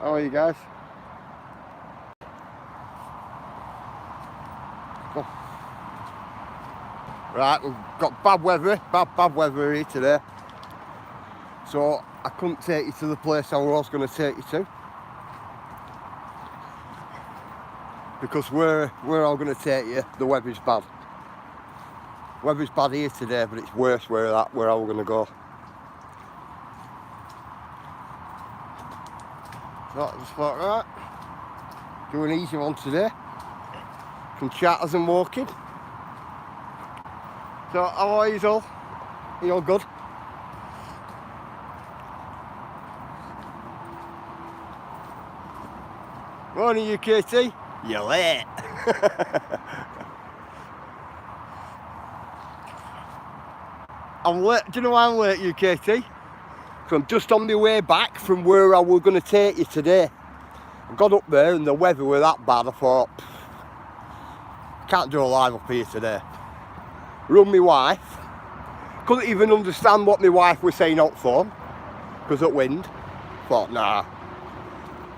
How are you guys? Oh. Right, we've got bad weather here today. So I couldn't take you to the place I was going to take you to. Because where I'm going to take you, the weather's bad. Weather's bad here today, but it's worse where I'm going to go. So I just thought, right, do an easy one today. Some chat as I'm walking. So how are you all? You all good? Morning, UKT. You're late. I'm late. Do you know why I'm late, UKT? So I'm just on my way back from where I was going to take you today. I got up there and the weather was that bad, I thought, can't do a live up here today. Run my wife. Couldn't even understand what my wife was saying out phone because of wind. Thought, nah.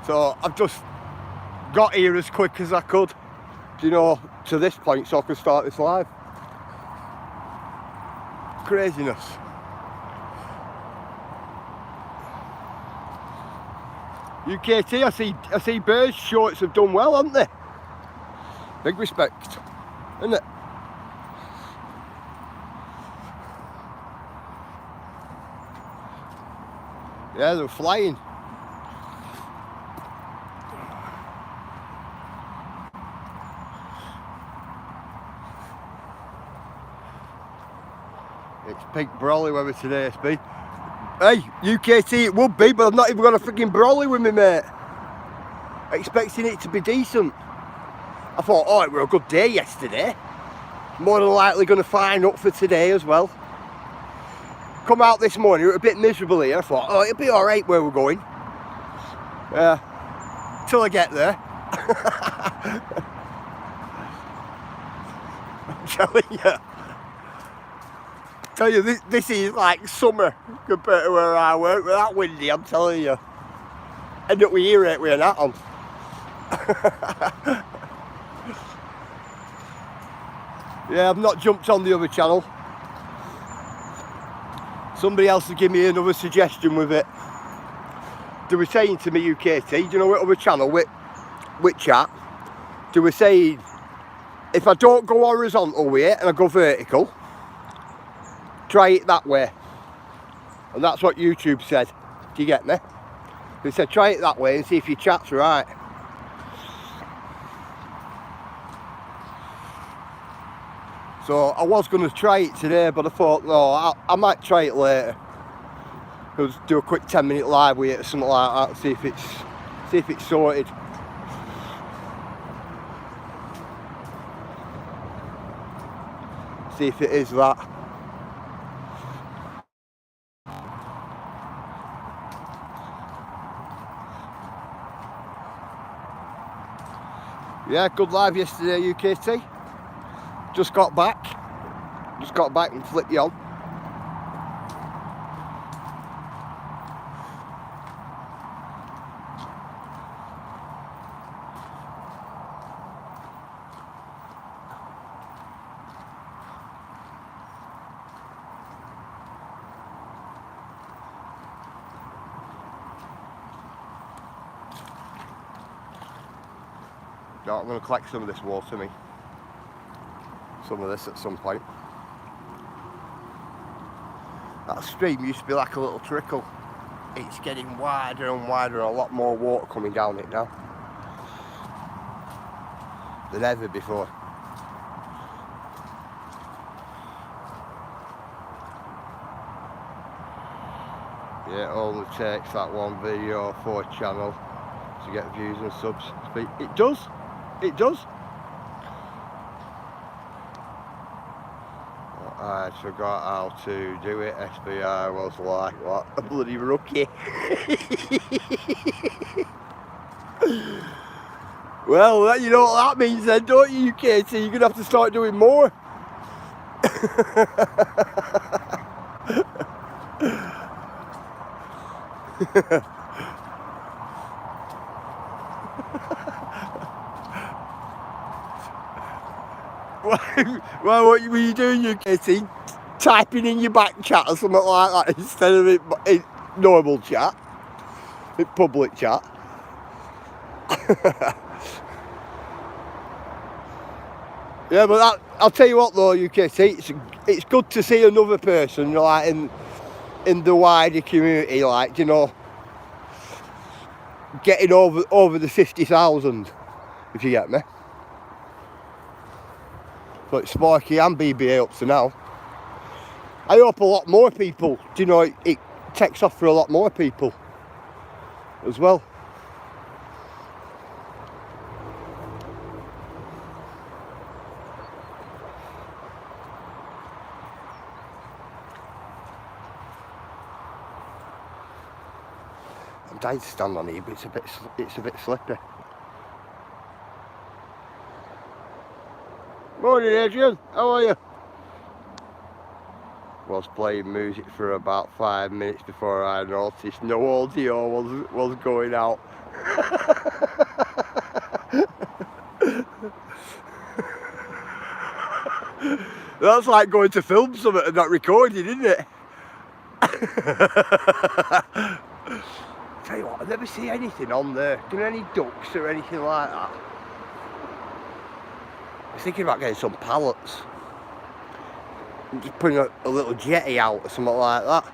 So I've just got here as quick as I could, you know, to this point so I could start this live. Craziness. UKT, I see Bears shorts have done well, haven't they? Big respect, isn't it? Yeah, they're flying. It's pink brolly weather today, SB. Hey, UKT it would be, but I'm not even going to freaking brolly with me, mate. Expecting it to be decent. I thought, oh, it were a good day yesterday. More than likely going to find up for today as well. Come out this morning, it was a bit miserable here. I thought, oh, it'll be alright where we're going. Yeah, till I get there. I'm telling you. This is like summer compared to where I work. With that windy, I'm telling you. End up with earache with an hat on. Yeah, I've not jumped on the other channel. Somebody else will give me another suggestion with it. They were saying to me, UKT, do you know what other channel, with chat? They were saying, if I don't go horizontal with it and I go vertical, try it that way. And that's what YouTube said. Do you get me? They said try it that way and see if your chat's right. So I was going to try it today, but I thought, no, I might try it later. I'll just do a quick 10-minute live with it or something like that, see if it's sorted. See if it is that. Yeah, good live yesterday, UKT. Just got back and flipped you on. No, I'm going to collect some of this water, me. Some of this at some point. That stream used to be like a little trickle. It's getting wider and wider, a lot more water coming down it now than ever before. Yeah, it only takes that one video for a channel to get views and subs. It does. It does. I forgot how to do it. SBI was like, what a bloody rookie. Well, you know what that means then, don't you, UKT? You're going to have to start doing more. What were you doing, you Katie? Typing in your back chat or something like that instead of it normal chat, public chat. Yeah, but I'll tell you what though, UKC, it's good to see another person like in the wider community, like, you know, getting over the 50,000, if you get me. So it's Sparky and BBA up to now. I hope a lot more people, do you know, it takes off for a lot more people as well. I'm dying to stand on here, but it's a bit slippy. Morning, Adrian. How are you? Was playing music for about 5 minutes before I noticed no audio was going out. That's like going to film something and not recording, isn't it? Tell you what, I never see anything on there. Do you know any ducks or anything like that? I was thinking about getting some pallets. Just putting a little jetty out or something like that.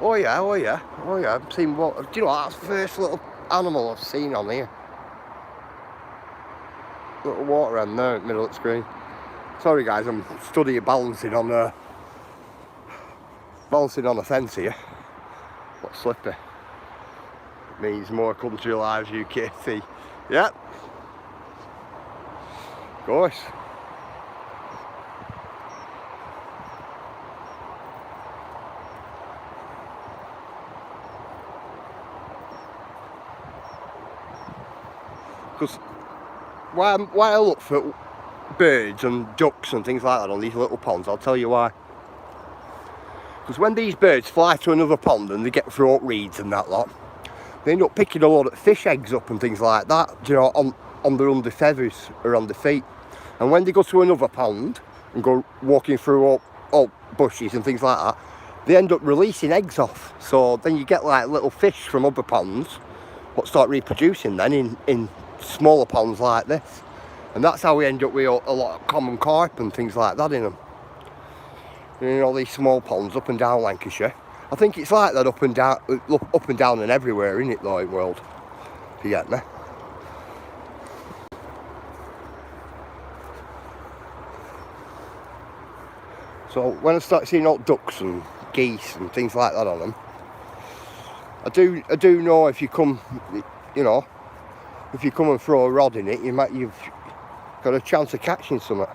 Oh yeah. I've seen what. Do you know what? That's the first little animal I've seen on here. Little water hen there in the middle of the screen. Sorry guys, I'm studying balancing on a fence here. What's slippy? It means more country lives UKT. Yep. Of course. Because why I look for birds and ducks and things like that on these little ponds, I'll tell you why. Because when these birds fly to another pond and they get through reeds and that lot, they end up picking a lot of fish eggs up and things like that, you know, on their under feathers or on their feet. And when they go to another pond and go walking through all bushes and things like that, they end up releasing eggs off. So then you get like little fish from other ponds what start reproducing then in smaller ponds like this, and that's how we end up with a lot of common carp and things like that in them. You know, these small ponds up and down Lancashire. I think it's like that up and down and everywhere, isn't it, though, in the world? If you get me. So when I start seeing all ducks and geese and things like that on them, I do know if you come, you know, if you come and throw a rod in it, you've got a chance of catching something.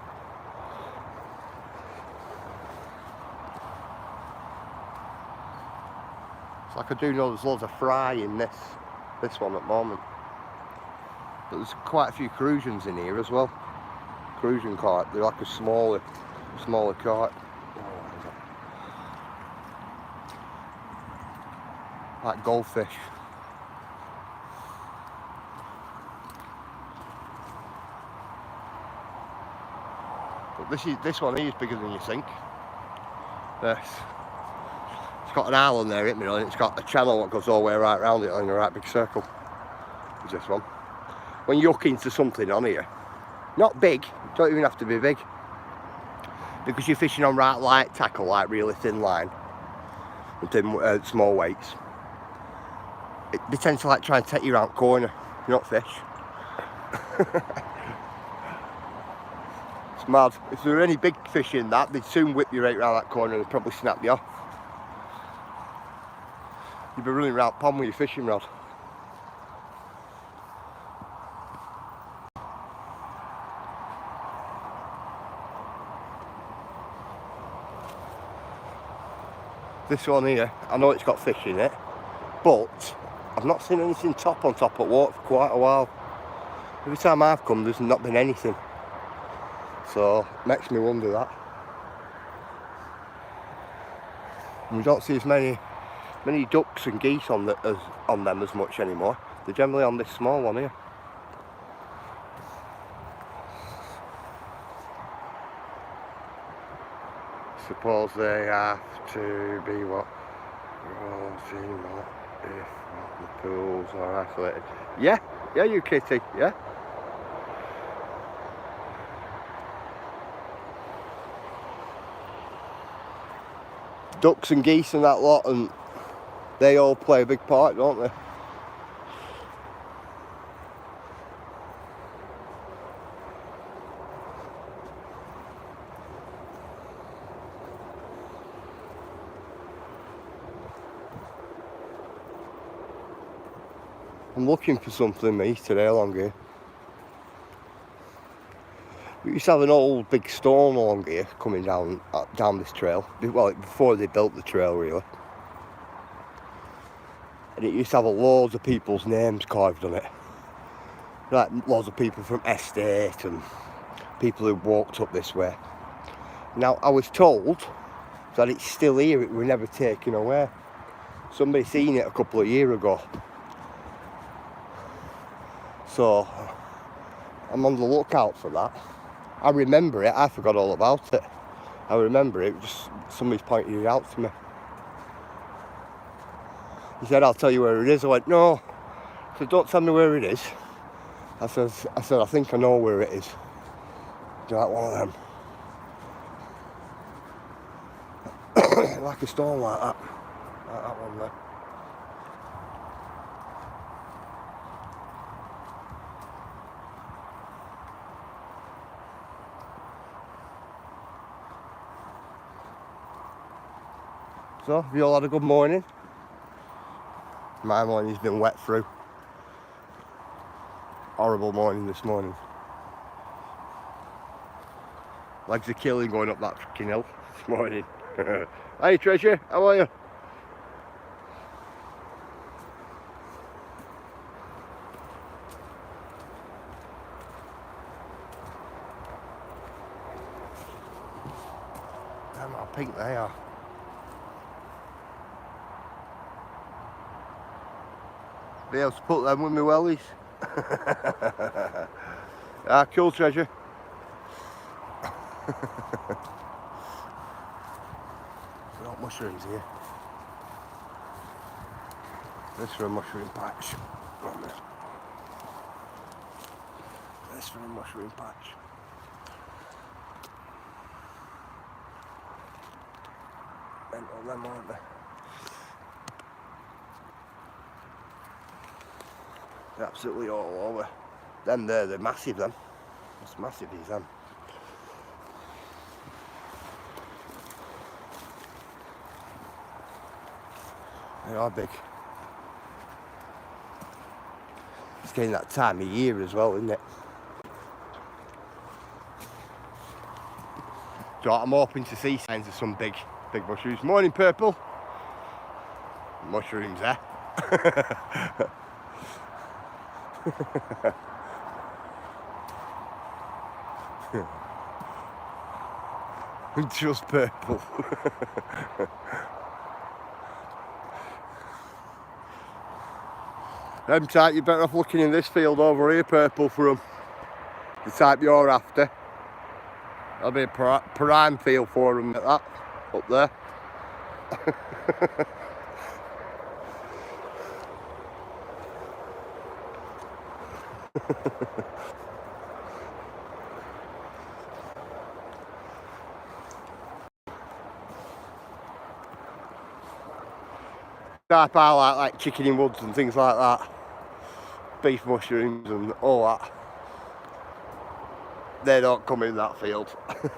It's like I do know there's loads of fry in this one at the moment. But there's quite a few crucians in here as well. Crucian carp, they're like a smaller carp. Like goldfish. But this one here is bigger than you think. This. It's got an island there, isn't it? And it's got a channel that goes all the way right around it in a right big circle. It's this one. When you hook into something on here, not big, don't even have to be big, because you're fishing on right light tackle, like really thin line and thin, small weights. They tend to like try and take you around corner, not fish. It's mad. If there were any big fish in that, they'd soon whip you right around that corner and probably snap you off. You'd be running around the pond with your fishing rod. This one here, I know it's got fish in it, but I've not seen anything top on top at water for quite a while. Every time I've come, there's not been anything. So, makes me wonder that. And we don't see as many ducks and geese on them as much anymore. They're generally on this small one here. suppose they have to be what? Rosie, not if not the pools are isolated. Yeah, you kitty, yeah. Ducks and geese and that lot, and they all play a big part, don't they? I'm looking for something, me, today along here. We used to have an old big stone along here coming down this trail. Well, before they built the trail, really. And it used to have loads of people's names carved on it. Like loads of people from Estate and people who walked up this way. Now, I was told that it's still here, it was never taken away. Somebody seen it a couple of years ago. So, I'm on the lookout for that. I remember it, I forgot all about it. I remember it, just somebody's pointed it out to me. He said, I'll tell you where it is. I went, no. I said, don't tell me where it is. I said, I think I know where it is. Do you like one of them? Like a stone like that. Like that one there. So, have you all had a good morning? My morning's been wet through. Horrible morning this morning. Legs are killing going up that fucking hill this morning. Hey Treasure, how are you? Damn how pink they are. Be able to put them with my wellies. Ah, cool Treasure. Not mushrooms here. This for a mushroom patch. This for a mushroom patch. And all them, aren't they? They're absolutely all over. Them there, they're massive, them. It's massive, these them. They are big. It's getting that time of year as well, isn't it? So I'm hoping to see signs of some big mushrooms. Morning, Purple. Mushrooms, eh? Just Purple. Them type, you're better off looking in this field over here, Purple, for them. The type you're after. That'll be a prime field for them at that, up there. Type I like chicken in woods and things like that. Beef mushrooms and all that. They don't come in that field. They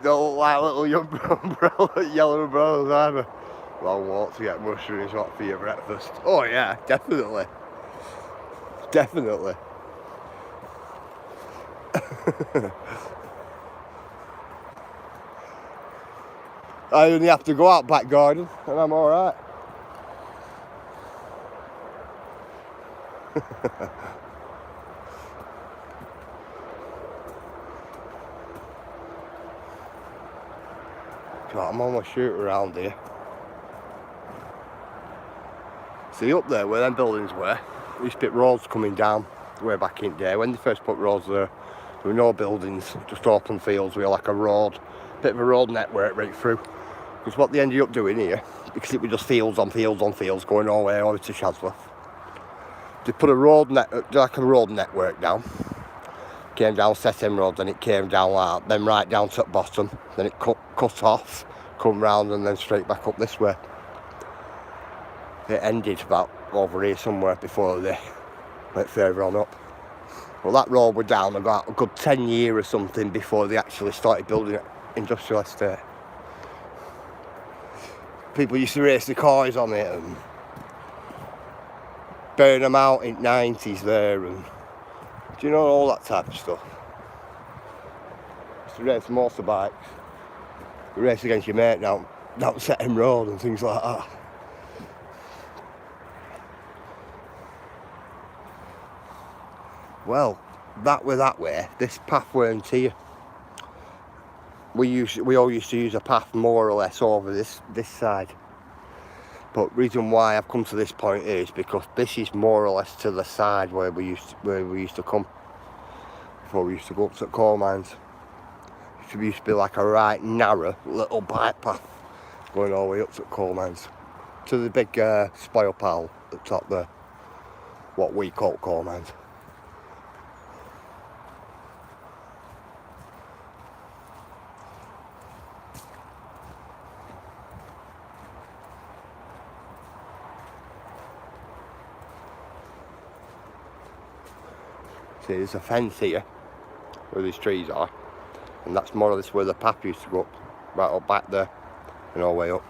don't look like little young umbrella, yellow umbrellas either. Long walk to get mushrooms, what for your breakfast? Oh yeah, definitely. Definitely. I only have to go out back garden and I'm alright. I'm on my shoot around here. See up there where them buildings were, we used to put roads coming down way back in the day. When they first put roads there, There were no buildings, just open fields with like a road, bit of a road network right through. Because what they ended up doing here, because it was just fields on fields on fields going all the way over to Shasworth, they put a road network down. Came down Setham Road, then it came down like that, then right down to the bottom, then it cut off, come round and then straight back up this way. It ended about over here somewhere before they went further on up. Well, that road was down about a good 10 years or something before they actually started building an industrial estate. People used to race the cars on it and burn them out in the 90s there, and do you know, all that type of stuff. Used to race motorbikes, you race against your mate down Setham Road and things like that. Well, that way, this path weren't here. We all used to use a path more or less over this side. But reason why I've come to this point is because this is more or less to the side where we used to come before we used to go up to the coal mines. It used to be like a right narrow little bike path going all the way up to the coal mines, to the big spoil pile at the top there, what we call coal mines. See, there's a fence here where these trees are, and that's more or less where the path used to go up, right up back there and all the way up.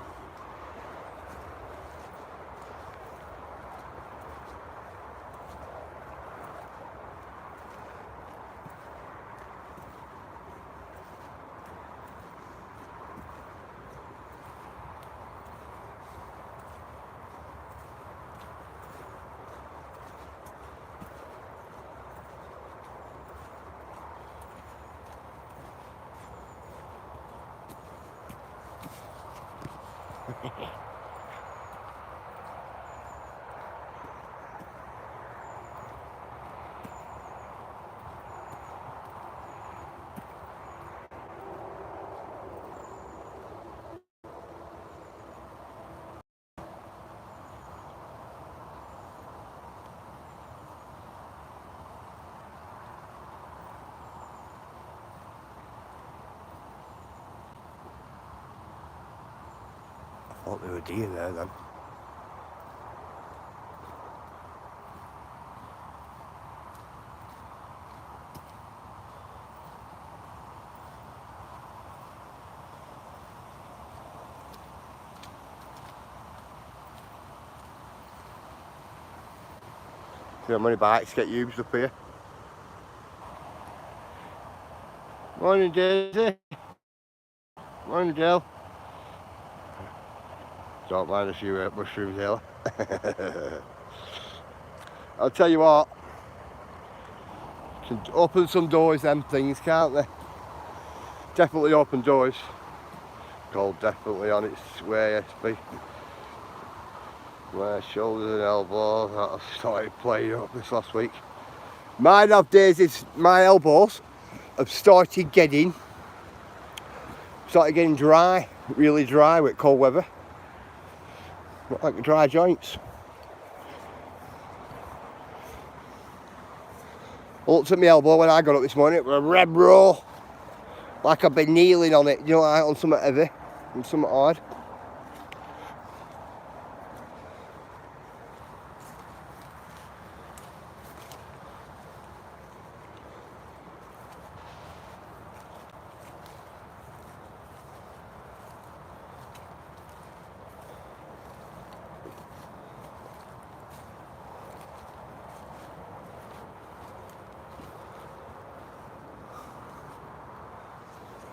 I thought there were deer there then. See how many bikes get used up here. Morning, Daisy. Morning, Jill. Don't mind a few mushrooms here. I'll tell you what, can open some doors, them things, can't they? Definitely open doors. Gold definitely on its way, SB. My shoulders and elbows, that I started playing up this last week. Mine have days, my elbows have started getting dry, really dry with cold weather. Not like dry joints. I looked at my elbow when I got up this morning, it was a red raw. Like I've been kneeling on it, you know, like on something heavy and something hard.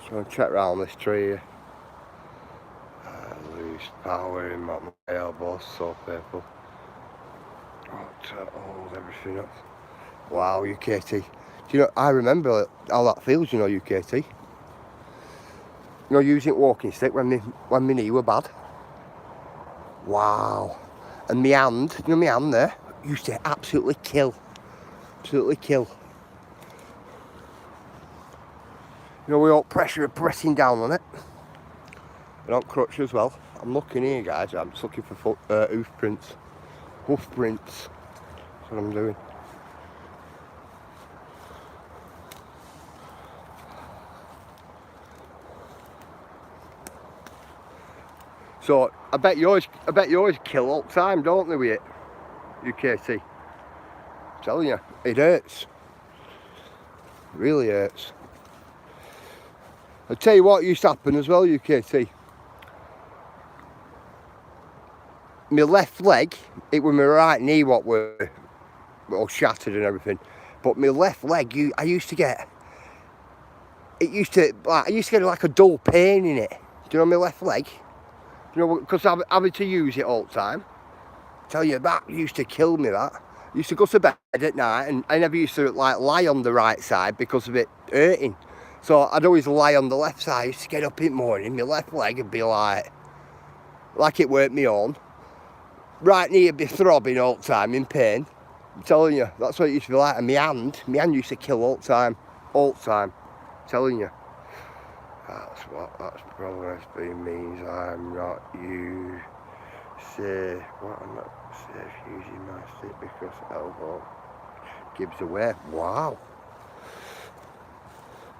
So I'll check round this tree. Lose power in my elbow, so painful. Oh, to hold everything up. Wow, UKT. Do you know, I remember how that feels, you know, UKT. You know, using walking stick when my knee were bad. Wow. And my hand, you know my hand there, used to absolutely kill. Absolutely kill. You know, without pressure pressing down on it. And on crutch as well. I'm looking here, guys. I'm just looking for hoof prints. Hoof prints. That's what I'm doing. So I bet yours kill all the time, don't they, with it? UKT. I'm telling you, it hurts. It really hurts. I'll tell you what used to happen as well, UKT. My left leg, it was my right knee what were all shattered and everything. But my left leg, I used to get like a dull pain in it. Do you know my left leg? You know, because I'm having to use it all the time. I tell you, that used to kill me, that. I used to go to bed at night and I never used to like lie on the right side because of it hurting. So I'd always lie on the left side. I used to get up in the morning, my left leg would be like it weren't my own. Right knee would be throbbing all the time in pain. I'm telling you, that's what it used to be like. And my hand used to kill all the time. I'm telling you. That's what that's probably means. I'm not you. Say what I'm not safe using my stick because elbow gives away. Wow.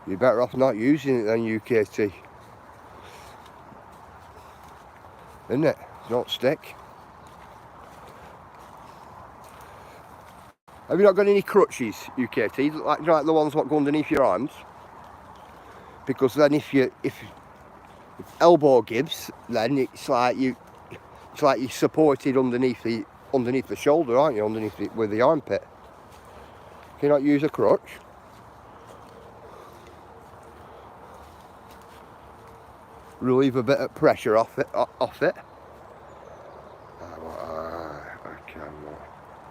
You're better off not using it than UKT. Isn't it? Don't stick. Have you not got any crutches, UKT? Like the ones what go underneath your arms? Because then if elbow gives, then it's like you're supported underneath the shoulder, aren't you? With the armpit. Can you not use a crutch? Relieve a bit of pressure off it. I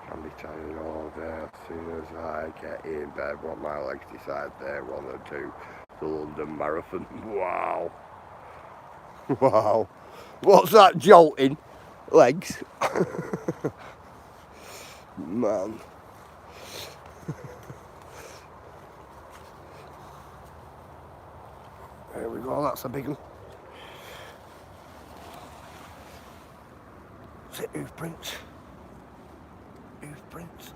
can be tired all day as soon as I get in bed. What my legs decide they want to do. The London Marathon. Wow. Wow. What's that jolting? Legs. Man. There we go, that's a big one. Is it hoof prints? Hoof prints.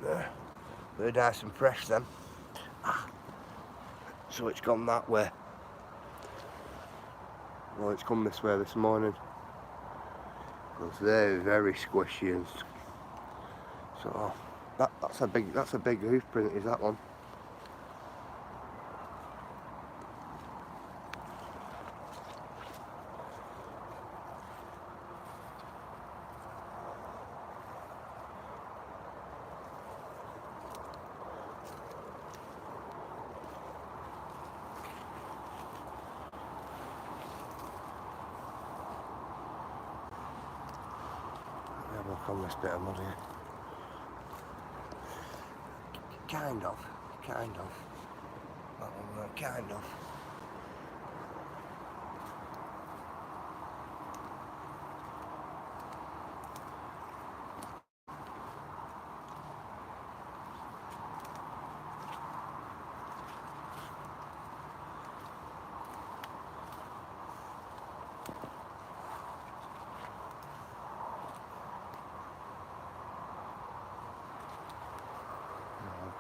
There. They're nice and fresh then. So it's gone that way. Well, it's come this way this morning. Because they're very squishy and so that's a big hoof print, is that one? Look on this bit of mud here. Kind of. That one, kind of.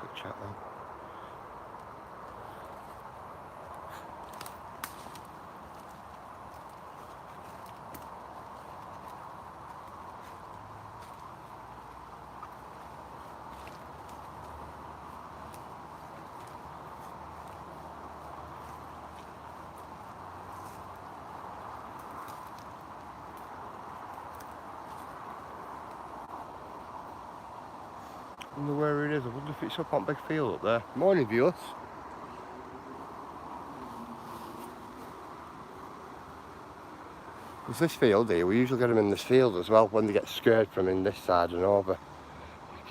Good chat then. I wonder where it is. I wonder if it's up on big field up there. Morning, viewers. There's this field here. We usually get them in this field as well when they get scared from in this side and over.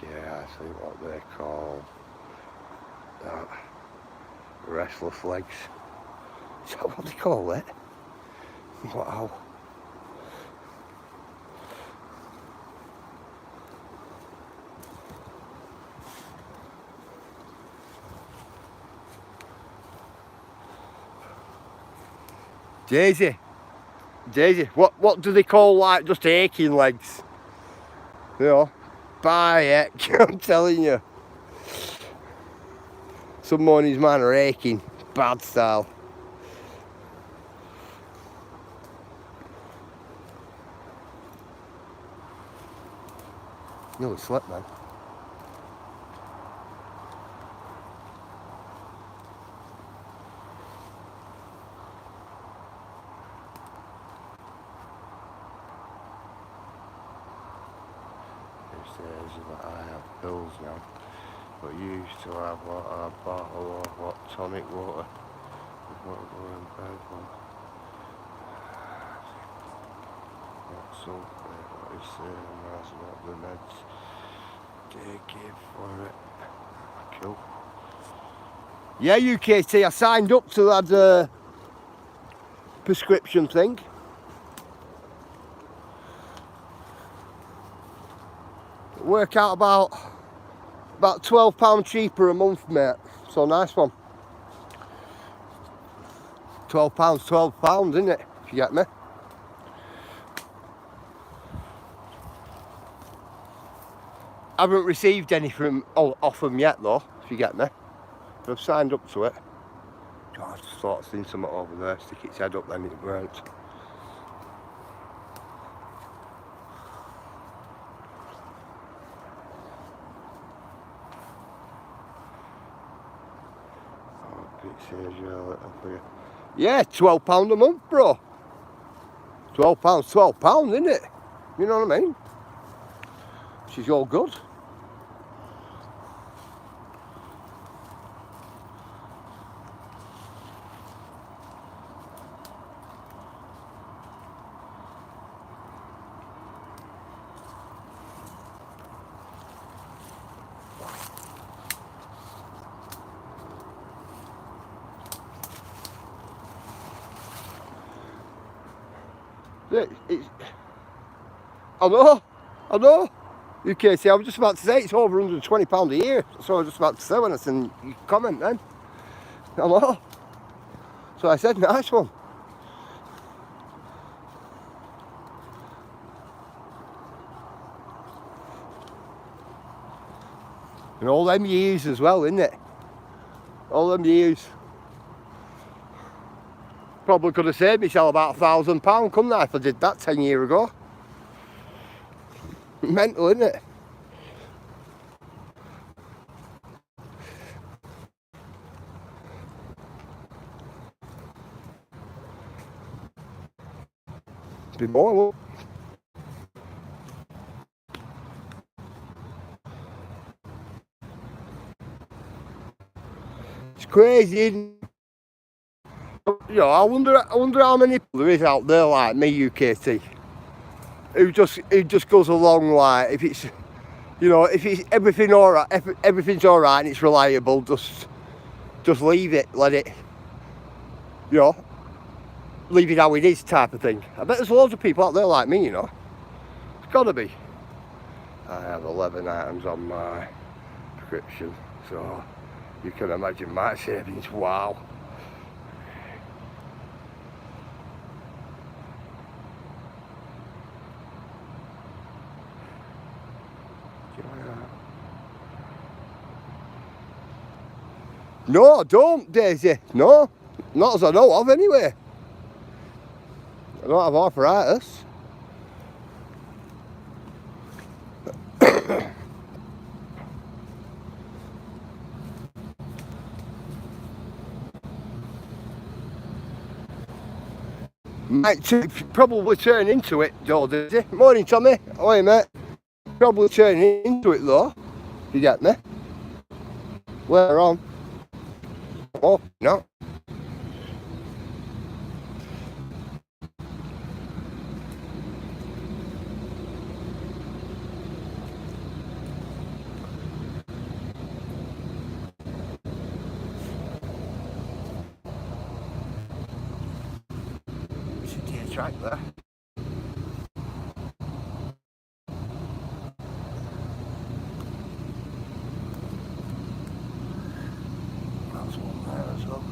Yeah, I see what they call that. Restless legs. Is that what they call it? Wow. Daisy. Daisy. What do they call like just aching legs? You know? By heck, I'm telling you. Some mornings mine are aching. Bad style. Nearly slept man. That I have pills now, but used to have a bottle of hot tonic water before I go in bed. Not so what is that's what the meds they give for it. Cool. Yeah, UKT, I signed up to that prescription thing. Work out about £12 cheaper a month, mate. So nice one. £12, isn't it? If you get me. I haven't received any off them yet though, if you get me. But I've signed up to it. God, I just thought I'd seen something over there, stick its head up, then it weren't. Yeah, £12 a month, bro. £12, isn't it? You know what I mean? She's all good. I know. Okay, see, I was just about to say it's over £120 a year. That's what I was just about to say when I seen your comment then. I know. So I said, nice one. And all them years as well, isn't it? All them years. Probably could have saved myself about £1,000, couldn't I, if I did that 10 years ago? Mental, isn't it? Be more. It's crazy, isn't it? You know, I wonder how many people there is out there like me, UKT, who just goes along like if it's, you know, if it's everything alright, if everything's alright and it's reliable, just leave it, let it, you know, leave it how it is type of thing. I bet there's loads of people out there like me, you know. It's gotta be. I have 11 items on my prescription, so you can imagine my savings. Wow. No, I don't, Daisy. No, not as I know of anyway. I don't have arthritis. Might probably turn into it, though, Daisy. Morning, Tommy. How are you, mate? Probably turn into it, though. You get me? Later on. Oh, no. It's a deer track there. That's one there as well.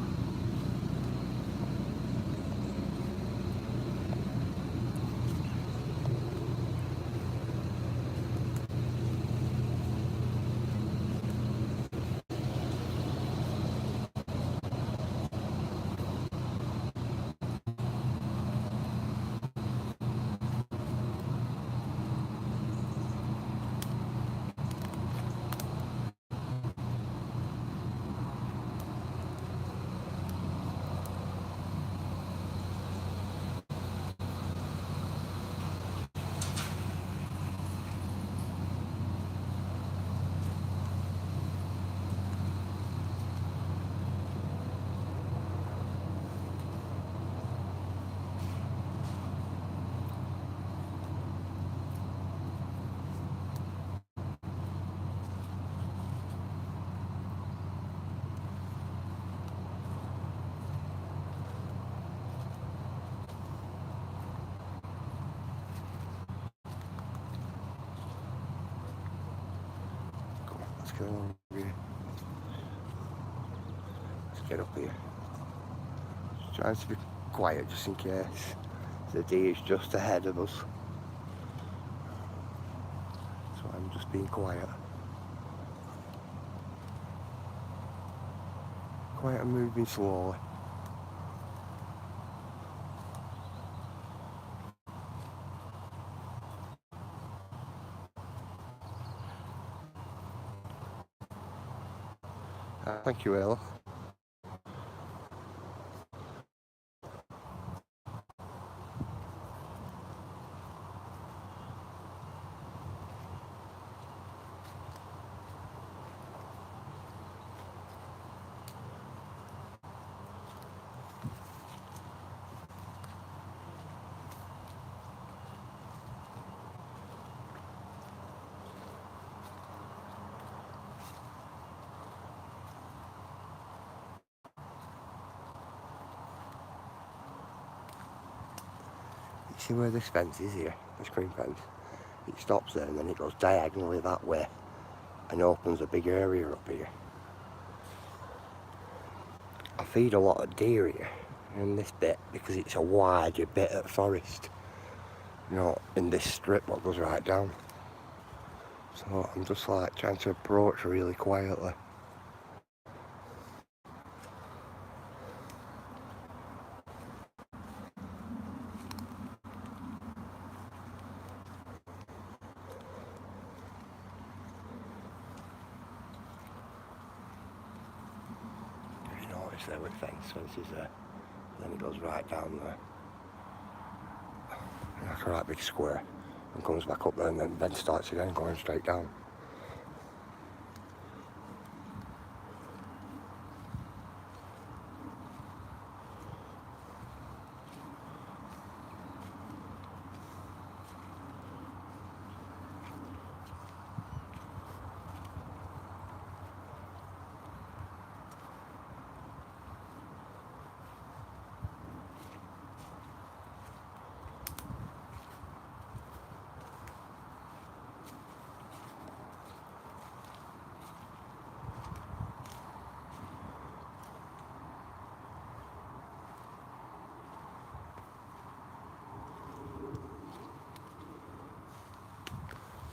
along here. Let's get up here. Just trying to be quiet just in case the deer is just ahead of us. So I'm just being quiet. Quiet and moving slowly. Thank you, Ella. See where this fence is here, this green fence? It stops there and then it goes diagonally that way and opens a big area up here. I feed a lot of deer here in this bit because it's a wider bit of forest, you know, in this strip what goes right down. So I'm just like trying to approach really quietly. There with fences there, then it goes right down there, like a right big square, and comes back up there and then starts again going straight down.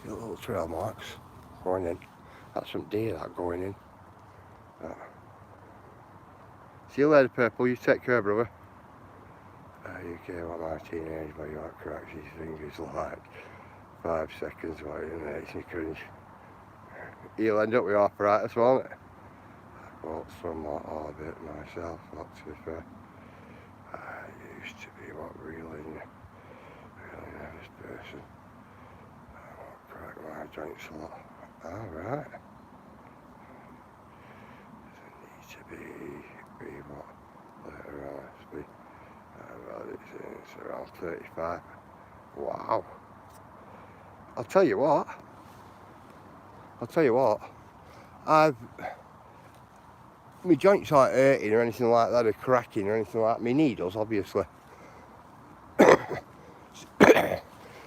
Little trail marks going in. That's some deer that going in. See you later, Purple. You take care, brother. You care what my teenage boy cracks his fingers like 5 seconds while it makes me cringe. He'll end up with arthritis, won't it? I bought some Orbit myself, not to be fair. I used to be what really nervous person. Crack my joints a lot. Alright. Doesn't need to be what later on it's be. Well, it's around 35. Wow. I'll tell you what. My joints aren't hurting or anything like that, or cracking or anything like that. My needles, obviously.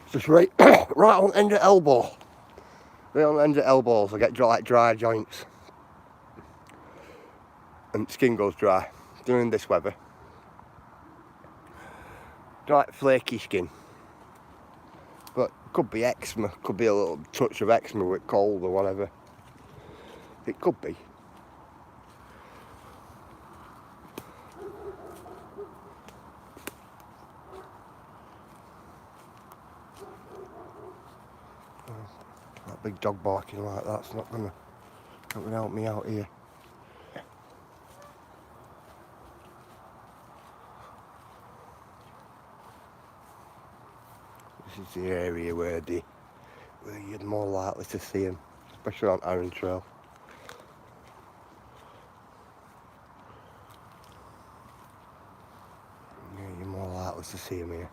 It's just right on the end of the elbow. Right on the end of the elbows, I get like dry joints. And skin goes dry during this weather. Like flaky skin. But could be eczema, could be a little touch of eczema with cold or whatever. It could be. That big dog barking like that's not gonna help me out here. This is the area where you're more likely to see them, especially on Arran Trail. Yeah, you're more likely to see them here.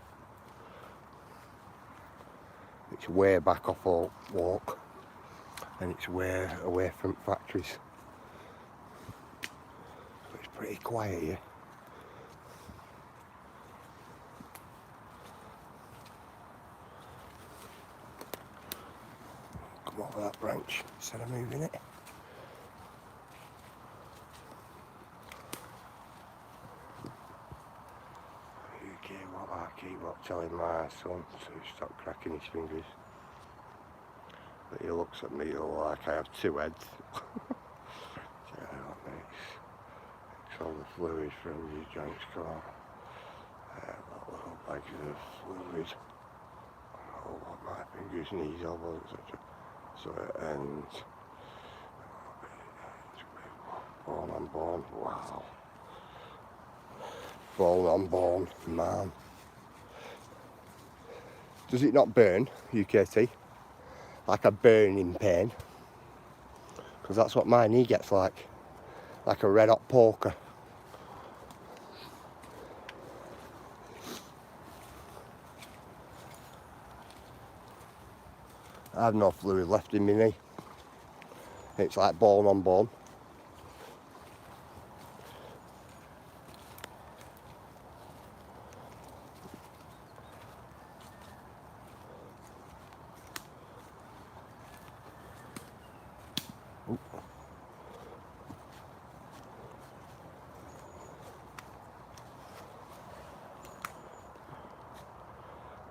It's way back off Oak Walk, and it's way away from factories. So it's pretty quiet here. Come over that branch instead of moving it. keep telling my son to stop cracking his fingers. But he looks at me like I have two heads. Makes all the fluid from your joints gone. Little bags of fluid all on my fingers, knees, elbows, etc. So it ends. Born unborn, wow. Born unborn, man. Does it not burn, UKT? Like a burning pain? Because that's what my knee gets like a red hot poker. I have no fluid left in my knee. It's like bone on bone.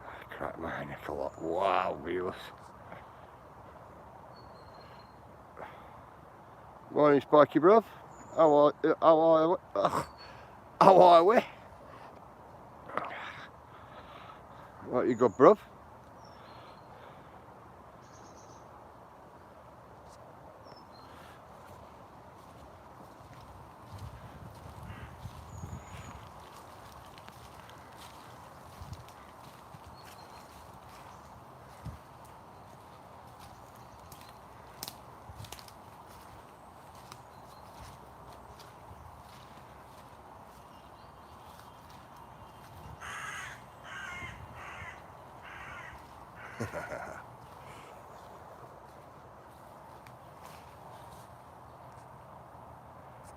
I crack my neck a lot. Wow, viewers. Morning, Sparky bruv. How are we? What you got, bruv?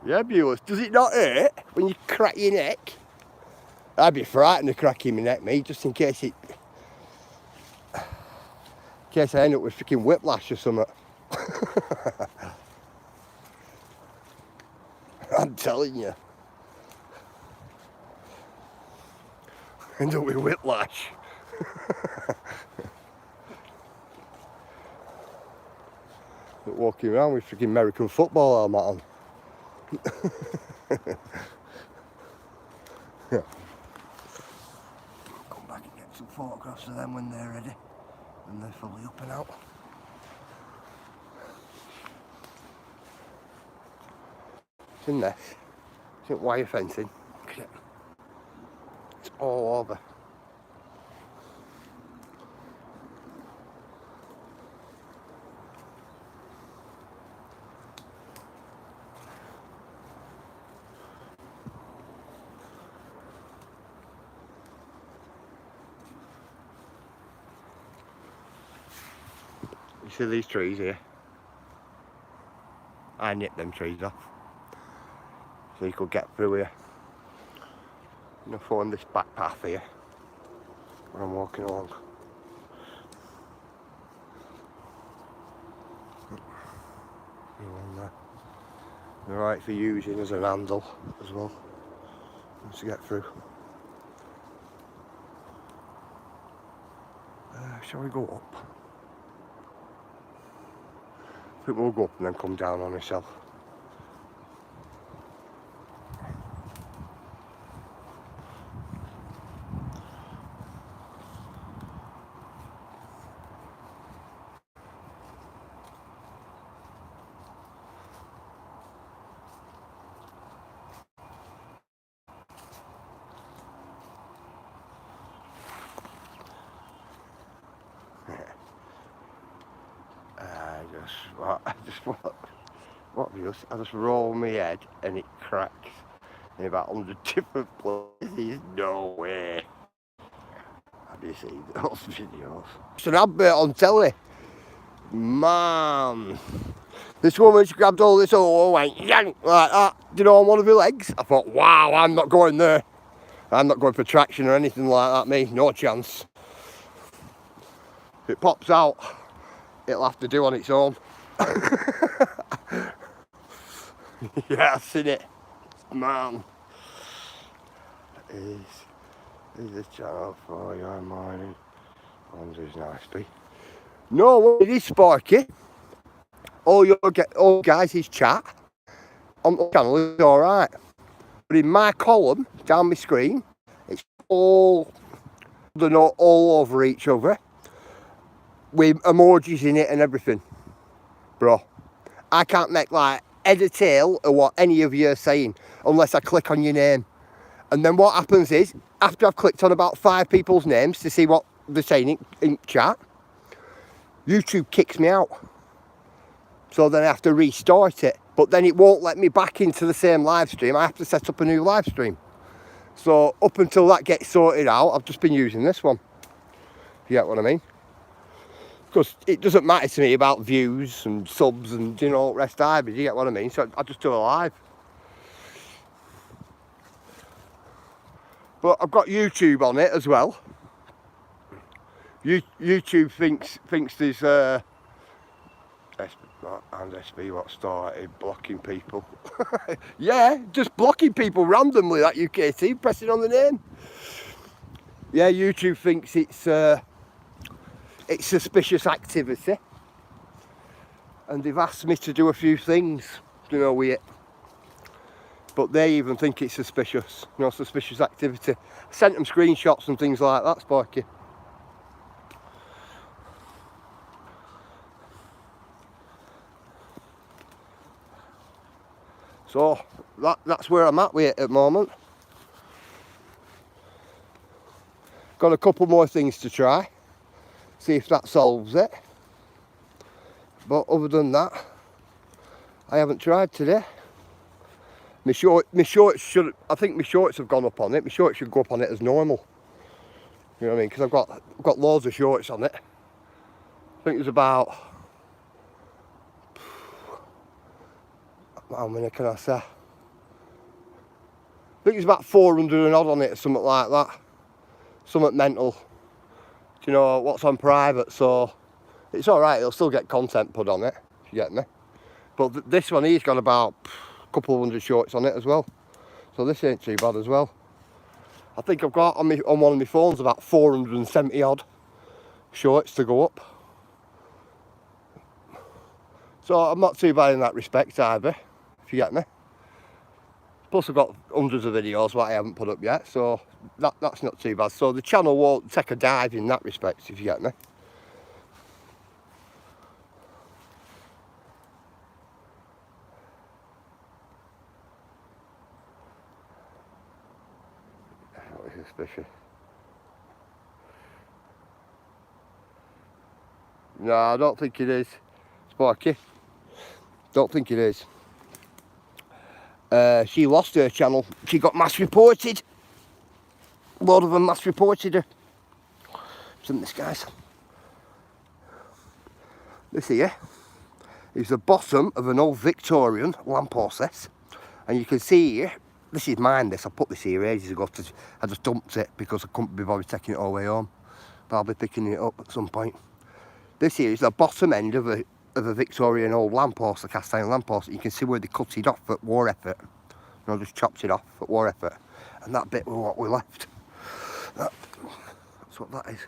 Yeah, viewers, does it not hurt when you crack your neck? I'd be frightened of cracking my neck, mate, just in case I end up with freaking whiplash or something. I'm telling you. End up with whiplash. Walking around with freaking American football helmet on. Yeah. Come back and get some photographs of them when they're ready, when they're fully up and out. It's in there. It's in wire fencing. It's all over. You see these trees here? I nipped them trees off so you could get through here. And I found this back path here where I'm walking along. They're right for using as an handle as well to get through. Shall we go up? I think we'll go up and then come down on ourselves. I just roll my head and it cracks in about 100 different places. No way. Have you seen those videos? It's an advert on telly. Man. This woman, she grabbed all this and went yank like that, you know, on one of her legs. I thought, wow, I'm not going there. I'm not going for traction or anything like that, me. No chance. If it pops out, it'll have to do on its own. Yeah, I've seen it. Man. It is This is a channel for your morning. Andrew's nasty. No, what it is, Sparky. All guys' chat on the channel is alright. But in my column, down my screen, it's all, they're not all over each other, with emojis in it and everything. Bro, I can't make like head or tail of what any of you are saying unless I click on your name. And then what happens is, after I've clicked on about 5 people's names to see what they're saying in chat, YouTube kicks me out. So then I have to restart it. But then it won't let me back into the same live stream. I have to set up a new live stream. So up until that gets sorted out, I've just been using this one. You get what I mean? Because it doesn't matter to me about views and subs and, you know, all the rest either. You get what I mean? So I just do a live. But I've got YouTube on it as well. YouTube thinks there's and SB what started blocking people. Yeah, just blocking people randomly, that UKT, pressing on the name. Yeah, YouTube thinks it's suspicious activity. And they've asked me to do a few things, you know, with it. But they even think it's suspicious, you know, suspicious activity. I sent them screenshots and things like that, Sparky. So that's where I'm at with it at the moment. Got a couple more things to try, see if that solves it. But other than that, I haven't tried today. My shorts should, I think my shorts have gone up on it. My shorts should go up on it as normal. You know what I mean? Because I've got loads of shorts on it. I think there's about, how many can I say? I think there's about 400 and odd on it or something like that. Something mental. Do you know what's on private? So it's alright, it'll still get content put on it, if you get me. But this one here's got about a couple of hundred shorts on it as well. So this ain't too bad as well. I think I've got on one of my phones about 470 odd shorts to go up. So I'm not too bad in that respect either, if you get me. Plus I've got hundreds of videos what I haven't put up yet, so that's not too bad. So the channel won't take a dive in that respect, if you get me. Suspicious. No, I don't think it is, Sparky. Don't think it is. She lost her channel. She got mass reported. A lot of them mass reported her. Isn't this, guys? This here is the bottom of an old Victorian lamppost. And you can see here, this is mine, this. I put this here ages ago. I just dumped it because I couldn't be bothered taking it all the way home. But I'll be picking it up at some point. This here is the bottom end of a Victorian old lamppost, a cast iron lamppost. You can see where they cut it off at war effort. You know, just chopped it off at war effort. And that bit was what we left. That's what that is.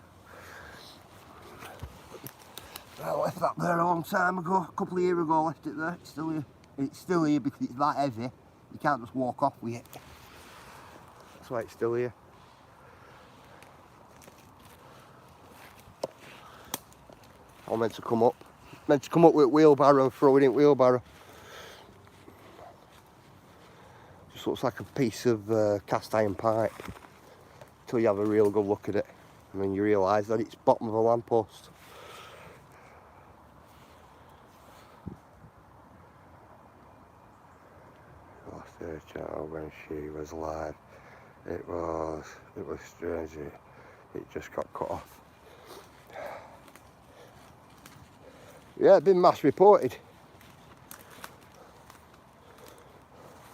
I left that there a long time ago, a couple of years ago I left it there. It's still here. It's still here because it's that heavy. You can't just walk off with it. That's why it's still here. I'm meant to come up. Meant to come up with a wheelbarrow and throw it in wheelbarrow. Just looks like a piece of cast iron pipe. Until you have a real good look at it. And then you realise that it's bottom of a lamppost. Lost her channel when she was alive. It was strange. It just got cut off. Yeah, it's been mass reported.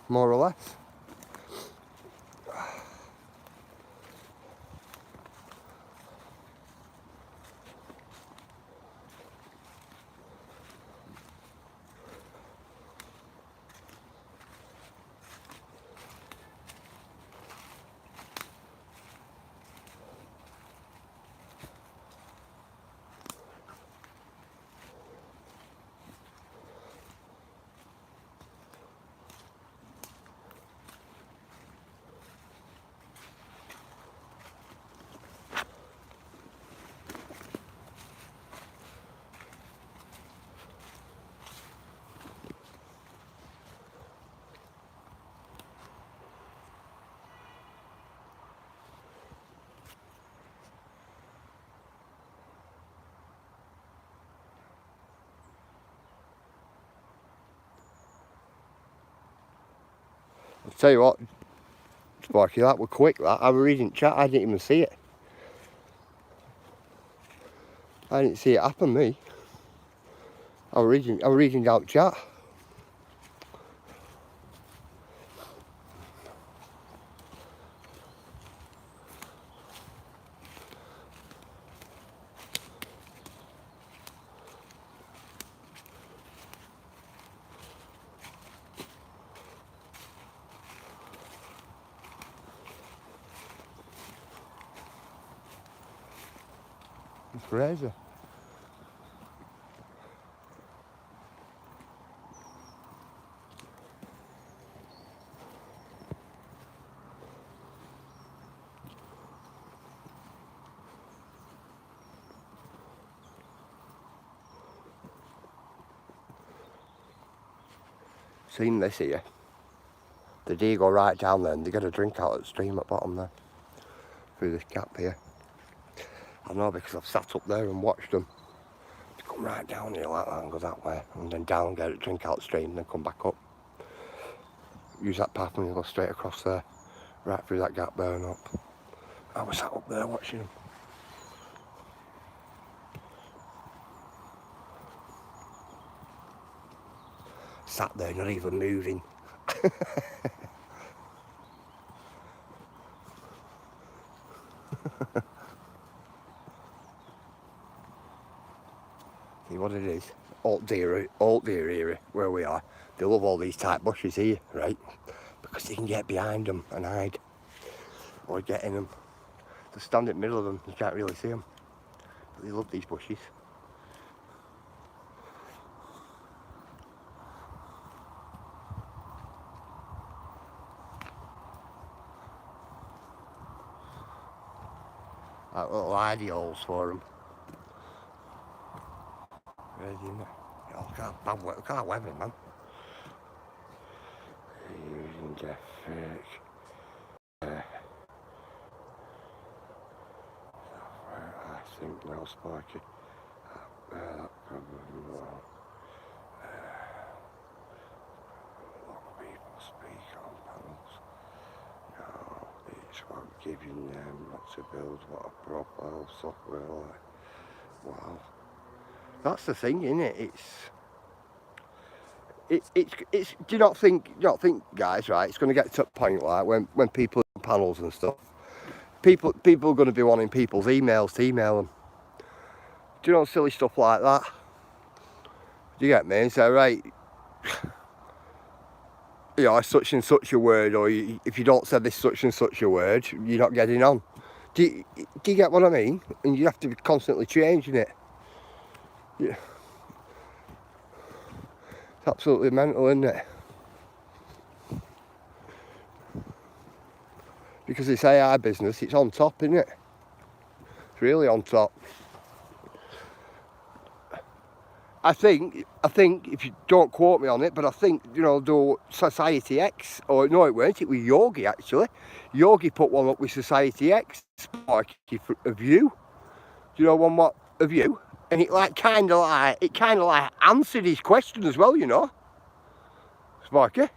More or less. Tell you what, Sparky, that was quick, that. I was reading chat, I didn't even see it. I didn't see it happen, me. I was reading out chat. It's crazy. Seen this here. The deer go right down there and they get a drink out of the stream at the bottom there. Through this gap here. I know because I've sat up there and watched them. They come right down here like that and go that way. And then down, get a drink out of the stream and then come back up. Use that path and you go straight across there. Right through that gap there and up. I was sat up there watching them. Sat there, not even moving. See what it is? Alt deer area where we are. They love all these tight bushes here, right? Because you can get behind them and hide. Or get in them. Just stand in the middle of them, you can't really see them. But they love these bushes. Like little hidey holes for them. Crazy, isn't it? Oh, look at that weather, man. Using Jeffrick. I think now Sparky. That probably will. A lot of people speak on panels. No, it's what giving them not to build what a profile software like. Wow. That's the thing, isn't it? It's do you not think guys, right, it's gonna get to a point like when people on panels and stuff, people are gonna be wanting people's emails to email them. Do you know, silly stuff like that? Do you get me? And say, right, you know, such and such a word, or if you don't say this such and such a word, you're not getting on. Do you get what I mean? And you have to be constantly changing it. Yeah. It's absolutely mental, isn't it? Because it's AI business, it's on top, isn't it? It's really on top. I think if you don't quote me on it, but I think, you know, the Society X, or no, it weren't, it was Yogi actually. Yogi put one up with Society X, like a view. Do you know one what a view? And it kind of like answered his question as well, you know. Sparky.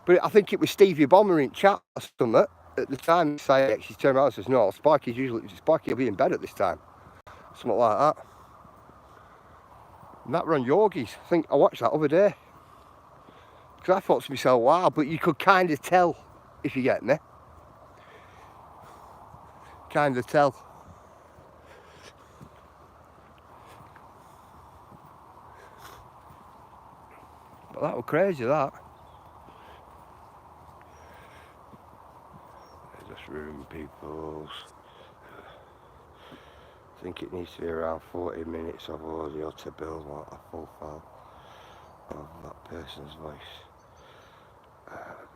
But I think it was Stevie Bomber in chat or something at the time. Society X, he turned around and says, no, Sparky will be in bed at this time. Something like that. And that run Yogi's. I think I watched that other day. Because I thought to myself, wow, but you could kind of tell, if you get me. Kind of tell. But that was crazy, that. Just room people's. I think it needs to be around 40 minutes of audio to build a full file of that person's voice.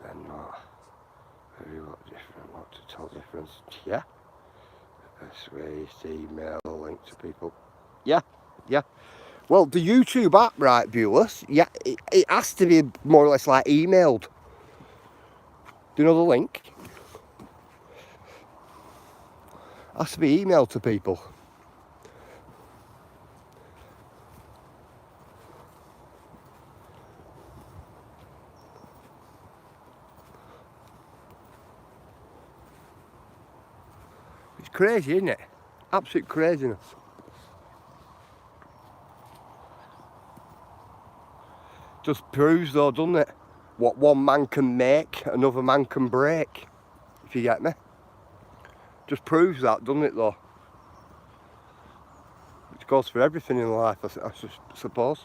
Then not very what different, what to tell difference. Yeah. Best way is to email a link to people. Yeah. Well, the YouTube app, right, viewers, yeah, it has to be more or less like emailed. Do you know the link? It has to be emailed to people. crazy, isn't it? Absolute craziness. Just proves though, doesn't it? What one man can make, another man can break. If you get me. Just proves that, doesn't it though? It goes for everything in life, I suppose.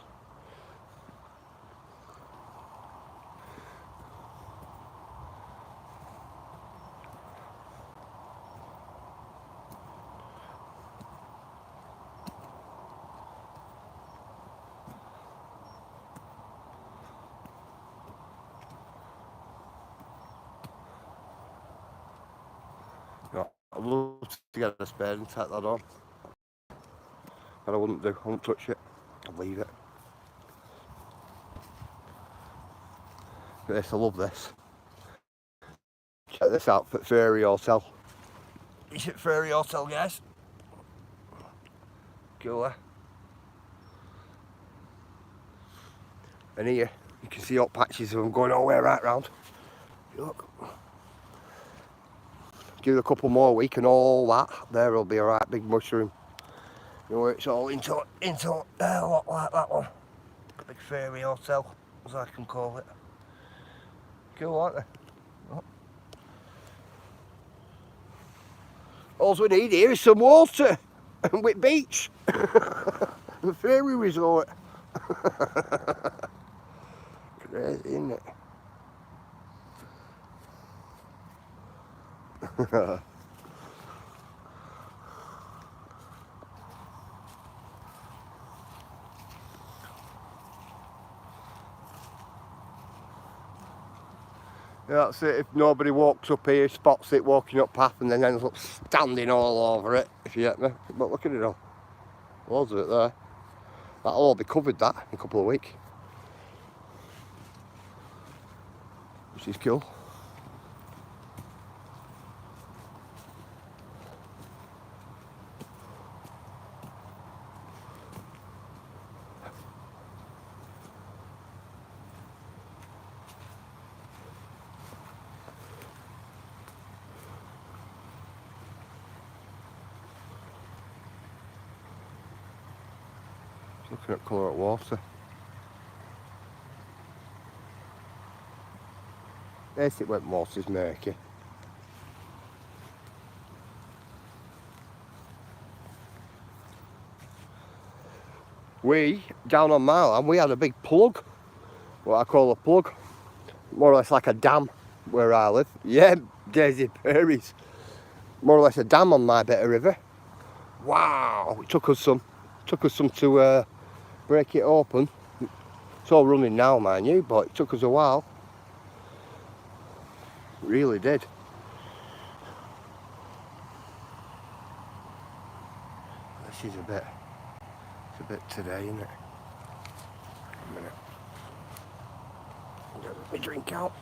No, I'd love to get a spade and take that on. But I wouldn't do, I wouldn't touch it. I'd leave it. Yes, I love this. Check this out for Fairy Hotel. Is it Fairy Hotel, guys? Cool. And here you can see hot patches of them going all the way right round. Look. Give it a couple more weeks and all that. There will be a right big mushroom. You know, it's all into there, look, like that one. Big Fairy Hotel, as I can call it. Cool, aren't they? Oh. All we need here is some water and Whit Beach. The Fairy Resort. Crazy, isn't it? Yeah, that's it. If nobody walks up here, spots it walking up path and then ends up standing all over it, if you get me. But look at it all. Loads of it there. That'll all be covered, that, in a couple of weeks. Which is cool. Looking at colour at water. Yes, it went water's murky. We, down on my land, we had a big plug. What I call a plug. More or less like a dam where I live. Yeah, Daisy Prairies. More or less a dam on my bit of river. Wow, it took us some to break it open. It's all running now, mind you, but it took us a while. It really did. This is it's a bit today, isn't it? A minute. Get my drink out.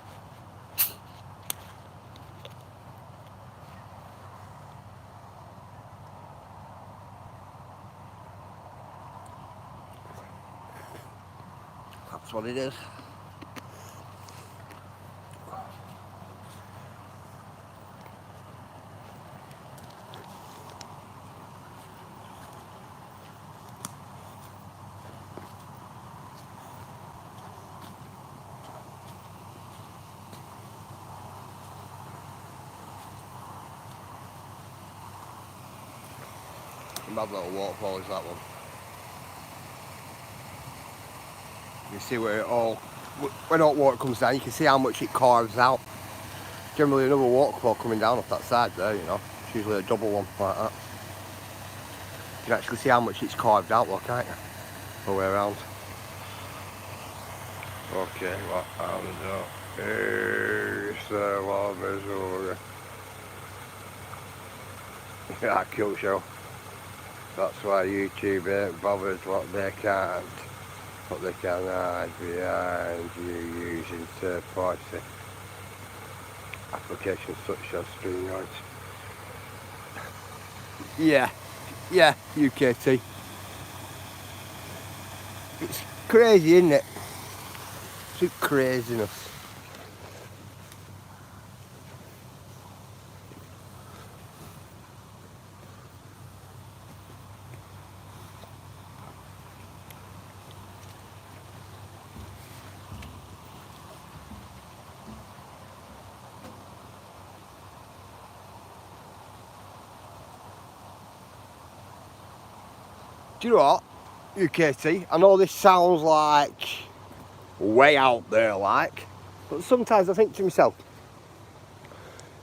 That's what it is. A mad little waterfall is that one. You see where it all, when hot water comes down, you can see how much it carves out. Generally another waterfall coming down off that side there, you know. It's usually a double one like that. You can actually see how much it's carved out, look, can't you? All the way around. Okay, what happens up? Here's the one, Missouri. Yeah, cool show. That's why YouTube ain't bothered what they can't. What they can hide behind you using third-party applications such as StreamYard. Yeah, UKT. It's crazy, isn't it? It's craziness. Do you know what, UKT? I know this sounds like way out there, like, but sometimes I think to myself,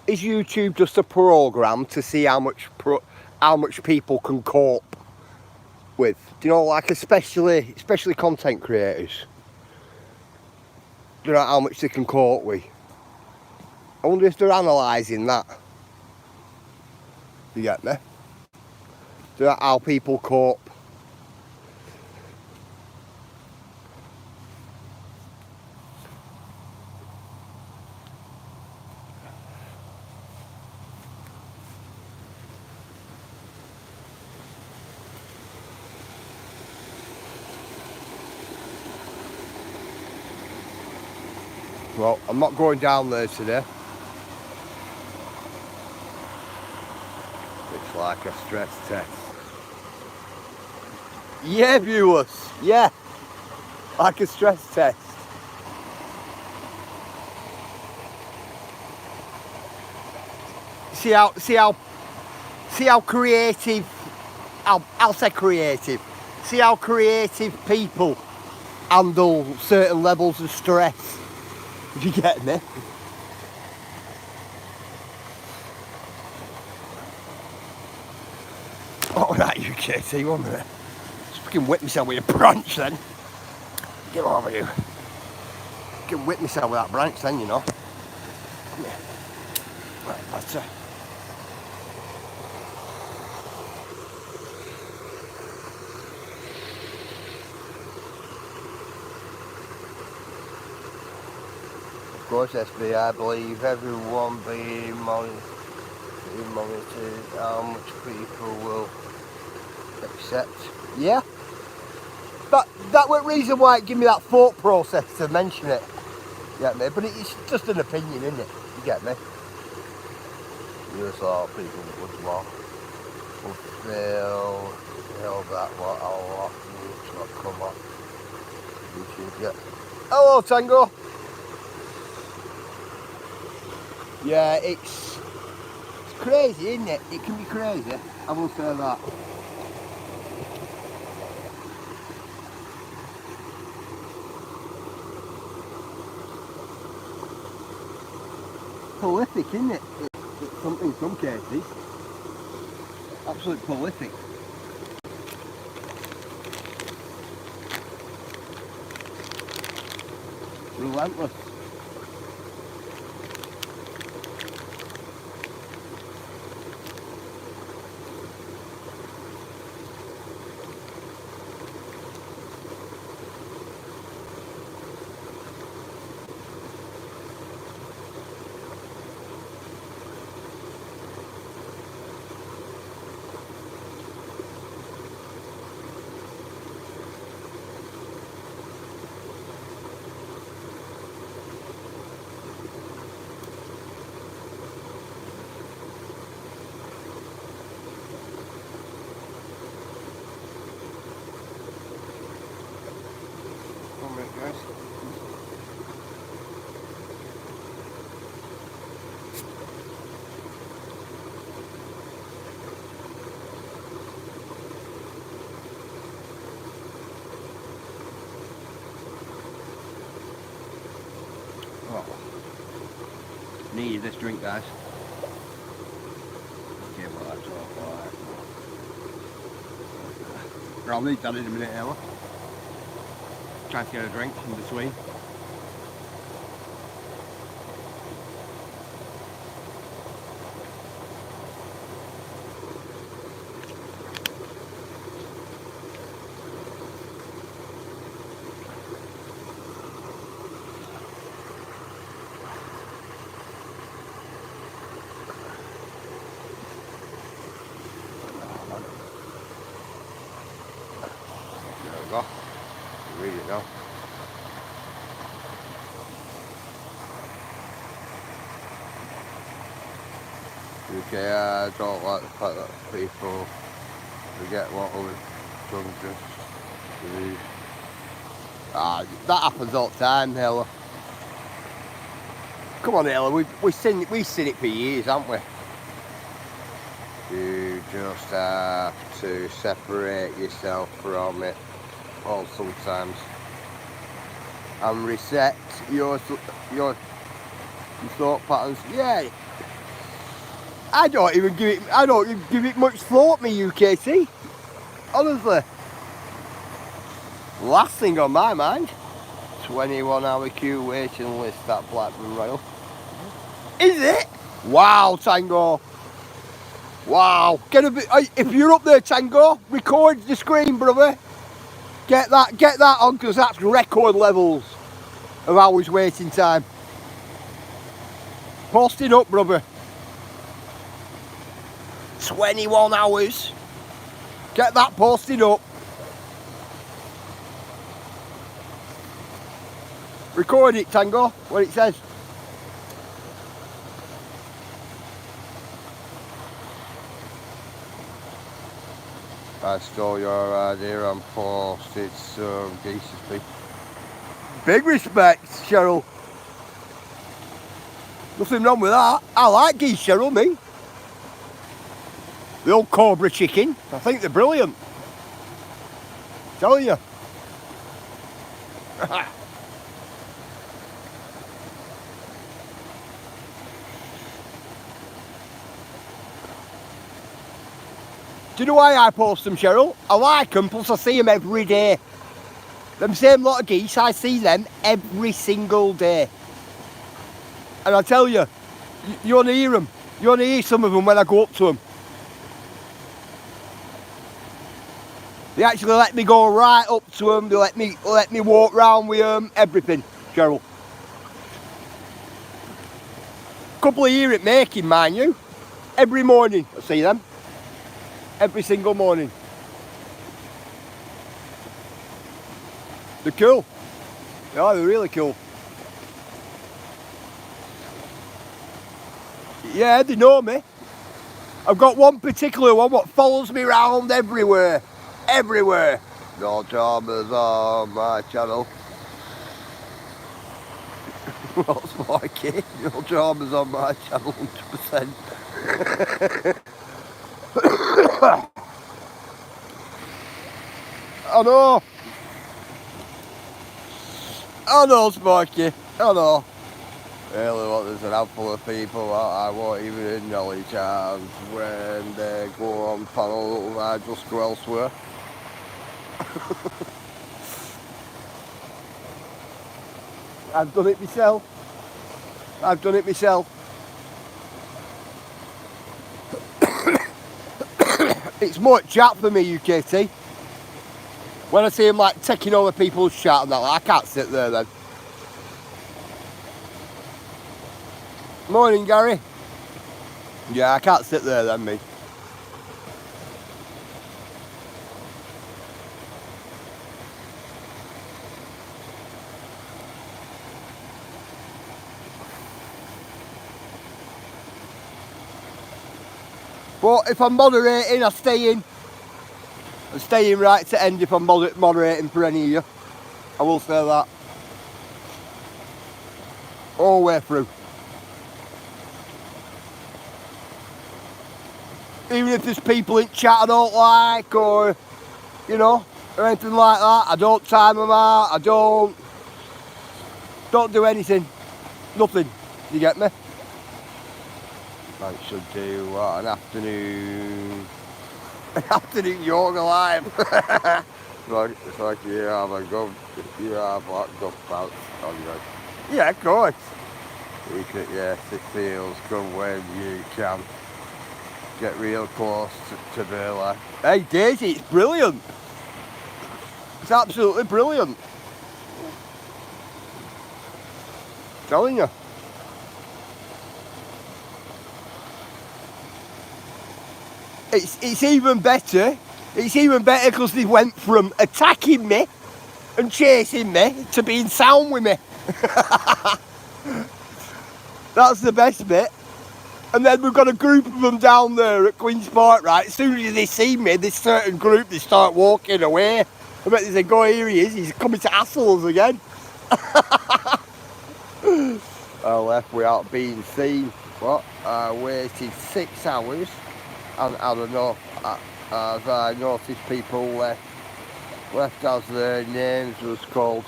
is YouTube just a program to see how much people can cope with? Do you know, like especially content creators? Do you know how much they can cope with? I wonder if they're analysing that. You get me? Do you know how people cope? Well, I'm not going down there today. It's like a stress test. Yeah, viewers. Yeah, like a stress test. See how creative. I'll say creative. See how creative people handle certain levels of stress. Do you get me? Oh, right, UKT, 1 minute. Just fucking whip myself with a branch then. Get over you. Fucking whip myself with that branch then, you know. Come here. Right, that's it. Of course, SB, I believe everyone being monitored, how much people will accept. Yeah, that was the reason why it gave me that thought process to mention it. You get me? But it's just an opinion, isn't it? You get me? You thought people would want, would feel that what I'll often it's not come up. YouTube, yeah. Hello, Tango. Yeah, it's crazy, isn't it? It can be crazy. I will say that. Prolific, isn't it? In some cases. Absolute prolific. Relentless. Guys. Oh. Need this drink, guys. Okay, well that's all right. I'll need that in a minute, Ella. Trying to get a drink in between. There we go. Read it now. Okay, I don't like the fact that people forget what was done just to... that happens all the time, Ella. Come on, Ella, we've seen it for years, haven't we? You just have to separate yourself from it all sometimes and reset your thought patterns. Yeah, I don't even give it much thought, me UKT. Honestly, last thing on my mind, 21-hour queue waiting list at Blackburn Royal. Is it? Wow, Tango. Wow. Get a bit. If you're up there, Tango, record the screen, brother. Get that on, because that's record levels of hours waiting time. Post it up, brother. 21 hours. Get that posted up. Record it, Tango, what it says. I stole your idea and posted some geese. Big respect, Cheryl. Nothing wrong with that. I like geese, Cheryl, me. The old Cobra chicken. I think they're brilliant. Telling you. Do you know why I post them, Cheryl? I like them, plus I see them every day. Them same lot of geese, I see them every single day. And I tell you, you want to hear them. You want to hear some of them when I go up to them. They actually let me go right up to them. They let me walk round with them. Everything, Cheryl. Couple of years at making, mind you. Every morning I see them. Every single morning. They're cool. Yeah, they're really cool. Yeah, they know me. I've got one particular one what follows me around everywhere. Everywhere. No dramas on my channel. What's my kid? No dramas on my channel, 100%. I know, Sparky. I know. Really, what there's an handful of people that I won't even acknowledge, and when they go on panel, I just go elsewhere. I've done it myself. It's more chat for me, UKT. When I see him like taking over people's chat and that, I can't sit there then. Morning, Gary. Yeah, I can't sit there then, me. But if I'm moderating, I stay in. I'm staying right to end if I'm moderating for any of you. I will say that. All the way through. Even if there's people in chat I don't like, or, you know, or anything like that, I don't time them out, I don't do anything. Nothing. You get me? I should do what, an afternoon yoga live. It's like you have a good bout on you. Yeah, of course. You could, yes, it feels good when you can get real close to their life. Hey Daisy, it's brilliant. It's absolutely brilliant. I'm telling you. It's even better. It's even better because they went from attacking me and chasing me to being sound with me. That's the best bit. And then we've got a group of them down there at Queen's Park, right? As soon as they see me, this certain group, they start walking away. I bet they say, go, here he is, he's coming to hassle us again. I left without being seen. What? I waited 6 hours And I don't know, as I noticed people left as their names was called.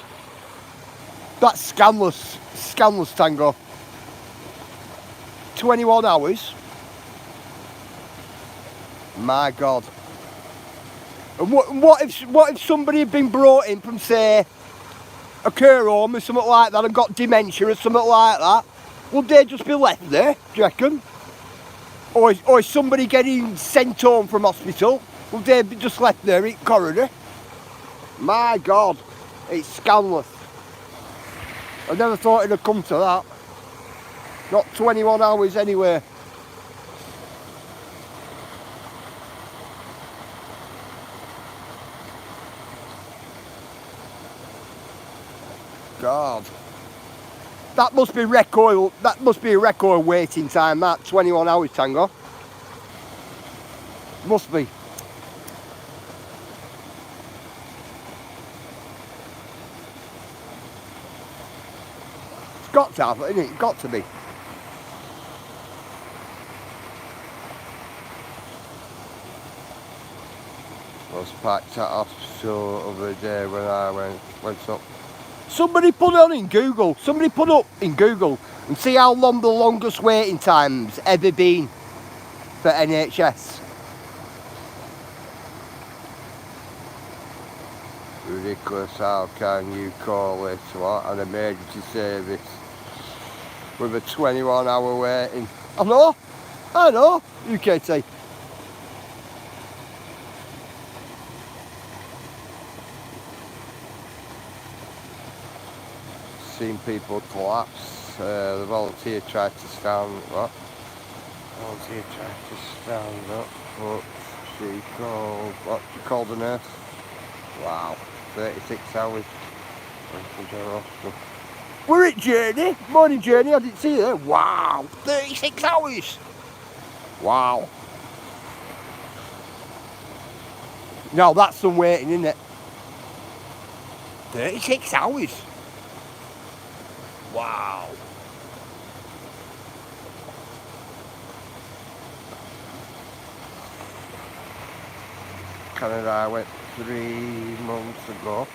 That's scamless Tango. 21 hours. My God. And what if somebody had been brought in from, say, a care home or something like that and got dementia or something like that? Would they just be left there, do you reckon? Or is somebody getting sent home from hospital? Would they be just left there in corridor? My God, it's scandalous. I never thought it'd have come to that. Not 21 hours anyway. God. That must be a record waiting time, that 21 hours Tango. Must be. It's got to have, isn't it? It's got to be. I was packed at hospital the other day when I went up. Somebody put up in Google and see how long the longest waiting time's ever been for NHS. Ridiculous, how can you call it what, an emergency service with a 21-hour waiting? I know, UKT. Seen people collapse. The volunteer tried to stand up. But she called the nurse. Wow, 36 hours. We're at Journey. Morning Journey, I didn't see you there. Wow, 36 hours. Wow. No, that's some waiting, isn't it? 36 hours. Wow. Canada, I went 3 months ago.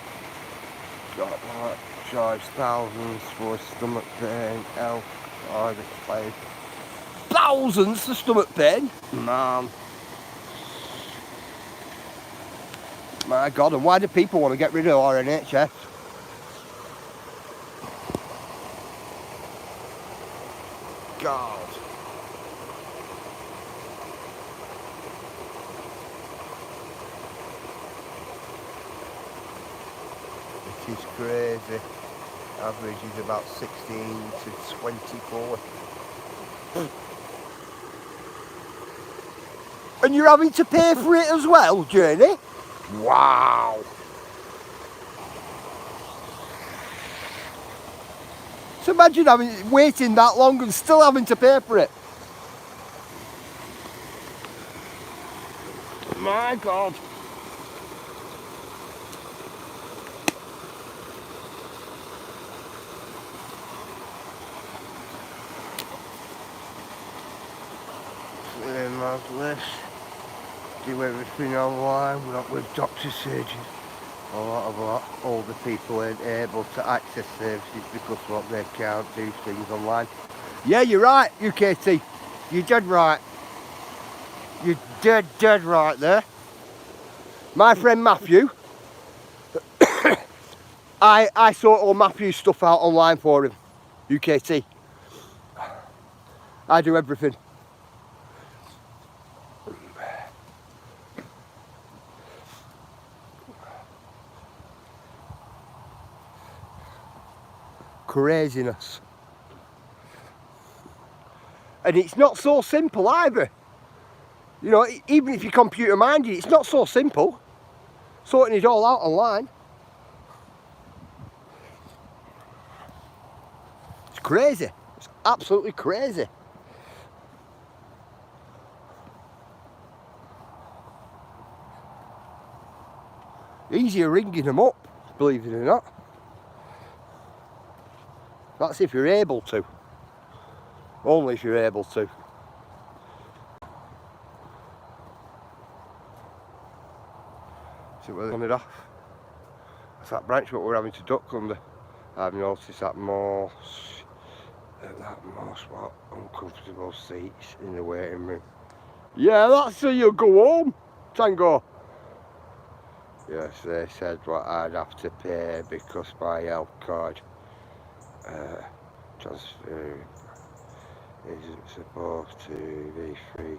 Got charged thousands for stomach pain, health, I explained. Thousands for stomach pain? Man. My God, and why do people want to get rid of our NHS? God. It is crazy. Average is about 16 to 24. And you're having to pay for it as well, Journey? Wow. So imagine waiting that long and still having to pay for it. My God. List. Do everything online, not with doctor surgeons. A lot of older people ain't able to access services because what they can't do things online. Yeah, you're right, UKT. You're dead right. You're dead right there. My friend Matthew, I sort all Matthew's stuff out online for him, UKT. I do everything. Craziness. And it's not so simple either. You know, even if you're computer minded, it's not so simple. Sorting it all out online. It's crazy. It's absolutely crazy. Easier ringing them up, believe it or not. That's if you're able to. Only if you're able to. See where they run it off. That's that branch what we're having to duck under. I've noticed that moss, what uncomfortable seats in the waiting room. Yeah, that's so you'll go home, Tango. Yes, they said what I'd have to pay because my health card transfer isn't supposed to be free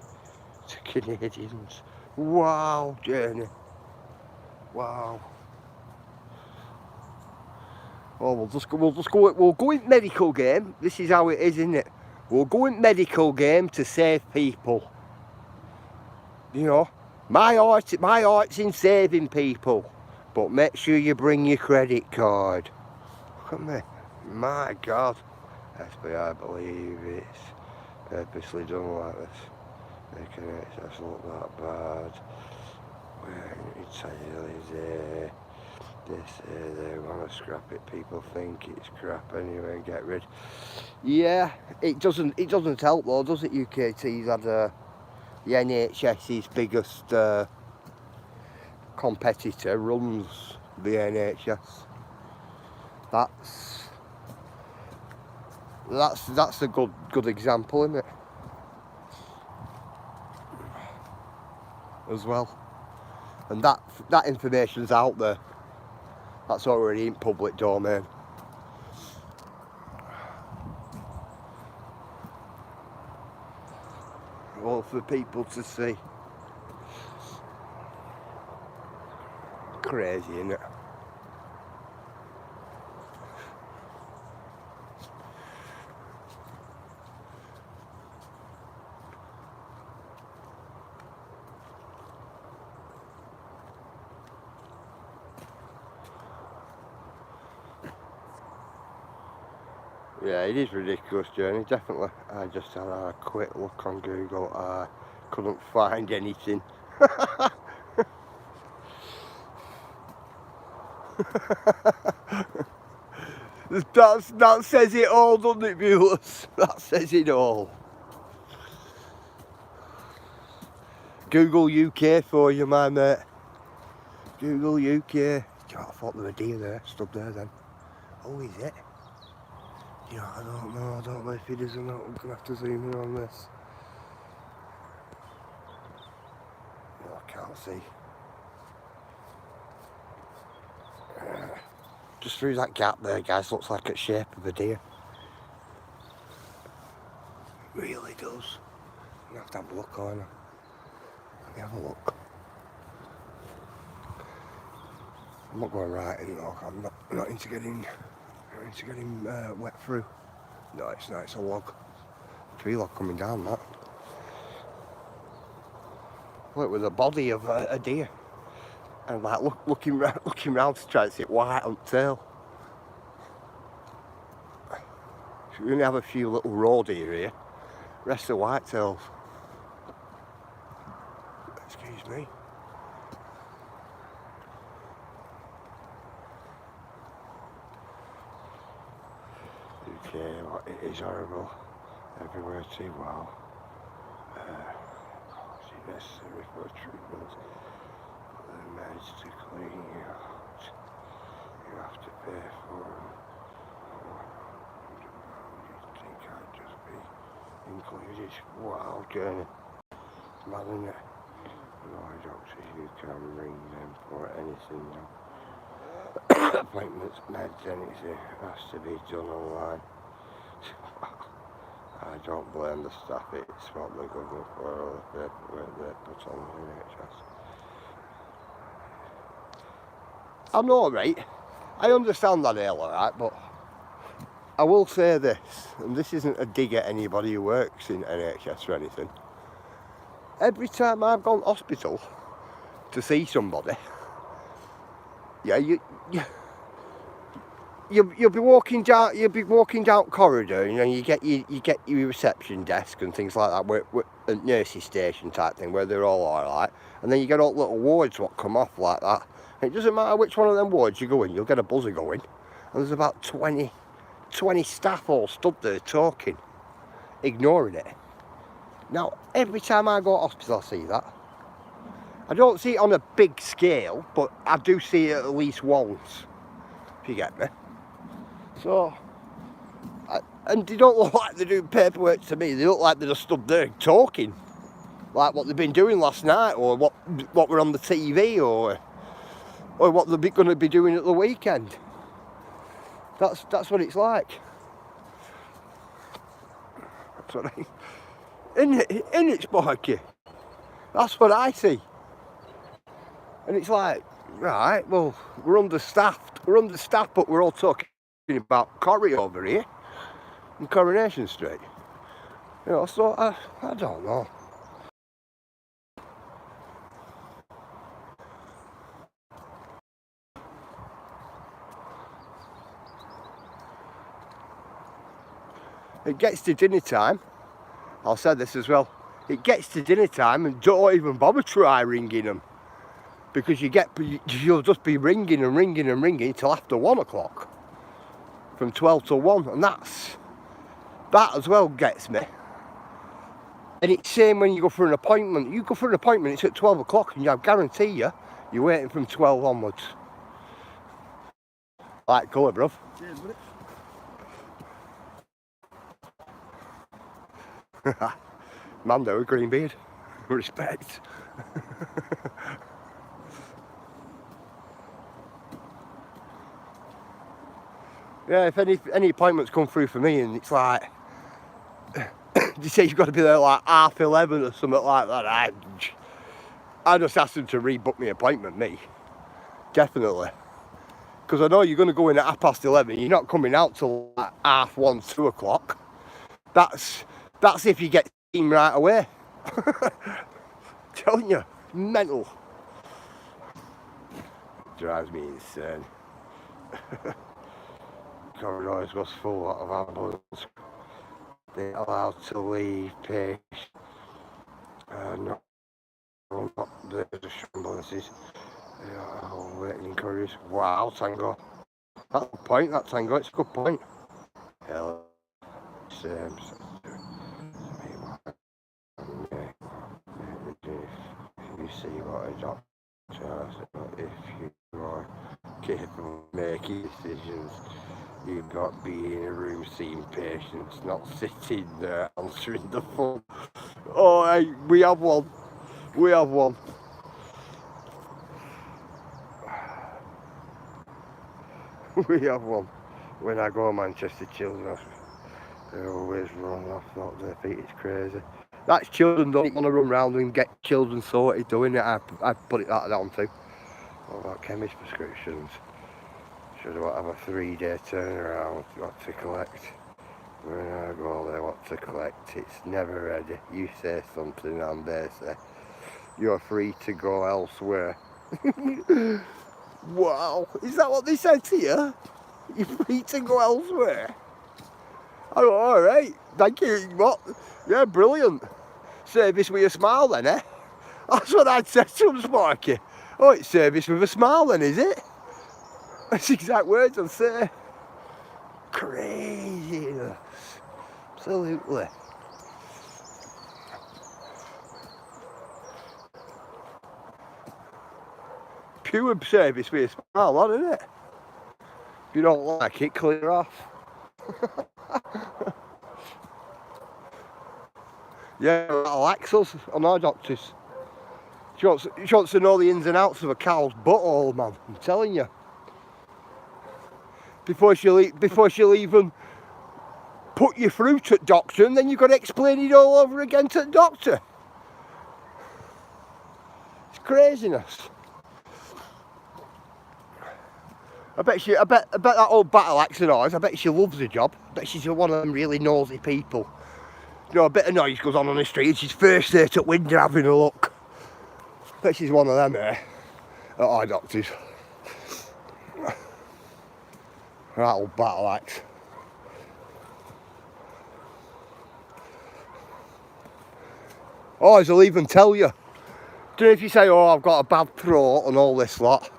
to Canadians. Wow, Jenny. Wow. Oh, we'll go in medical game. This is how it is, isn't it? We'll go in medical game to save people. You know, my heart's in saving people. But make sure you bring your credit card. Look at me. My God. I believe it's purposely done like this. Making it just look that bad. When it's there. They want to scrap it. People think it's crap anyway. Get rid. Yeah, it doesn't help though, does it? UKT's had the NHS's biggest competitor runs the NHS. That's a good example, isn't it? As well, and that information's out there. That's already in public domain. All for people to see. Crazy, isn't it? Yeah, it is ridiculous journey, definitely. I just had a quick look on Google. I couldn't find anything. That says it all, doesn't it, viewers? That says it all. Google UK for you, my mate. Google UK. I thought there were deer there, stood there then. Oh, is it? You know, I don't know if it is or not. I'm gonna have to zoom in on this. No, I can't see. Just through that gap there, guys, looks like a shape of a deer. It really does. I'm gonna have to have a look on it. Let me have a look. I'm not going right in though. I'm not into getting wet through. No, it's not. It's a log. Tree log coming down. That. Look, with the body of a deer, and like looking round to try to see it white on tail. So we only have a few little roe deer here. Rest are white tails. Excuse me. Okay, well, it is horrible. Everywhere too well. Necessary for treatment. The meds to clean you out. You have to pay for them. You think I'd just be included? Wow, journey. Mad, isn't it? No, doctors, you can ring them for anything now. Appointments, meds, anything has to be done online. I don't blame the staff, it's what the government for all the paperwork they put on the NHS. I'm not right. I understand that all right, but I will say this, and this isn't a dig at anybody who works in NHS or anything. Every time I've gone to hospital to see somebody, yeah, you'll be walking down corridor, you know, you get your reception desk and things like that, where a nurse's station type thing, where they're all alright, and then you get all little wards what come off like that. And it doesn't matter which one of them wards you go in, you'll get a buzzer going, and there's about 20 staff all stood there talking, ignoring it. Now, every time I go to hospital I see that, I don't see it on a big scale, but I do see it at least once, if you get me. So, and they don't look like they're doing paperwork to me. They look like they're just stood there talking, like what they've been doing last night, or what were on the TV, or what they're going to be doing at the weekend. That's what it's like. That's what in it, Sparky. That's what I see. And it's like, right, well, we're understaffed, but we're all talking about Corrie over here in Coronation Street. You know, so I don't know. It gets to dinner time. I'll say this as well. It gets to dinner time and don't even bother try ringing them. Because you'll just be ringing and ringing and ringing till after 1 o'clock. From 12 till 1. And that as well gets me. And it's same when you go for an appointment. You go for an appointment, it's at 12 o'clock, and I guarantee you're waiting from 12 onwards. Like colour, bruv. Cheers, buddy. Mando, a green beard. Respect. Yeah, if any appointments come through for me and it's like, you say you've got to be there like 11:30 or something like that, I just ask them to rebook my appointment, me. Definitely. Because I know you're going to go in at 11:30, you're not coming out till like 1:30, 2 o'clock. That's if you get seen right away. Telling you, mental. Drives me insane. Corridors was full of ambulance. They're allowed to leave patients. Not the ambulances. They are all waiting in corridors. Wow, Tango. That's a point, that Tango. It's a good point. Hell, same. You see what a doctor has, but if you are capable of making decisions, you've got to be in a room seeing patients, not sitting there answering the phone. Oh, hey, we have one. We have one. We have one. When I go to Manchester Children's Hospital, they always run off their feet. It's crazy. That's children don't want to run around and get children sorted doing it. I put it that down too. What about chemist prescriptions? Should I have a 3-day turnaround? What to collect? When I go there, what to collect? It's never ready. You say something and they say you're free to go elsewhere. Wow, is that what they said to you? You're free to go elsewhere? Oh, alright, thank you. What? Yeah, brilliant. Service with a smile then, eh? That's what I'd said to him, Sparky. Oh, it's service with a smile then, is it? That's the exact words I'd say. Craziness. Absolutely. Pure service with a smile on, isn't it? If you don't like it, clear off. Yeah, Alexa's on our doctors. She wants to know the ins and outs of a cow's butthole, man. I'm telling you. Before she'll even put you through to the doctor, and then you've got to explain it all over again to the doctor. It's craziness. I bet that old battle axe of ours, I bet she loves the job. I bet she's one of them really nosy people. You know, a bit of noise goes on the street and she's first there to the window having a look. I bet she's one of them at our doctors. That old battle axe. Oh, as I'll even tell you. Do you know if you say, oh, I've got a bad throat and all this lot,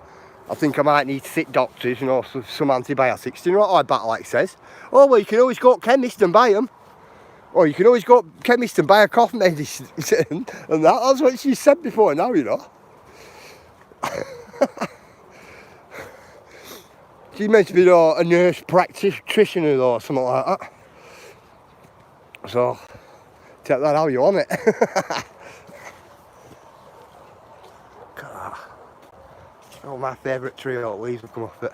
I think I might need to sit doctors, you know, some antibiotics. Do you know what our battle axe says? Oh, well, you can always go to chemist and buy them. Or you can always go to chemist and buy a cough medicine and that. That's what she said before now, you know. She's meant to be a nurse practitioner or something like that. So, take that how you want it. Look at that. Oh, my favourite tree oak leaves will come off it.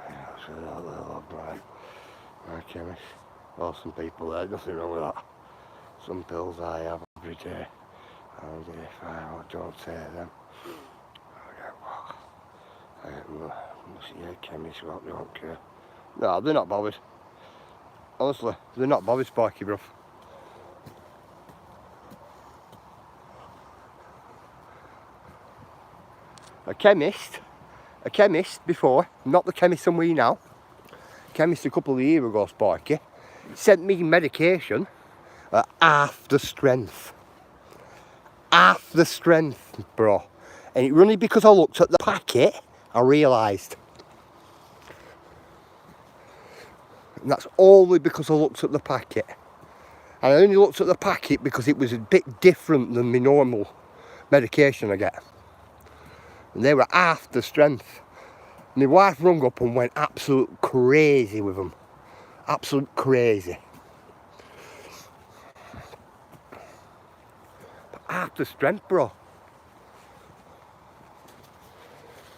That's a little bright. My chemist. Or some people there, nothing wrong with that. Some pills I have every day. And if I don't take them, I must see a chemist what they don't care. No, they're not bothered. Honestly, they're not bothered, Sparky, bruv. A chemist before, not the chemist I'm with now, chemist a couple of years ago, Sparky, sent me medication at half the strength. Half the strength, bro. And it only because I looked at the packet, I realised. And that's only because I looked at the packet. And I only looked at the packet because it was a bit different than my normal medication I get. And they were half the strength. My wife rung up and went absolute crazy with them. Absolute crazy. But half the strength, bro.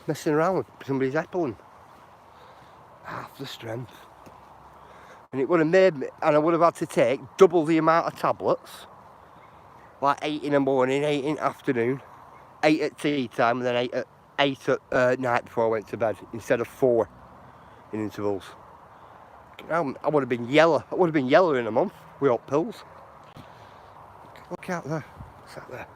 Messing around with somebody's Epilin. Half the strength. And it would have made me, and I would have had to take double the amount of tablets. Like 8 in the morning, 8 in the afternoon, 8 at tea time, and then 8 at night before I went to bed, instead of 4 in intervals. I would have been yellow. I would have been yellow in a month without pills. Look out there. What's that there?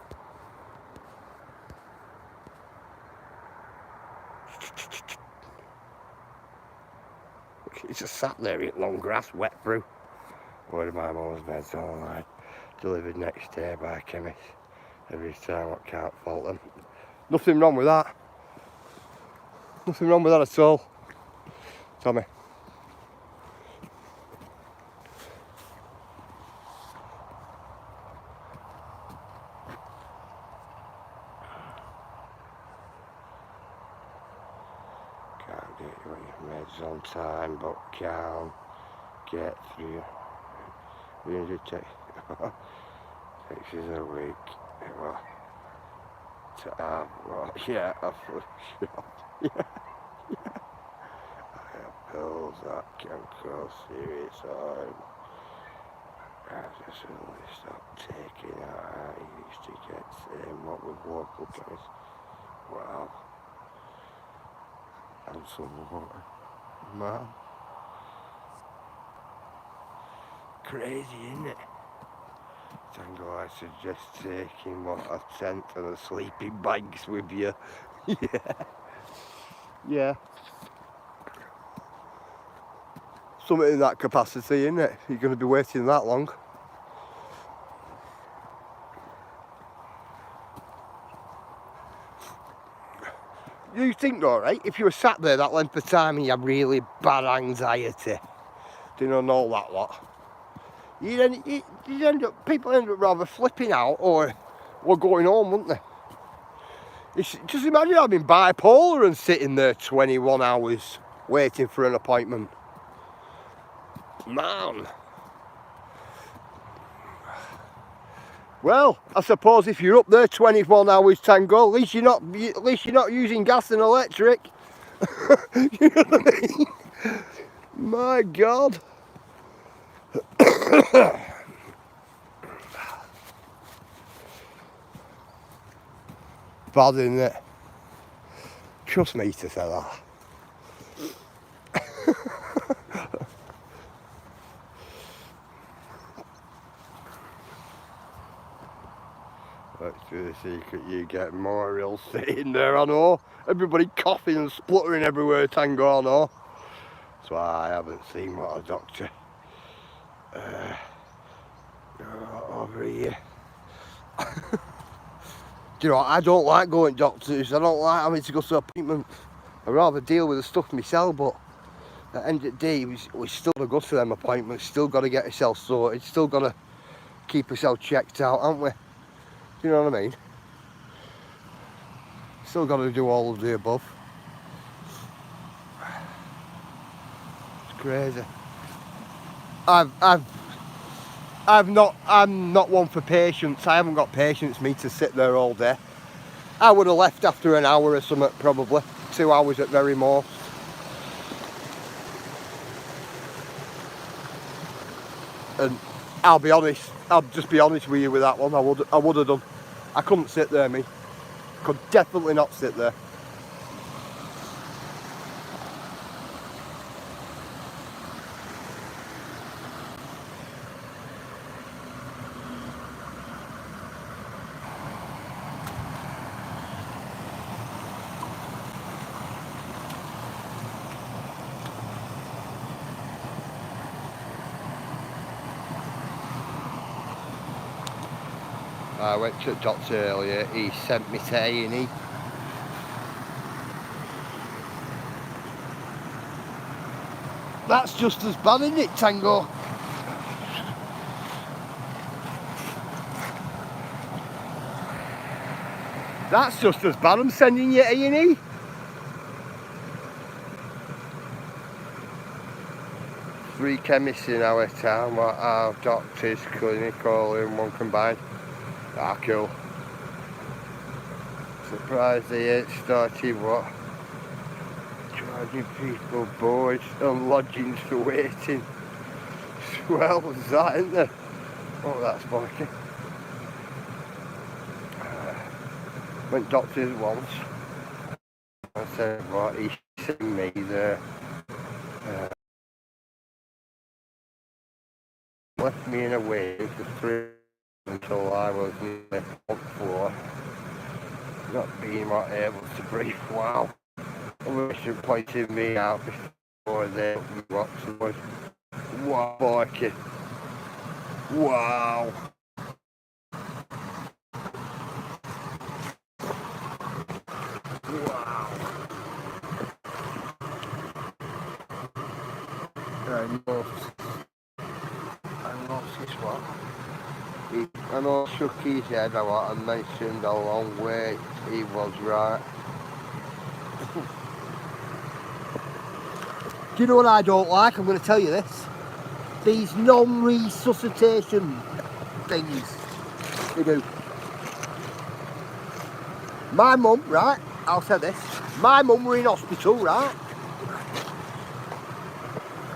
It's just sat there in long grass, wet through. One of my mum's beds all night. Delivered next day by a chemist. Every time, I can't fault them. Nothing wrong with that. Nothing wrong with that at all. Tommy. Can't get your meds on time, but can get through. We need to take 6 days a week. Well, to have, well, yeah, yeah. I have pills that can cause serious harm. I just really stopped taking it. I used to get same what with local chemists. Wow. And some water. Man. Crazy, isn't it? Tango, I suggest taking what, a tent and a sleeping bags with you. Yeah. Yeah. Something in that capacity, isn't it? You're going to be waiting that long. You think though, right, if you were sat there that length of time and you had really bad anxiety, you know, and all that lot, you'd end up, people end up rather flipping out or going home, wouldn't they? Just imagine having bipolar and sitting there 21 hours waiting for an appointment. Man. Well, I suppose if you're up there 21 hours, Tango, at least you're not using gas and electric. You know what I mean? My God. Bad, isn't it? Trust me to say that. That's the secret, you get more ill sitting there, I know. Everybody coughing and spluttering everywhere, Tango, I know. That's why I haven't seen what a doctor over a year. You know, I don't like going to doctors. I don't like having to go to appointments. I'd rather deal with the stuff myself, but at the end of the day, we still got to go to them appointments, still got to get ourselves sorted, still got to keep ourselves checked out, haven't we? You know what I mean? Still got to do all of the above. It's crazy. I'm not one for patience. I haven't got patience me to sit there all day. I would have left after an hour or something, probably 2 hours at very most. And I'll just be honest with you with that one. I would have done. I couldn't sit there, me. Could definitely not sit there. I went to the doctor earlier. He sent me to A&E. That's just as bad, isn't it, Tango? That's just as bad. I'm sending you to A&E. Three chemists in our town, what are doctors, clinical in one combined. Ah, cool. Surprised they ain't started what? Charging people boards and lodgings for waiting. Swell as that, isn't there? Oh, that's spiky. Went doctors once. I said, what? He sent me there. Left me in a wave for 3 until I was in the top floor. Not being able to breathe. Wow. I wish they pointed me out before they rocks and was. Wow, boy. Wow. Wow. I lost this one. I know shook his head a lot and mentioned a long way he was right. Do you know what I don't like? I'm going to tell you this. These non-resuscitation things they do. My mum, right, I'll say this. My mum were in hospital, right?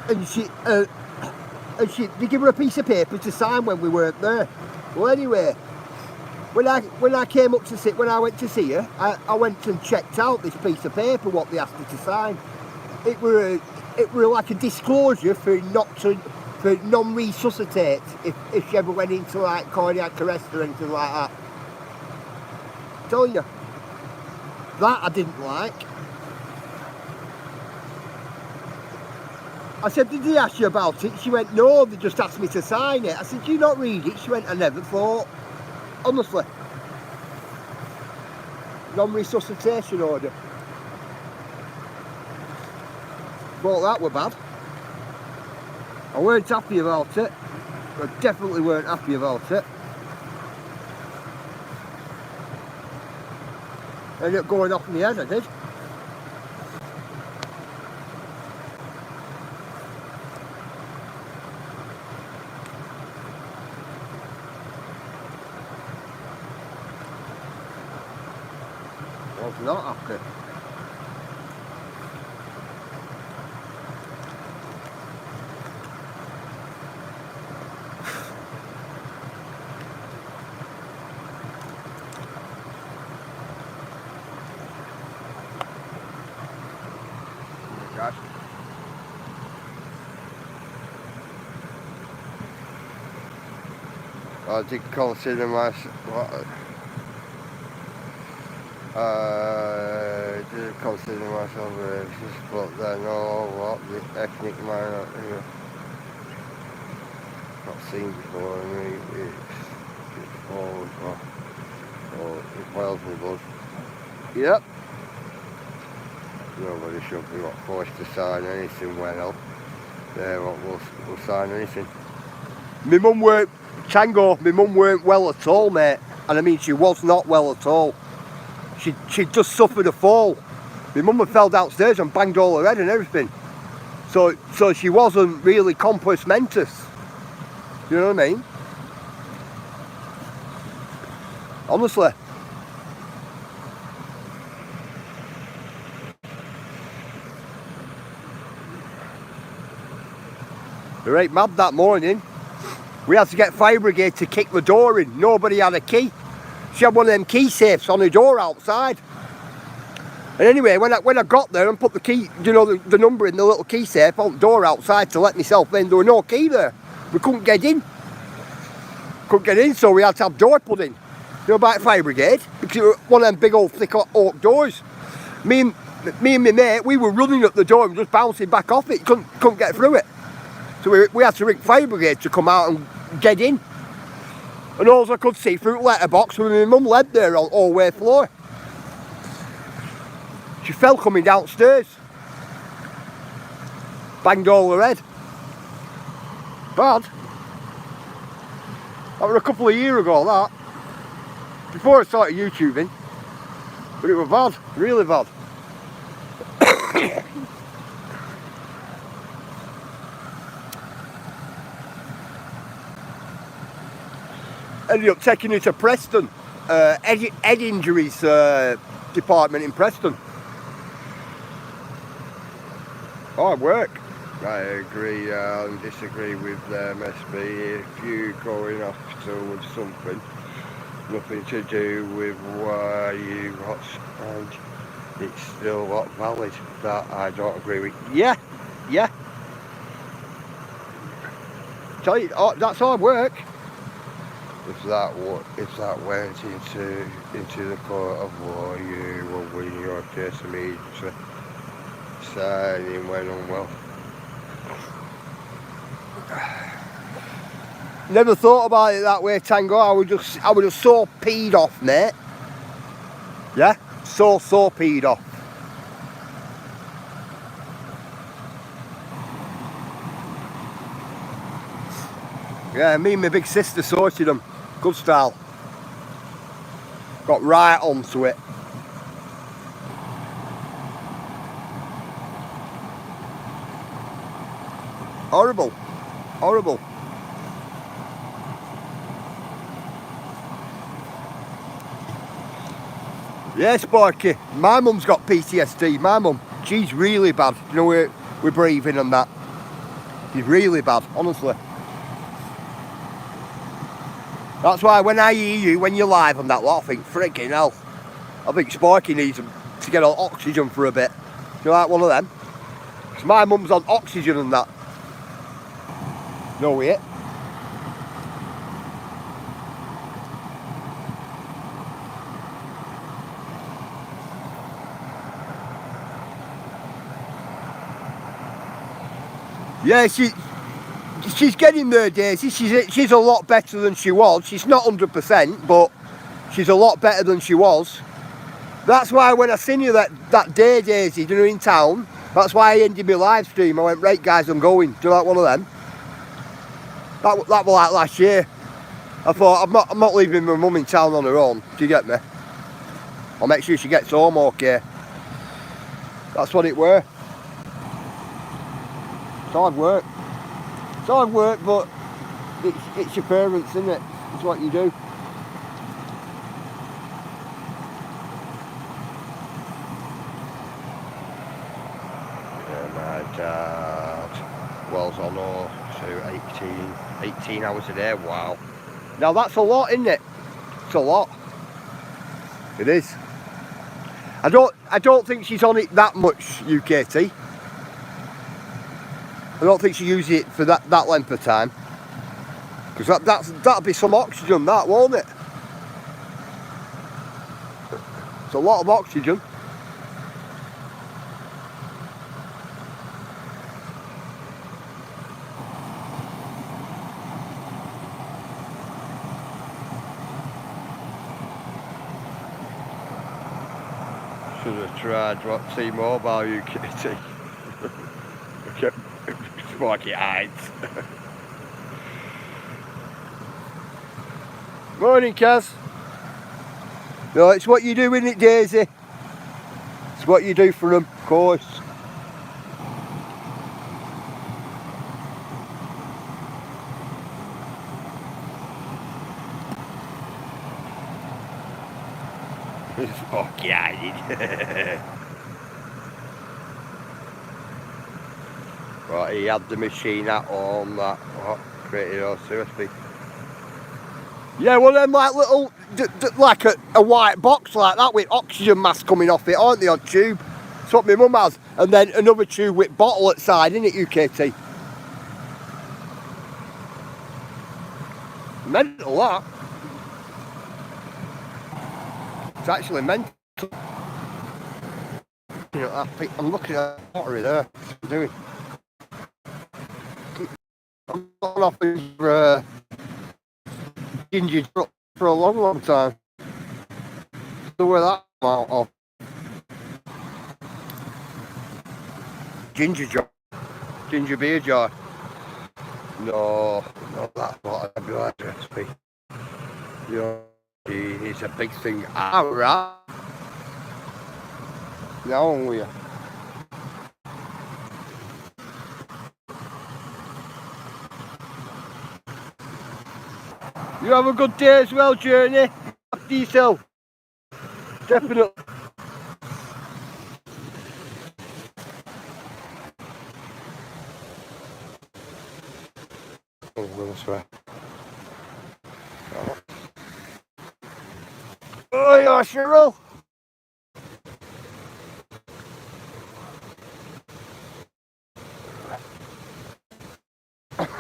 And they give her a piece of paper to sign when we weren't there. Well, anyway, when I came up to see, when I went to see her, I went and checked out this piece of paper what they asked her to sign. It were like a disclosure for non-resuscitate if she ever went into like cardiac arrest or anything like that. I'm telling you, that I didn't like. I said, did they ask you about it? She went, no, they just asked me to sign it. I said, do you not read it? She went, I never thought. Honestly. Non-resuscitation order. Thought that were bad. I weren't happy about it. I definitely weren't happy about it. Ended up going off in the head, I did. I was not happy. Gosh. I did consider myself. Did consider myself a racist, but then what the ethnic minority not seen before. I mean, it's always It boils my blood. Yep. Nobody should be forced to sign anything well. They will sign anything. My mum weren't, Tango, my mum weren't well at all, mate. And I mean, she was not well at all. She just suffered a fall. My mum had fell downstairs and banged all her head and everything. So she wasn't really compos mentis. You know what I mean? Honestly. They were right mad that morning. We had to get fire brigade to kick the door in. Nobody had a key. She had one of them key safes on the door outside. And anyway, when I got there and put the key, you know, the number in the little key safe on the door outside to let myself in, there was no key there. We couldn't get in. Couldn't get in, so we had to have door put in. You know about fire brigade? Because it was one of them big old thick oak doors. Me and my mate, we were running up the door and just bouncing back off it. Couldn't get through it. So we had to ring fire brigade to come out and get in. And all I could see through the letterbox was my mum led there on all way floor. She fell coming downstairs. Banged all her head. Bad. That was a couple of years ago, that. Before I started YouTubing. But it was bad, really bad. Ended up taking her to Preston, head injuries department in Preston. Hard work. I agree and disagree with them, SB. If you're going off towards something, nothing to do with why you got signed, it's still not valid. That I don't agree with. Yeah. Tell you, that's hard work. If that went into the court of law, you will win your case immediately. Signing when unwell. Never thought about it that way, Tango. I was just so peed off, mate. Yeah, so peed off. Yeah, me and my big sister sorted them. Good style. Got right onto it. Horrible. Horrible. Yeah, Sparky. My mum's got PTSD. My mum, she's really bad. You know, we're breathing and that. She's really bad, honestly. That's why when I hear you, when you're live and that lot, I think, freaking hell. I think Sparky needs to get on oxygen for a bit. You like one of them? Because my mum's on oxygen and that. No way. Yeah, she's getting there, Daisy. She's a lot better than she was. She's not 100%, but she's a lot better than she was. That's why when I seen you that day, Daisy, you know, in town, that's why I ended my live stream. I went, right guys, I'm going. Do you like one of them? That was like last year. I thought, I'm not leaving my mum in town on her own. Do you get me? I'll make sure she gets home okay. That's what it were. It's hard work. It's hard work, but it's your parents, isn't it? It's what you do. Yeah, my dad was on to 18 hours a day. Wow. Now that's a lot, isn't it? It's a lot. It is. I don't think she's on it that much, UKT. I don't think she uses it for that length of time. Because that'll be some oxygen, that, won't it? It's a lot of oxygen. Should have tried what T-Mobile UKT. Smoky Heights. Morning, Kaz. No, it's what you do, isn't it, Daisy? It's what you do for them, of course. Smoky eyed. Right, he had the machine at home, that, what, created those seriously. Yeah, well, them like little, like a white box like that with oxygen mask coming off it, aren't they, on tube? That's what my mum has. And then another tube with bottle at side, isn't it, UKT? Mental, that. It's actually mental. You know, I'm looking at the pottery there. What's it doing? I'm going off for ginger truck for a long, long time. So where that come out of? Ginger jar. Ginger beer jar. No, not that what I'd be like to recipe. You know, it's a big thing. Alright. Now on with you. You have a good day as well, Journey. After yourself. Definitely. Oh, I'm gonna swear. Oh, yeah, Cheryl.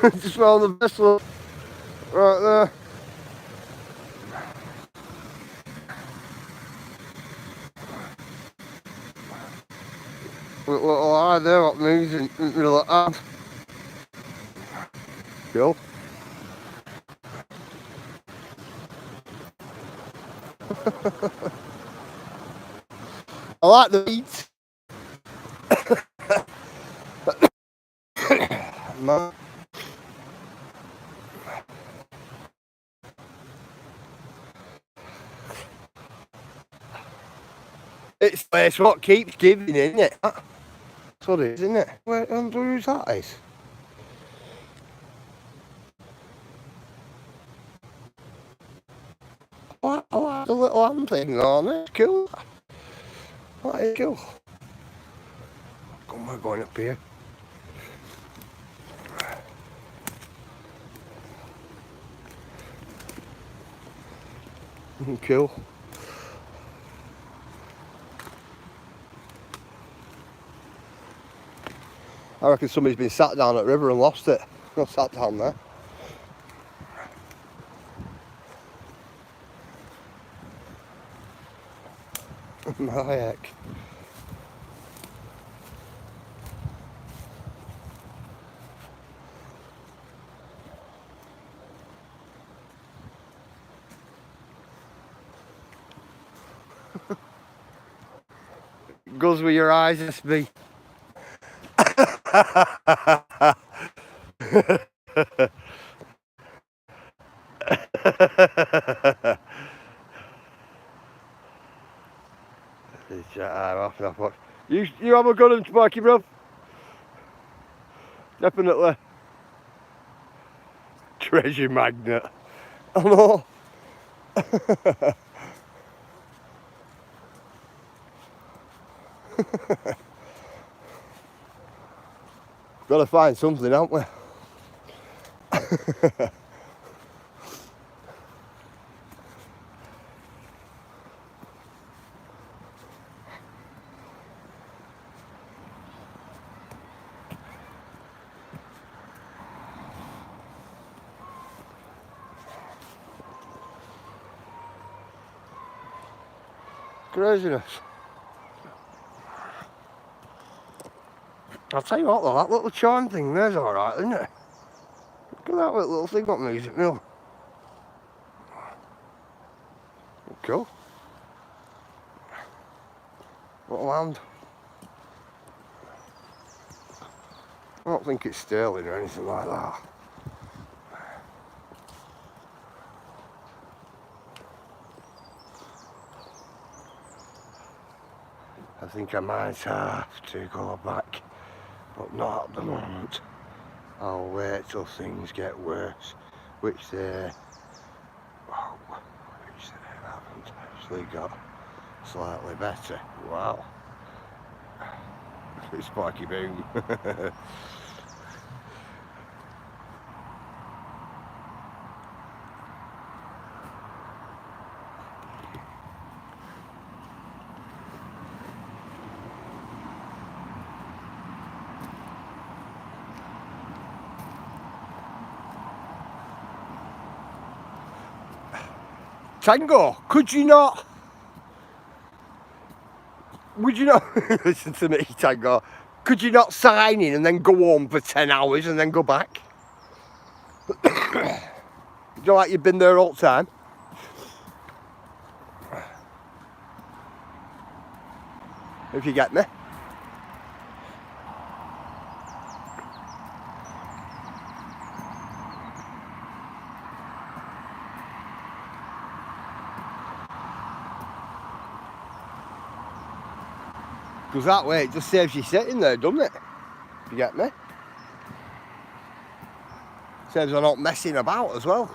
Just smell the vessel right there. Little eye there, what moves in the middle of that. Cool. I like the beats. Man. It's what keeps giving, isn't it? That's what it is, isn't it? Who's that is? I like the little hand thing on it. It's cool. That is cool. Come on, we're going up here. Cool. I reckon somebody's been sat down at the river and lost it. Not sat down there. My heck. Goes with your eyes, SB. You have a good one, Sparky, bro. Definitely. Treasure magnet. I know. Gotta find something, haven't we? Craziness. I'll tell you what though, that little charm thing there's alright, isn't it? Look at that little thing what moves it mill. Cool. What land? I don't think it's sterling or anything like that. I think I might have to go back, but not at the moment. I'll wait till things get worse, which they haven't actually got slightly better. Wow. It's Sparky Boom. Tango, would you not, listen to me, Tango, could you not sign in and then go home for 10 hours and then go back? You know, like you've been there all the time? If you get me. Because that way it just saves you sitting there, doesn't it? You get me? Saves you not messing about as well.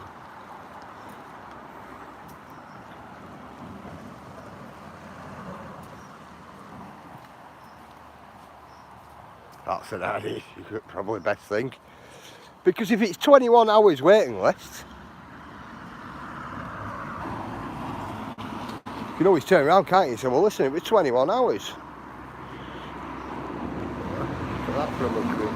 That's an idea, probably best thing. Because if it's 21 hours waiting list, you can always turn around, can't you? So, well, listen, it was 21 hours. That probably could.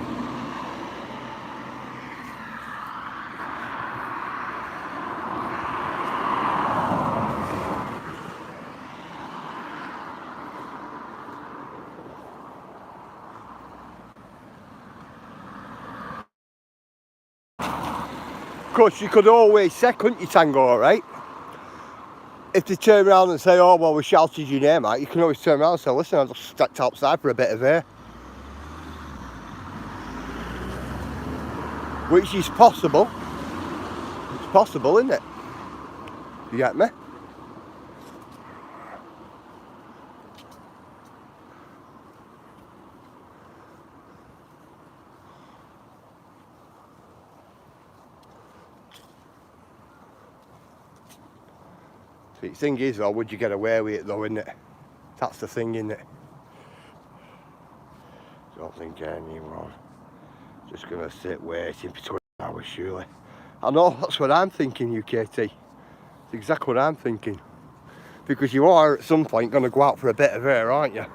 Of course, you could always say, couldn't you, Tango, right? If they turn around and say, oh, well, we shouted your name out, you can always turn around and say, listen, I just stepped outside for a bit of air. Which is possible. It's possible, isn't it? You get me? The thing is, though, would you get away with it, though, isn't it? That's the thing, isn't it? Don't think anyone just going to sit waiting for 20 hours, surely. I know, that's what I'm thinking, UKT. It's exactly what I'm thinking. Because you are, at some point, going to go out for a bit of air, aren't you?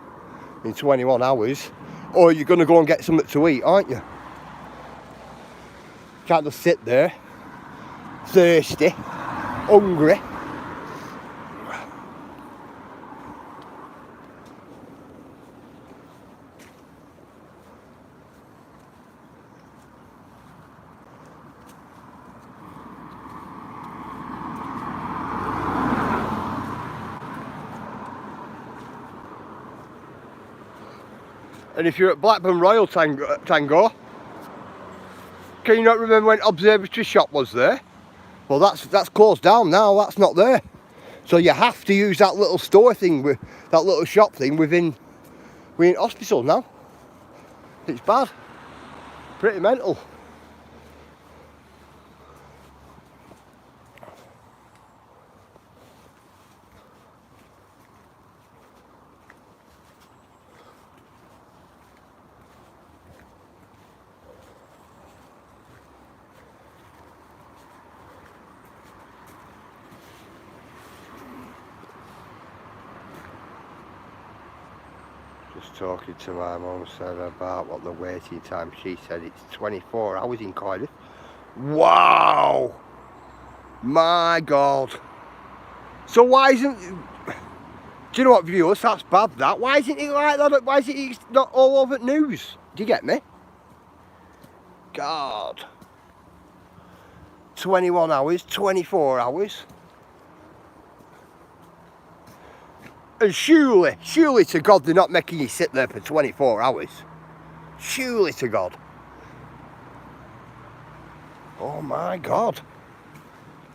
In 21 hours. Or you're going to go and get something to eat, aren't you? Can't just sit there, thirsty, hungry. And if you're at Blackburn Royal, Tango, can you not remember when Observatory Shop was there? Well, that's closed down now. That's not there. So you have to use that little store thing, with that little shop thing within hospital now. It's bad. Pretty mental. Just talking to my mum, said about what the waiting time. She said it's 24 hours in Cardiff. Wow! My God. So why isn't... Do you know what, viewers? That's bad, that. Why isn't it like that? Why is it not all over the news? Do you get me? God. 21 hours, 24 hours. And surely to God, they're not making you sit there for 24 hours. Surely to God. Oh my God.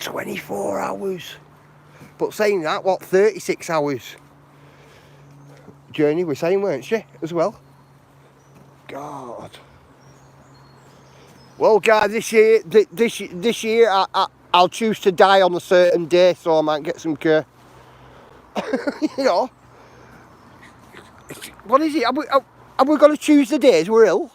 24 hours. But saying that, what, 36 hours journey we're saying, weren't she, as well? God. Well, guys, this year, I'll choose to die on a certain day, so I might get some care. You know. What is it? Are we going to choose the days we're ill?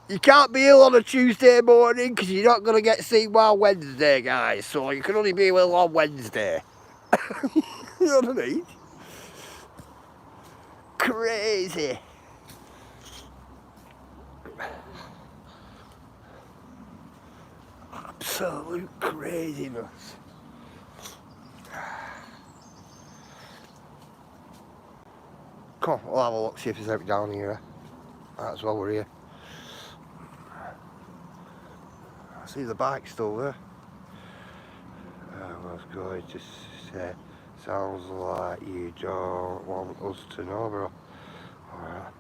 You can't be ill on a Tuesday morning because you're not going to get seen by Wednesday, guys. So you can only be ill on Wednesday. You know what I mean? Crazy. Absolute craziness. Come on, we'll have a look, see if there's anything down here. Might as well, we're here. I see the bike still there. I was going to say, sounds like you don't want us to know, bro. Alright.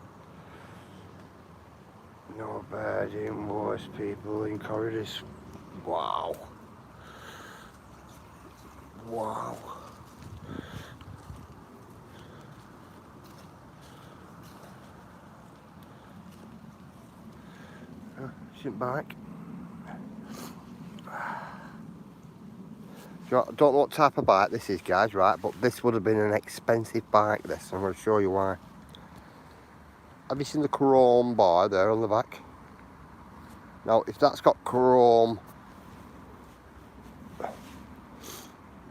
No bedding, worse people in corridors. Wow. Wow. Sit back. Don't know what type of bike this is, guys, right? But this would have been an expensive bike, this. I'm going to show you why. Have you seen the chrome bar there on the back? Now, if that's got chrome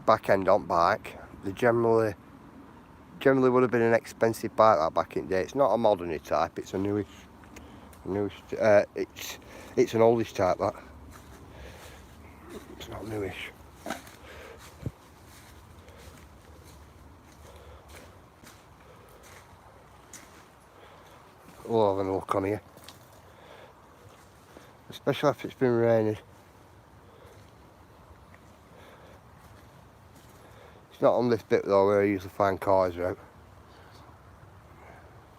back end on bike, they generally would have been an expensive bike that back in the day. It's not a modern type, it's a newish it's an oldish type, that. It's not newish. We'll have a look on here. Especially if it's been raining. It's not on this bit though where I usually find cars out.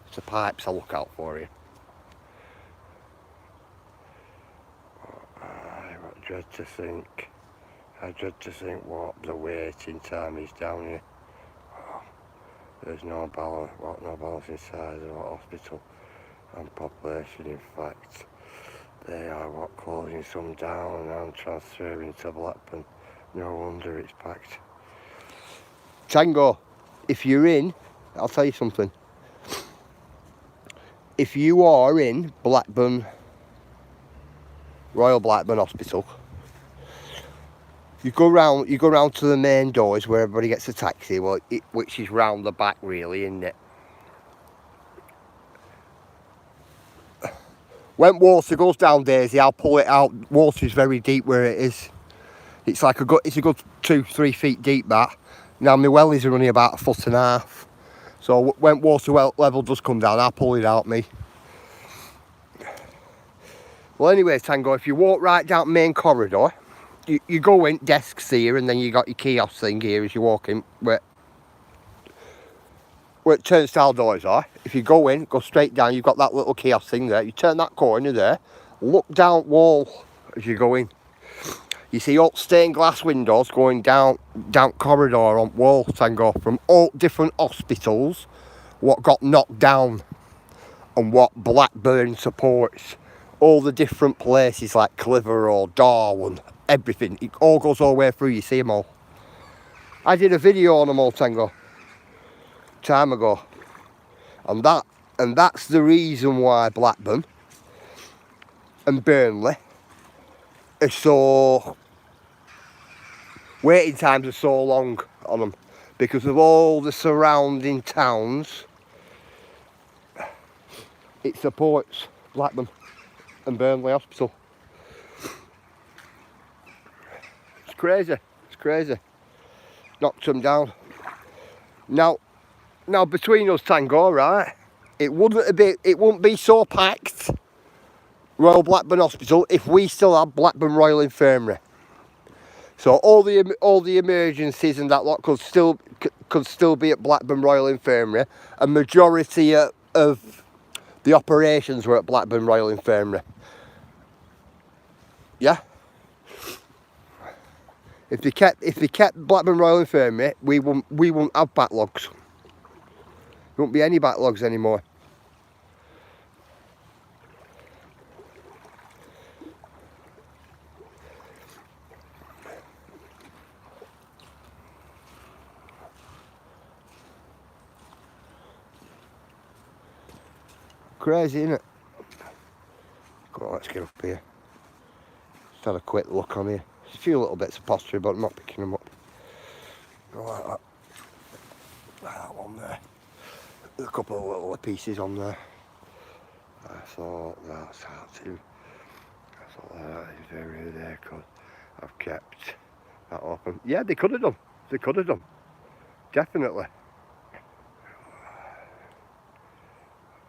It's the pipes I look out for here. I dread to think what the waiting time is down here. Oh, there's no balance, inside the hospital and population. In fact, they are closing some down and transferring to Blackburn. No wonder it's packed. Tango, if you're in, I'll tell you something. If you are in Blackburn, Royal Blackburn Hospital, you go round to the main doors where everybody gets a taxi, which is round the back really, isn't it? When water goes down, Daisy, I'll pull it out. Water's very deep where it is. It's a good 2-3 feet deep, that. Now my wellies are only about 1.5 foot. So when water level does come down, I'll pull it out, me. Well, anyway, Tango, if you walk right down the main corridor, you go in, desks here, and then you got your kiosk thing here as you walk in, where turnstile doors are. If you go in, go straight down, you've got that little kiosk thing there. You turn that corner there, look down wall as you go in. You see all stained glass windows going down corridor on wall, Tango, from all different hospitals, what got knocked down and what Blackburn supports. All the different places like Clitheroe, Darwin, everything. It all goes all the way through, you see them all. I did a video on them all, Tango, time ago. And that's the reason why Blackburn and Burnley are so, waiting times are so long on them, because of all the surrounding towns. It supports Blackburn and Burnley Hospital. It's crazy. Knocked them down. Now between us, Tango, right? It wouldn't be so packed, Royal Blackburn Hospital, if we still had Blackburn Royal Infirmary. So all the emergencies and that lot could still be at Blackburn Royal Infirmary. A majority of the operations were at Blackburn Royal Infirmary. Yeah. If they kept Blackburn Royal Infirmary, we won't have backlogs. There won't be any backlogs anymore. Crazy, isn't it? Come on, let's get up here. Just had a quick look on here. There's a few little bits of pottery, but I'm not picking them up. Go like that. That one there. There's a couple of little pieces on there. I thought that's how to. I thought that is very there could have kept that open. Yeah, they could have done. They could have done. Definitely.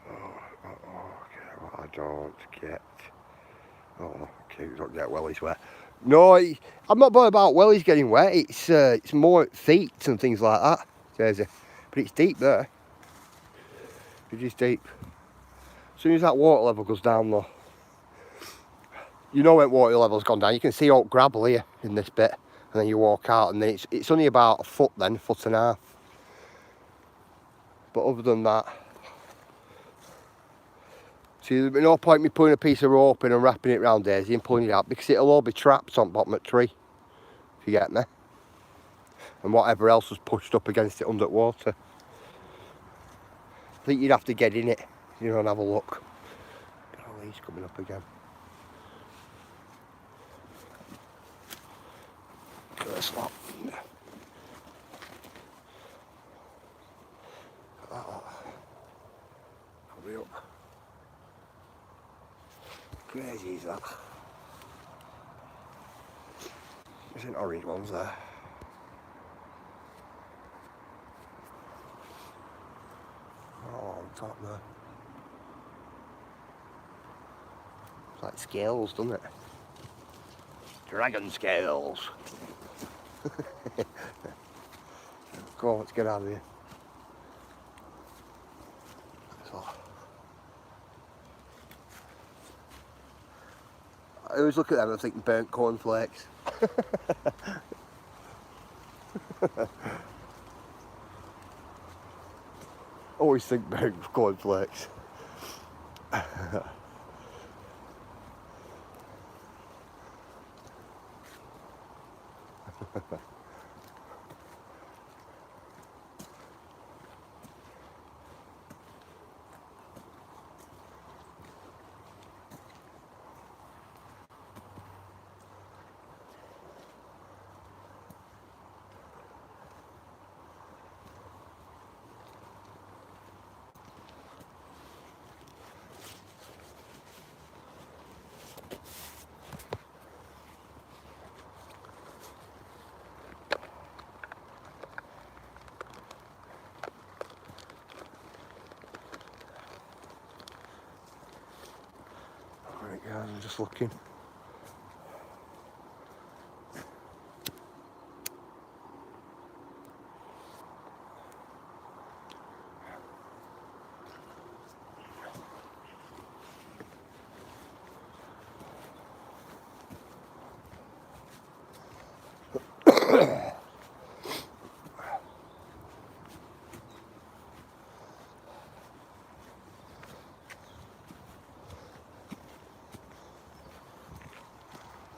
Okay, what I don't get. Oh, okay, you don't get wellies wet. No, I'm not bothered about wellies getting wet. It's more feet and things like that, Daisy. But it's deep there. It is deep. As soon as that water level goes down, though, you know when water level's gone down. You can see all gravel here in this bit, and then you walk out, and then it's only about a foot then, a foot and a half. But other than that, see, there's no point me putting a piece of rope in and wrapping it around Daisy and pulling it out, because it'll all be trapped on bottom of the tree, if you get me. And whatever else was pushed up against it underwater. I think you'd have to get in it, you know, and have a look. Oh, he's coming up again. First lot. Hurry up. Crazy is that. There's an orange ones there. Oh, on top there. It's like scales, doesn't it? Dragon scales. Go on, let's get out of here. So, I always look at them and think burnt cornflakes. Always think burnt cornflakes. Right guys, I'm just looking.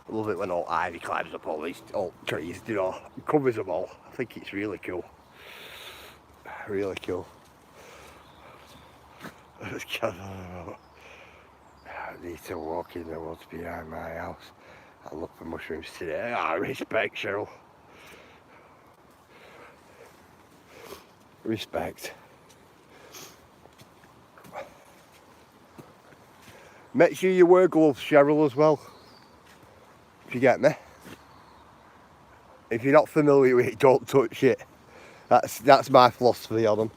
I love it when all ivy climbs up all these old trees, you know, and covers them all. I think it's really cool. Really cool. I need to walk in the woods behind my house and look for mushrooms today. I respect, Cheryl. Respect. Make sure you wear gloves, Cheryl, as well. If you get me. If you're not familiar with it, don't touch it. That's my philosophy on them.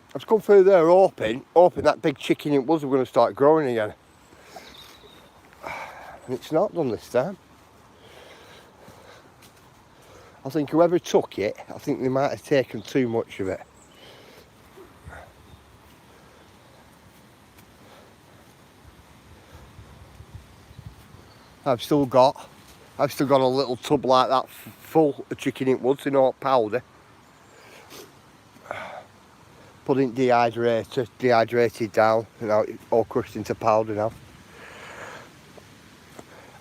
I've just come through there hoping that big chicken it was going to start growing again. And it's not done this time. I think whoever took it, I think they might have taken too much of it. I've still got a little tub like that full of chicken in woods, you know, powder. Put it in dehydrator, dehydrated down, and now it's all crushed into powder now.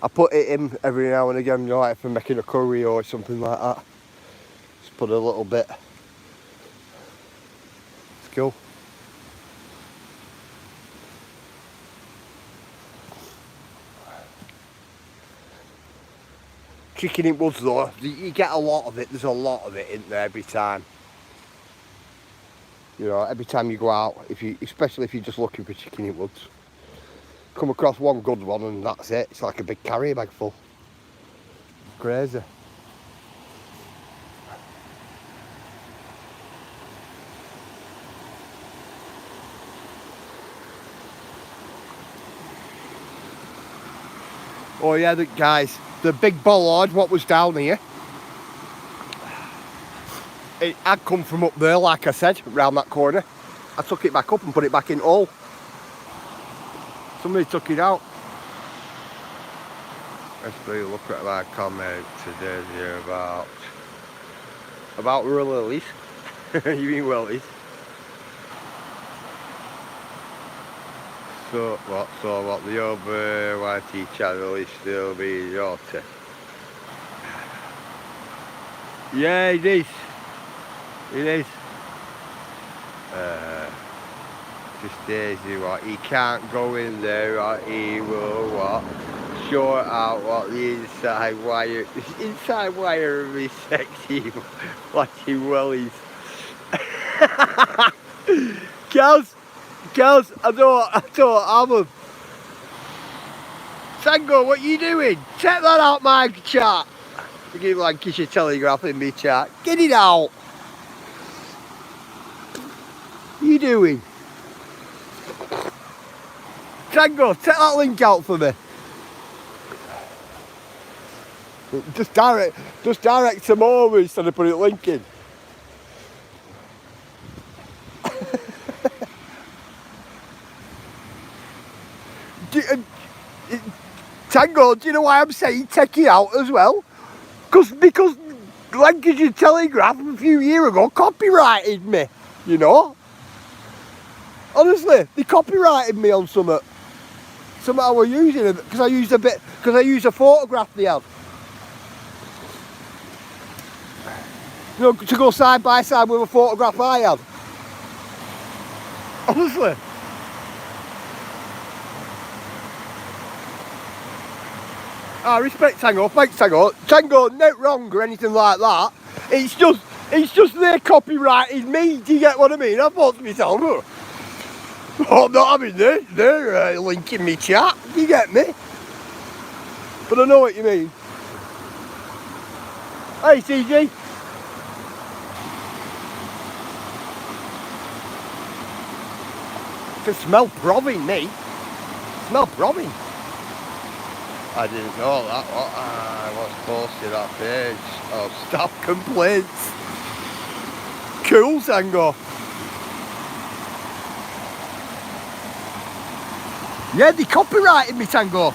I put it in every now and again, you know, like for making a curry or something like that. Just put a little bit. It's cool. Chicken in woods though, you get a lot of it. There's a lot of it in there every time. You know, every time you go out, especially if you're just looking for chicken in woods, come across one good one and that's it. It's like a big carrier bag full. Crazy. Oh yeah, guys, the big bollard, what was down here, it had come from up there, like I said, round that corner. I took it back up and put it back in all. Somebody took it out. Let's look at my comment today here about lilies. You mean willies? So what the other YT channel is still being naughty. Yeah, it is. It is. Just Daisy, what? He can't go in there, or he will what? Short out what the inside wire of his sexy watching wellies. Girls, I don't have them. Tango, what you doing? Check that out, my chat. You give Lancashire Telegraph in me chat. Get it out. What you doing? Tango, take that link out for me. Just direct them over instead of putting a link in. Tango, do you know why I'm saying take it out as well? Because Lancashire Telegraph a few years ago copyrighted me, you know? Honestly, they copyrighted me on something I was using it because I used a photograph they had. You know, to go side by side with a photograph I had. Honestly. I respect Tango, thanks Tango. Tango, not wrong or anything like that. It's just they copyrighted me, do you get what I mean? I thought to myself, oh, I'm not having this, they're linking me chat, do you get me? But I know what you mean. Hey CG. It can smell proving, me. Smell proving. I didn't know that. What's posted that page? Oh, stop complaints. Cool, Tango. Yeah, they copyrighted me, Tango.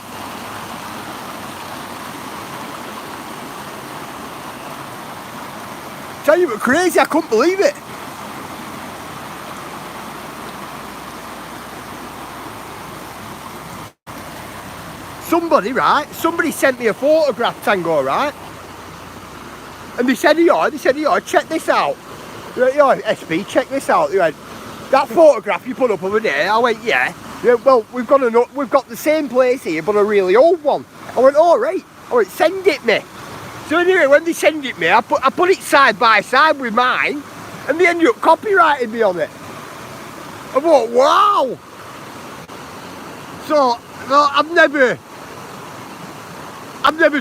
Tell you what, crazy, I couldn't believe it. Somebody sent me a photograph, Tango, right? And they said, check this out. SP, check this out. They went, that photograph you put up over there. I went, yeah. Well, we've got the same place here, but a really old one. I went, all right. I went, send it me. So anyway, when they send it me, I put it side by side with mine, and they ended up copyrighting me on it. I thought, wow. So, no, I've never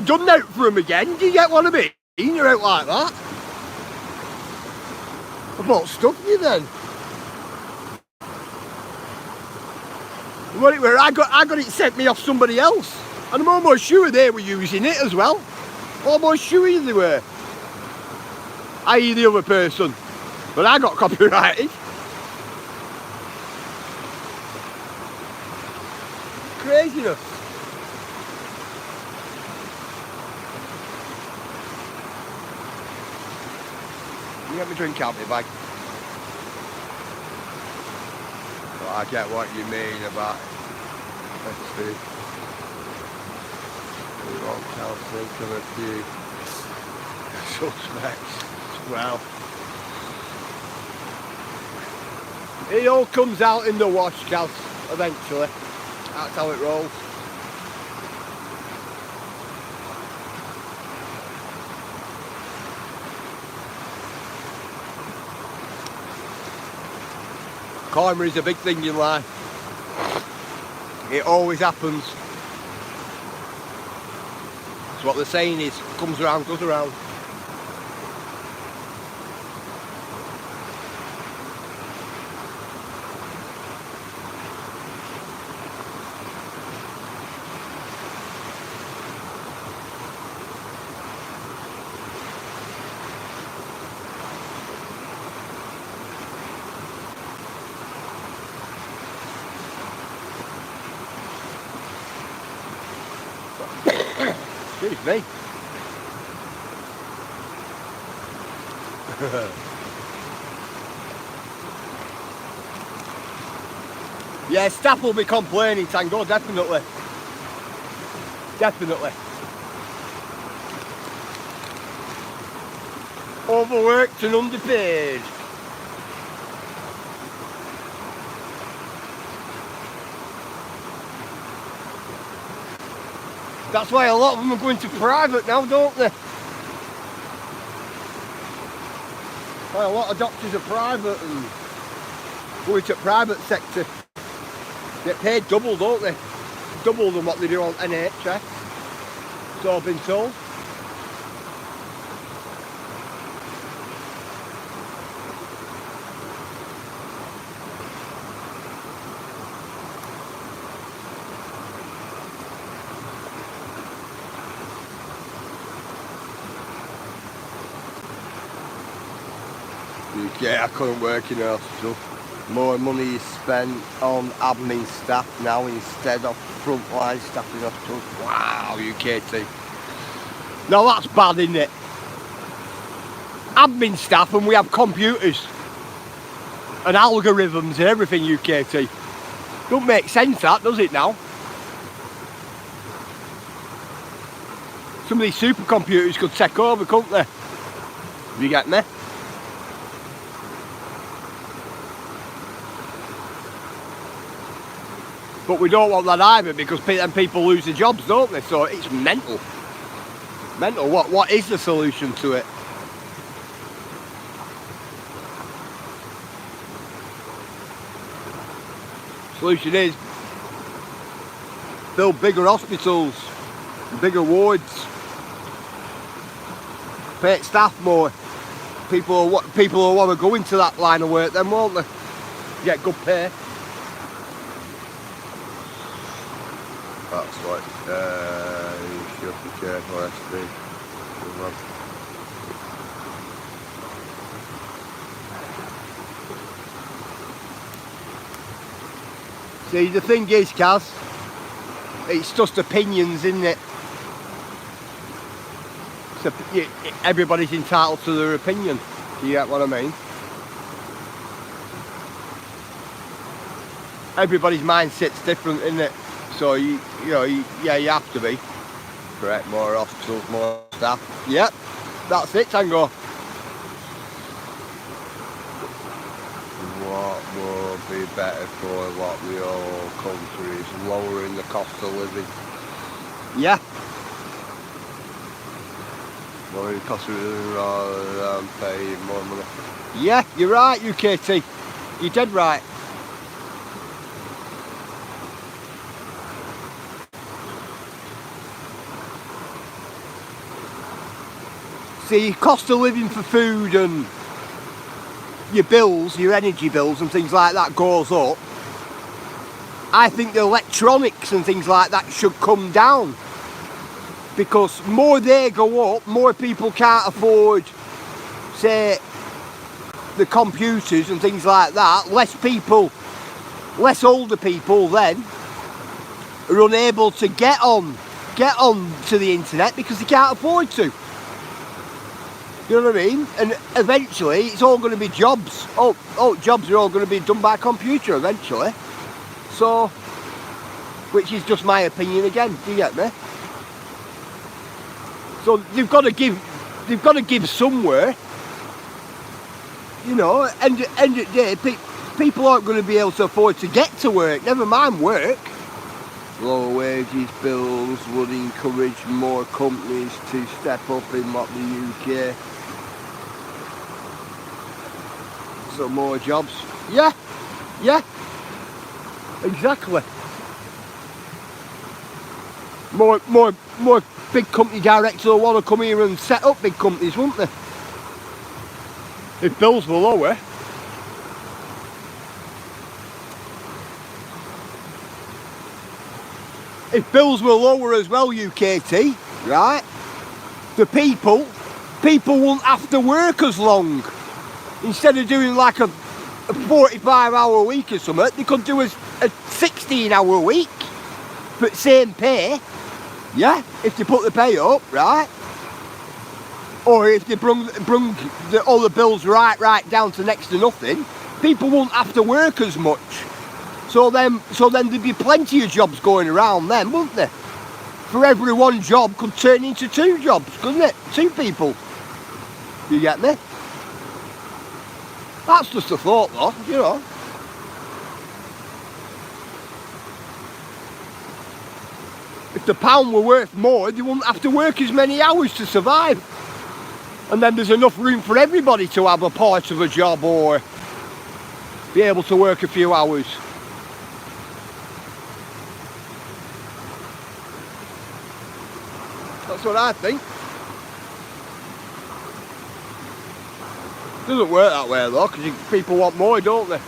done that for them again. Do you get what I mean? You're out like that. I thought, stuff you then. Well, anyway, I got it sent me off somebody else, and I'm almost sure they were using it as well. Almost sure they were. i.e. the other person. But I got copyrighted. Craziness. You get me drink out my bag. But I get what you mean about it. Let's see. We won't think of a few suspects as well. It all comes out in the wash, Kaz, eventually. That's how it rolls. Karma is a big thing in life. It always happens. It's what the saying is, comes around, goes around. Excuse me. Yeah, staff will be complaining, Tango, definitely. Definitely. Overworked and underpaid. That's why a lot of them are going to private now, don't they? Why a lot of doctors are private and going to private sector. Get paid double, don't they? Double than what they do on NHS. So I've been told. Yeah, I couldn't work in a hospital. More money is spent on admin staff now instead of frontline staff in hospitals. Wow, UKT. Now that's bad, isn't it? Admin staff, and we have computers and algorithms and everything, UKT. Don't make sense, that, does it now? Some of these supercomputers could take over, couldn't they? You get me? But we don't want that either, because then people lose their jobs, don't they? So it's mental. Mental. What is the solution to it? Solution is build bigger hospitals, bigger wards, pay staff more. People will want to go into that line of work then, won't they? Get good pay. That's what you should be careful, SD. See, the thing is, Kaz, it's just opinions, isn't it? So everybody's entitled to their opinion. Do you get what I mean? Everybody's mindset's different, isn't it? So you have to be. Correct, more hospitals, more staff. Yep, that's it, Tango. What would be better for what the whole country is lowering the cost of living. Yeah. Lowering the cost of living rather than paying more money. Yeah, you're right, UKT. You're dead right. See, cost of living for food and your bills, your energy bills and things like that goes up. I think the electronics and things like that should come down, because more they go up, more people can't afford say, the computers and things like that, less older people then are unable to get on to the internet because they can't afford to. You know what I mean? And eventually it's all going to be jobs. Jobs are all going to be done by computer eventually. So, which is just my opinion again, do you get me? So they've got to give somewhere. You know, end of the day, people aren't going to be able to afford to get to work, never mind work. Lower wages bills would encourage more companies to step up in the UK. So more jobs. Yeah, exactly. More big company directors will want to come here and set up big companies, won't they? If bills were lower. If bills were lower as well, UKT, right? The people won't have to work as long. Instead of doing like a 45-hour week or something, they could do a 16-hour week, but same pay. Yeah, if they put the pay up, right? Or if they brung all the bills right down to next to nothing, people won't have to work as much. So then there'd be plenty of jobs going around then, wouldn't there? For every one job could turn into 2 jobs, couldn't it? 2 people. You get me? That's just a thought though, you know. If the pound were worth more, they wouldn't have to work as many hours to survive. And then there's enough room for everybody to have a part of a job or be able to work a few hours. That's what I think. Doesn't work that way though, because people want more, don't they?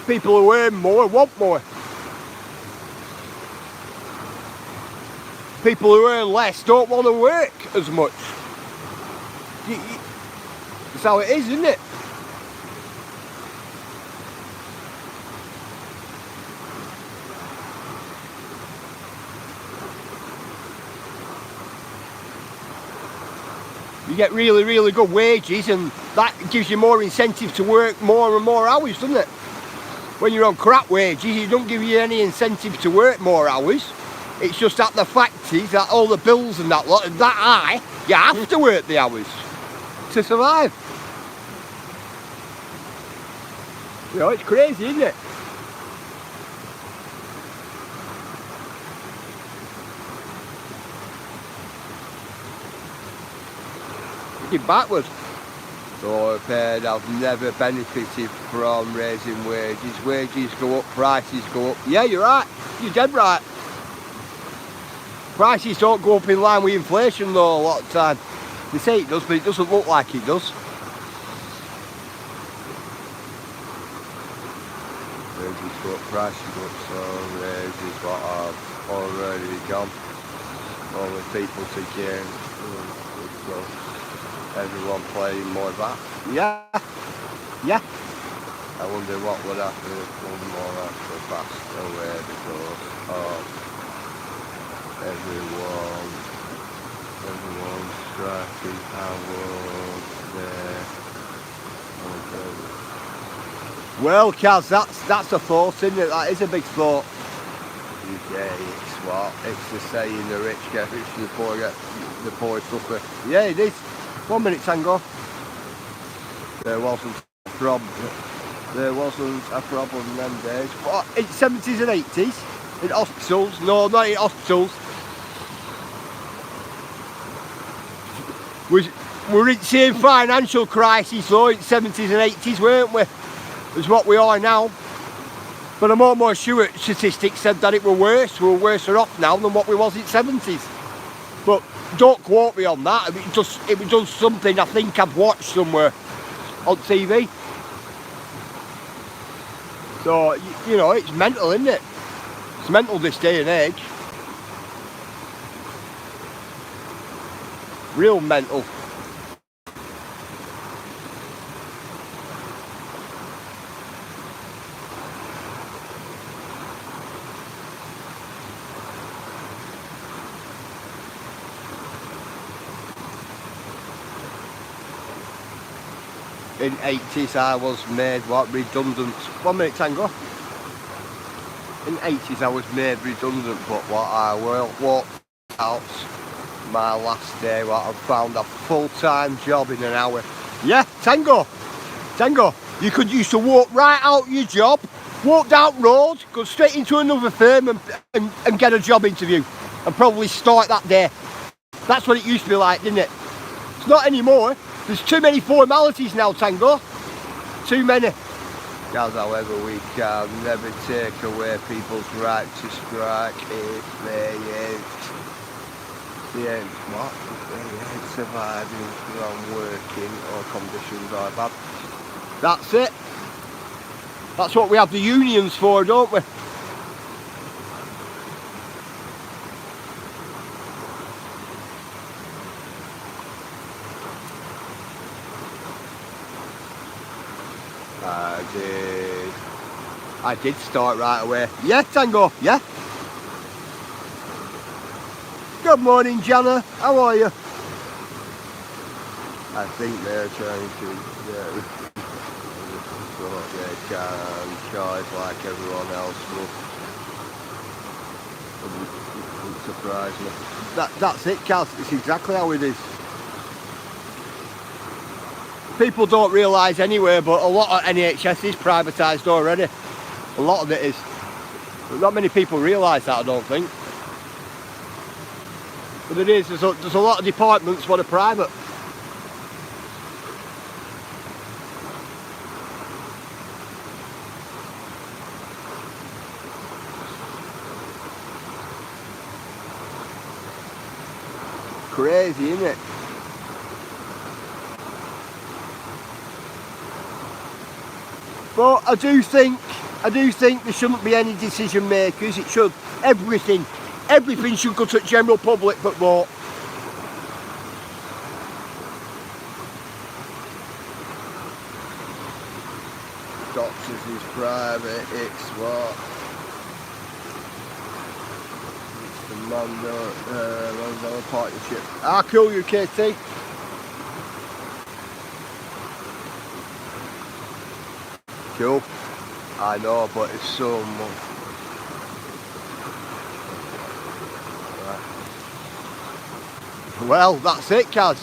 People who earn more want more. People who earn less don't want to work as much. That's how it is, isn't it? You get really, really good wages and that gives you more incentive to work more and more hours, doesn't it? When you're on crap wages, it don't give you any incentive to work more hours. It's just that the fact is that all the bills and that lot are that high, you have to work the hours to survive. You know, it's crazy, isn't it? Looking backwards. So I've never benefited from raising wages. Wages go up, prices go up. Yeah, you're right. You're dead right. Prices don't go up in line with inflation though a lot of the time. They say it does, but it doesn't look like it does. Wages go up, prices go up, so wages what have already gone. Only people to gain. So everyone playing more back. Yeah. I wonder what would happen if one more after passed away because everyone's striking hours there. Well, Kaz, that's a thought, isn't it? That is a big thought. Yeah, it's the saying, the rich get rich and the poor suffer. Yeah, it is. 1 minute, Tango. There wasn't a problem in them days. What, in 70s and 80s? In hospitals? No, not in hospitals. We're in the same financial crisis though in 70s and 80s, weren't we? As what we are now. But I'm almost sure statistics said that it were worse. We were worse off now than what we was in 70s. But don't quote me on that. It was just something I think I've watched somewhere on TV. So, you know, it's mental, isn't it? It's mental this day and age. Real mental. in 80s I was made what, redundant. 1 minute, Tango. In 80s I was made redundant, but what I walked out my last day, what I found a full-time job in an hour. Yeah, Tango, you could used to walk right out your job, walk down road, go straight into another firm and get a job interview and probably start that day. That's what it used to be like, didn't it? It's not anymore. There's too many formalities now, Tango. Too many. As however, we can never take away people's right to strike if they ain't what? If they ain't surviving from working or conditions are bad. That's it. That's what we have the unions for, don't we? I did start right away. Yeah, Tango, yeah. Good morning, Jana. How are you? I think they're trying to so they can charge like everyone else would. Wouldn't surprise me. That's it, Kaz. It's exactly how it is. People don't realise anyway, but a lot of NHS is privatised already. A lot of it is. But not many people realise that, I don't think. But it is. There's a lot of departments that are private. Crazy, isn't it? But I do think there shouldn't be any decision makers. It should everything should go to the general public but vote. Doctors is private. It's what? It's the Mandela Partnership. Ah, cool, UKT. Cool. I know, but it's so much. Right. Well, that's it, Kaz.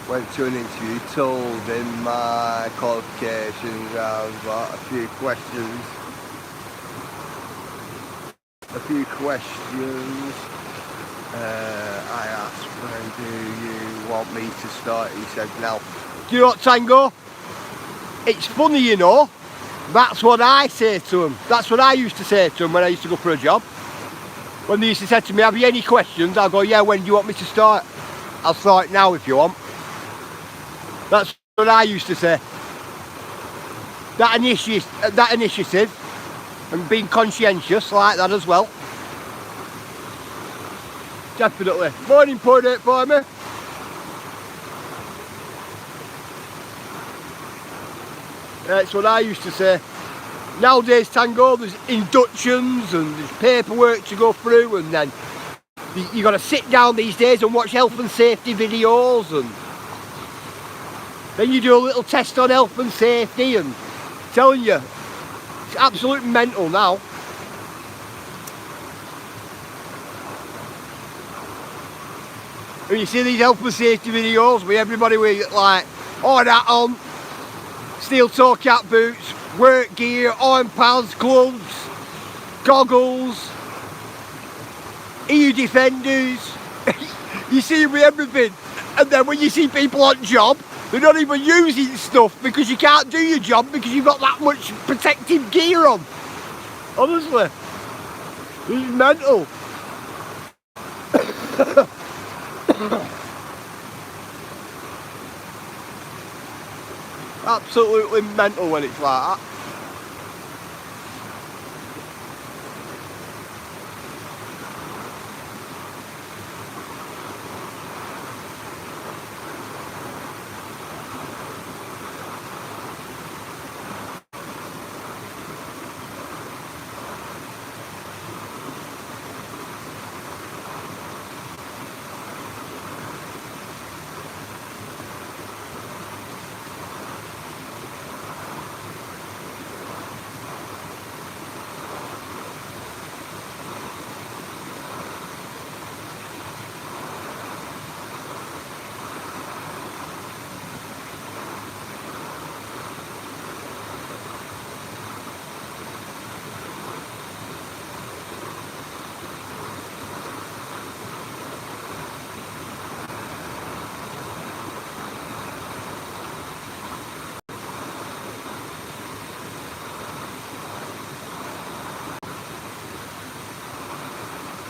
Went to an interview, told him my qualifications, and a few questions. I asked, when do you want me to start? He said, now. Do you know what, Tango? It's funny, you know. That's what I say to them. That's what I used to say to them when I used to go for a job. When they used to say to me, have you any questions? I'll go, yeah, when do you want me to start? I'll start now if you want. That's what I used to say. That initiative and being conscientious like that as well. Definitely. Morning, pour it for me. That's what I used to say. Nowadays, Tango, there's inductions and there's paperwork to go through, and then you got to sit down these days and watch health and safety videos, and then you do a little test on health and safety, and I'm telling you, it's absolute mental now. When you see these health and safety videos with everybody with like all that on, steel toe cap boots, work gear, arm pads, gloves, goggles, EU defenders, you see with everything. And then when you see people on job, they're not even using stuff because you can't do your job because you've got that much protective gear on. Honestly, it's mental. Absolutely mental when it's like that.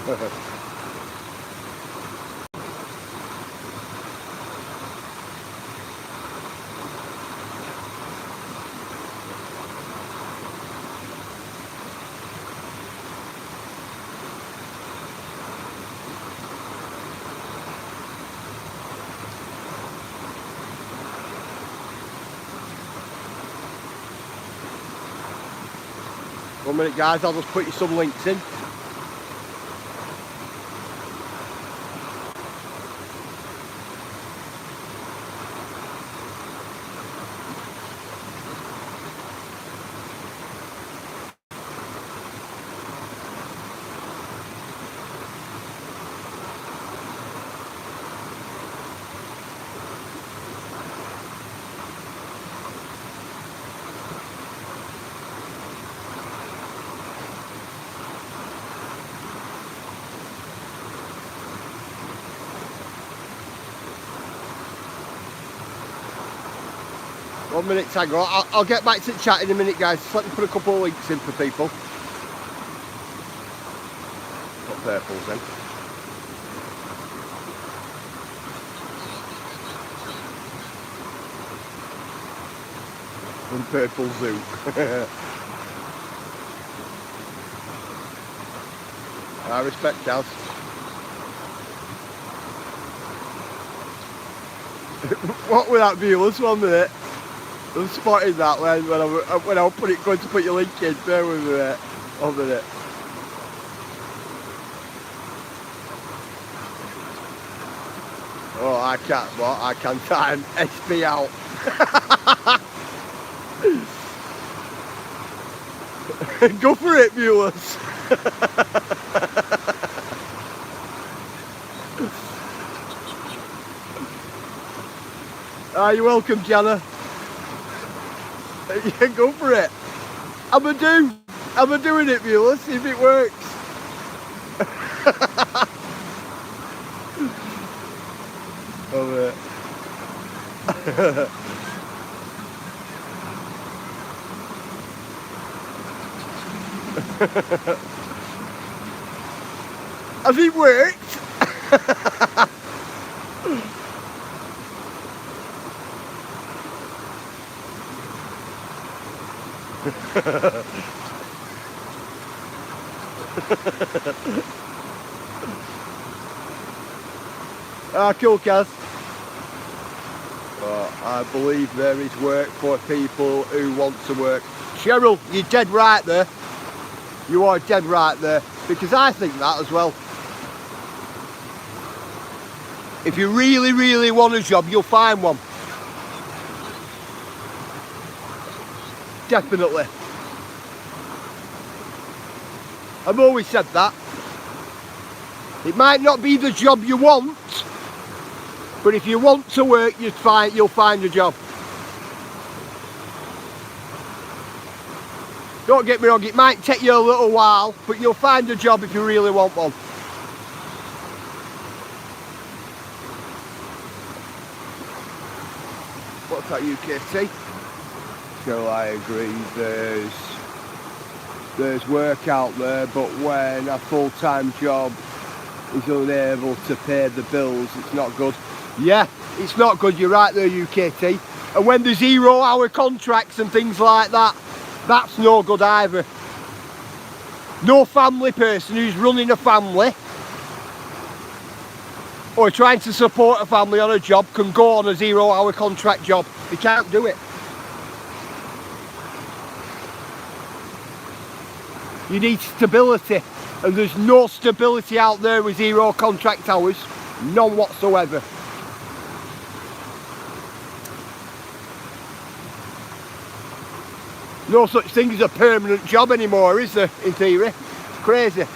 1 minute guys, I'll just put you some links in. One minute, Tango. I'll get back to the chat in a minute, guys. Just let me put a couple of links in for people. Put purples in. And purple zoo. I respect Kaz. What with that viewers, 1 minute? I'm spotting that when I going to put your link in. Bear with me, mate. 1 minute. Oh, I can't. What? I can time SB out. Go for it, viewers. You're welcome, Jana. Yeah, go for it. I'm doing it, viewers. See if it works. Oh, Has it worked? Cool, Kaz. I believe there is work for people who want to work. Cheryl, you're dead right there. You are dead right there, because I think that as well. If you really, really want a job, you'll find one. Definitely. I've always said that. It might not be the job you want, but if you want to work, you'll find a job. Don't get me wrong, it might take you a little while, but you'll find a job if you really want one. What's that, UKT? So I agree, there's work out there, but when a full-time job is unable to pay the bills, it's not good. Yeah, it's not good, you're right there, UKT. And when there's 0-hour contracts and things like that, that's no good either. No family person who's running a family or trying to support a family on a job can go on a 0-hour contract job. They can't do it. You need stability, and there's no stability out there with 0 contract hours, none whatsoever. No such thing as a permanent job anymore, is there, in theory? It's crazy.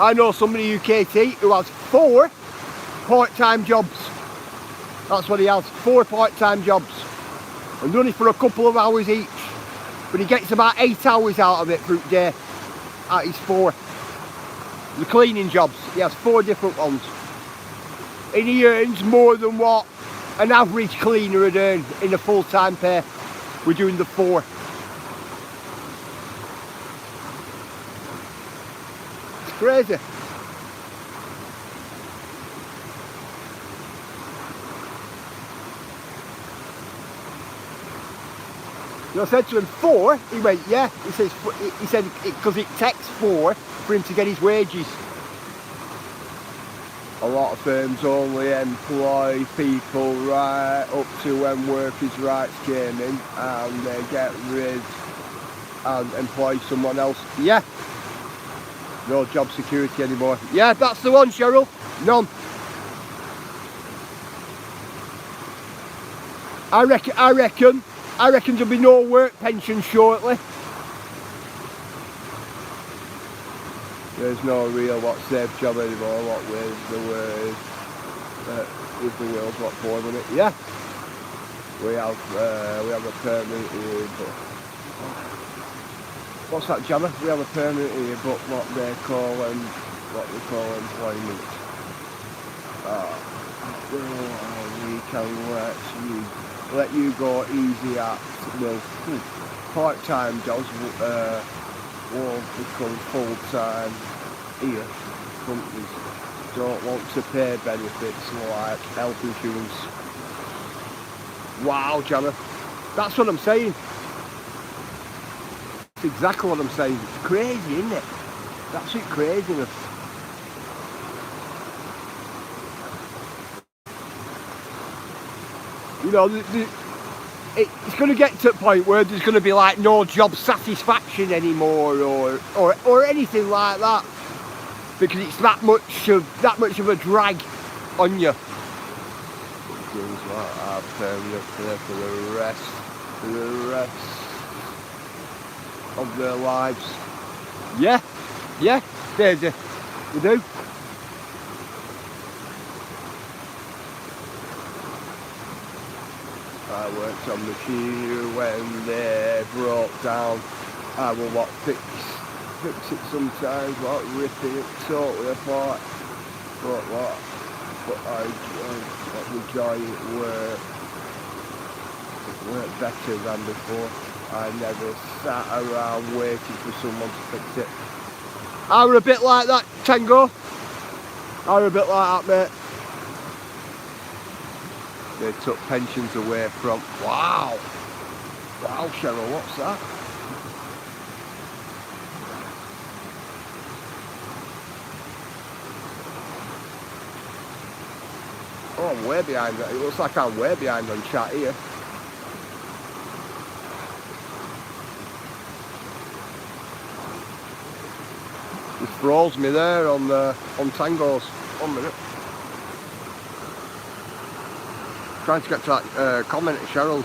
I know somebody UKT who has 4 part-time jobs. That's what he has, 4 part-time jobs. And only for a couple of hours each. But he gets about 8 hours out of it through the day at his 4. The cleaning jobs. He has 4 different ones. And he earns more than what an average cleaner would earn in a full-time pay. We're doing the 4. It's crazy. I said to him 4. He went, yeah. He said because it takes 4 for him to get his wages. A lot of firms only employ people right up to when workers' rights came in, and they get rid and employ someone else. Yeah. No job security anymore. Yeah, that's the one, Cheryl. None. I reckon there'll be no work pension shortly. There's no real what safe job anymore, what with the world what for minute. Yeah. We have a permanent but what's that, Jammer? We have a permanent but what they call employment. We can let you go easy at part-time jobs will become full-time here. Companies don't want to pay benefits like health insurance. Wow, Jammer. That's what I'm saying. That's exactly what I'm saying. It's crazy, isn't it? That's it, craziness. You know, it's going to get to a point where there's going to be like no job satisfaction anymore, or anything like that, because it's that much of a drag on you. Things like that permanent for the rest of their lives. Yeah, they do. I worked on machinery when they broke down. I will fix it sometimes, ripping it totally apart. But I enjoy it work better than before. I never sat around waiting for someone to fix it. I were a bit like that, Tango. I were a bit like that, mate. They took pensions away from... Wow, Cheryl, what's that? Oh, I'm way behind. It looks like I'm way behind on chat here. It froze me there on Tangos. 1 minute. Trying to get to that comment at Cheryl's.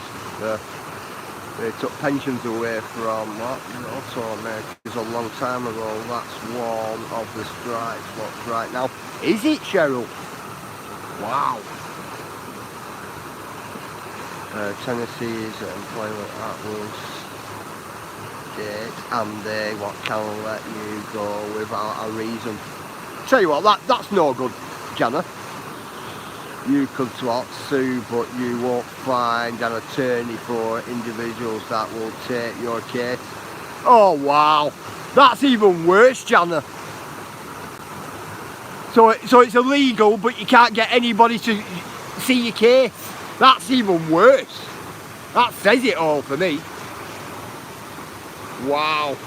They took pensions away from what? Automakers a long time ago. That's one of the strikes. What's right now? Is it, Cheryl? Wow. Tennessee's employment act was date, and they can let you go without a reason. Tell you what, that's no good, Jana. You could sue, but you won't find an attorney for individuals that will take your case. Oh wow, that's even worse, Jana. So it's illegal, but you can't get anybody to see your case. That's even worse. That says it all for me. Wow.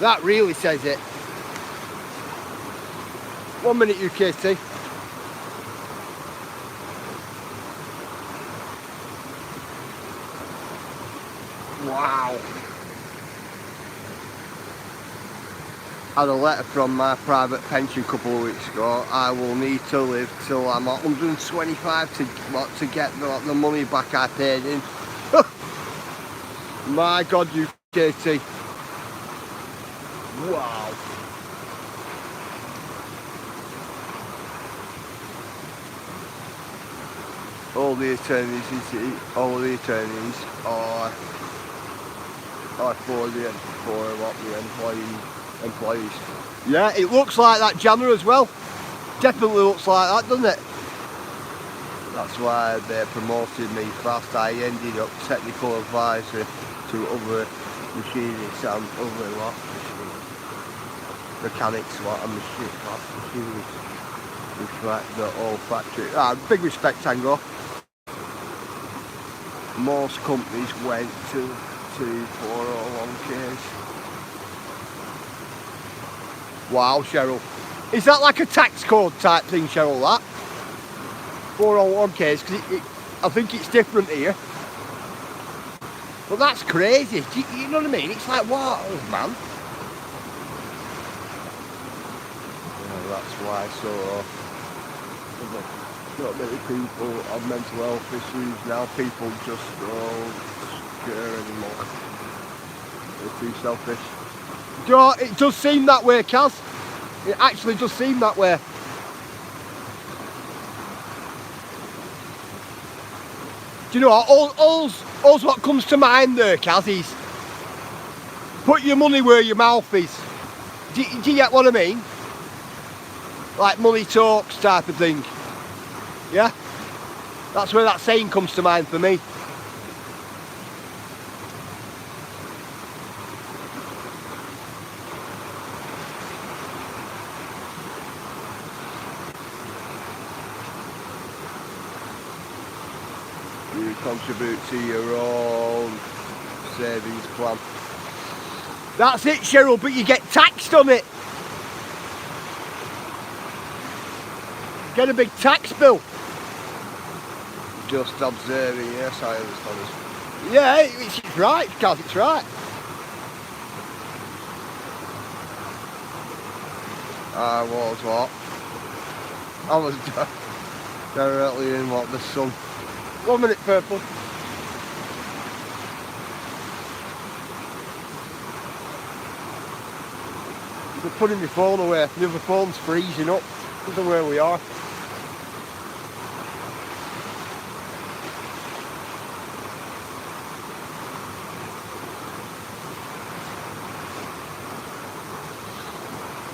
That really says it. 1 minute, UKT. Wow. I had a letter from my private pension a couple of weeks ago. I will need to live till I'm 125 to get the money back I paid in. My God, UKT. Wow. All the attorneys are for the employee. employees. Yeah, it looks like that, Jana, as well. Definitely looks like that, doesn't it? That's why they promoted me fast. I ended up technical advisor to other machinists and other mechanics and machinists. Reflect the whole factory. Big respect, Tango. Most companies went to 401ks. Wow, Cheryl. Is that like a tax code type thing, Cheryl, that? 401ks, because I think it's different here. But that's crazy. You know what I mean? It's like, what, man? Yeah, that's why, so... Not many people have mental health issues now. People just don't care anymore. They're too selfish. Do you know, it does seem that way, Kaz. It actually does seem that way. Do you know what? All's what comes to mind there, Kaz, is put your money where your mouth is. Do you get what I mean? Like money talks type of thing. Yeah? That's where that saying comes to mind for me. You contribute to your own savings plan. That's it, Cheryl, but you get taxed on it. Get a big tax bill. Just observing, yes, I understand this. Yeah, it's right, Kaz, it's right. I was what? I was directly in what, the sun. 1 minute, Purple. They're putting my phone away. The other phone's freezing up. I don't know where we are.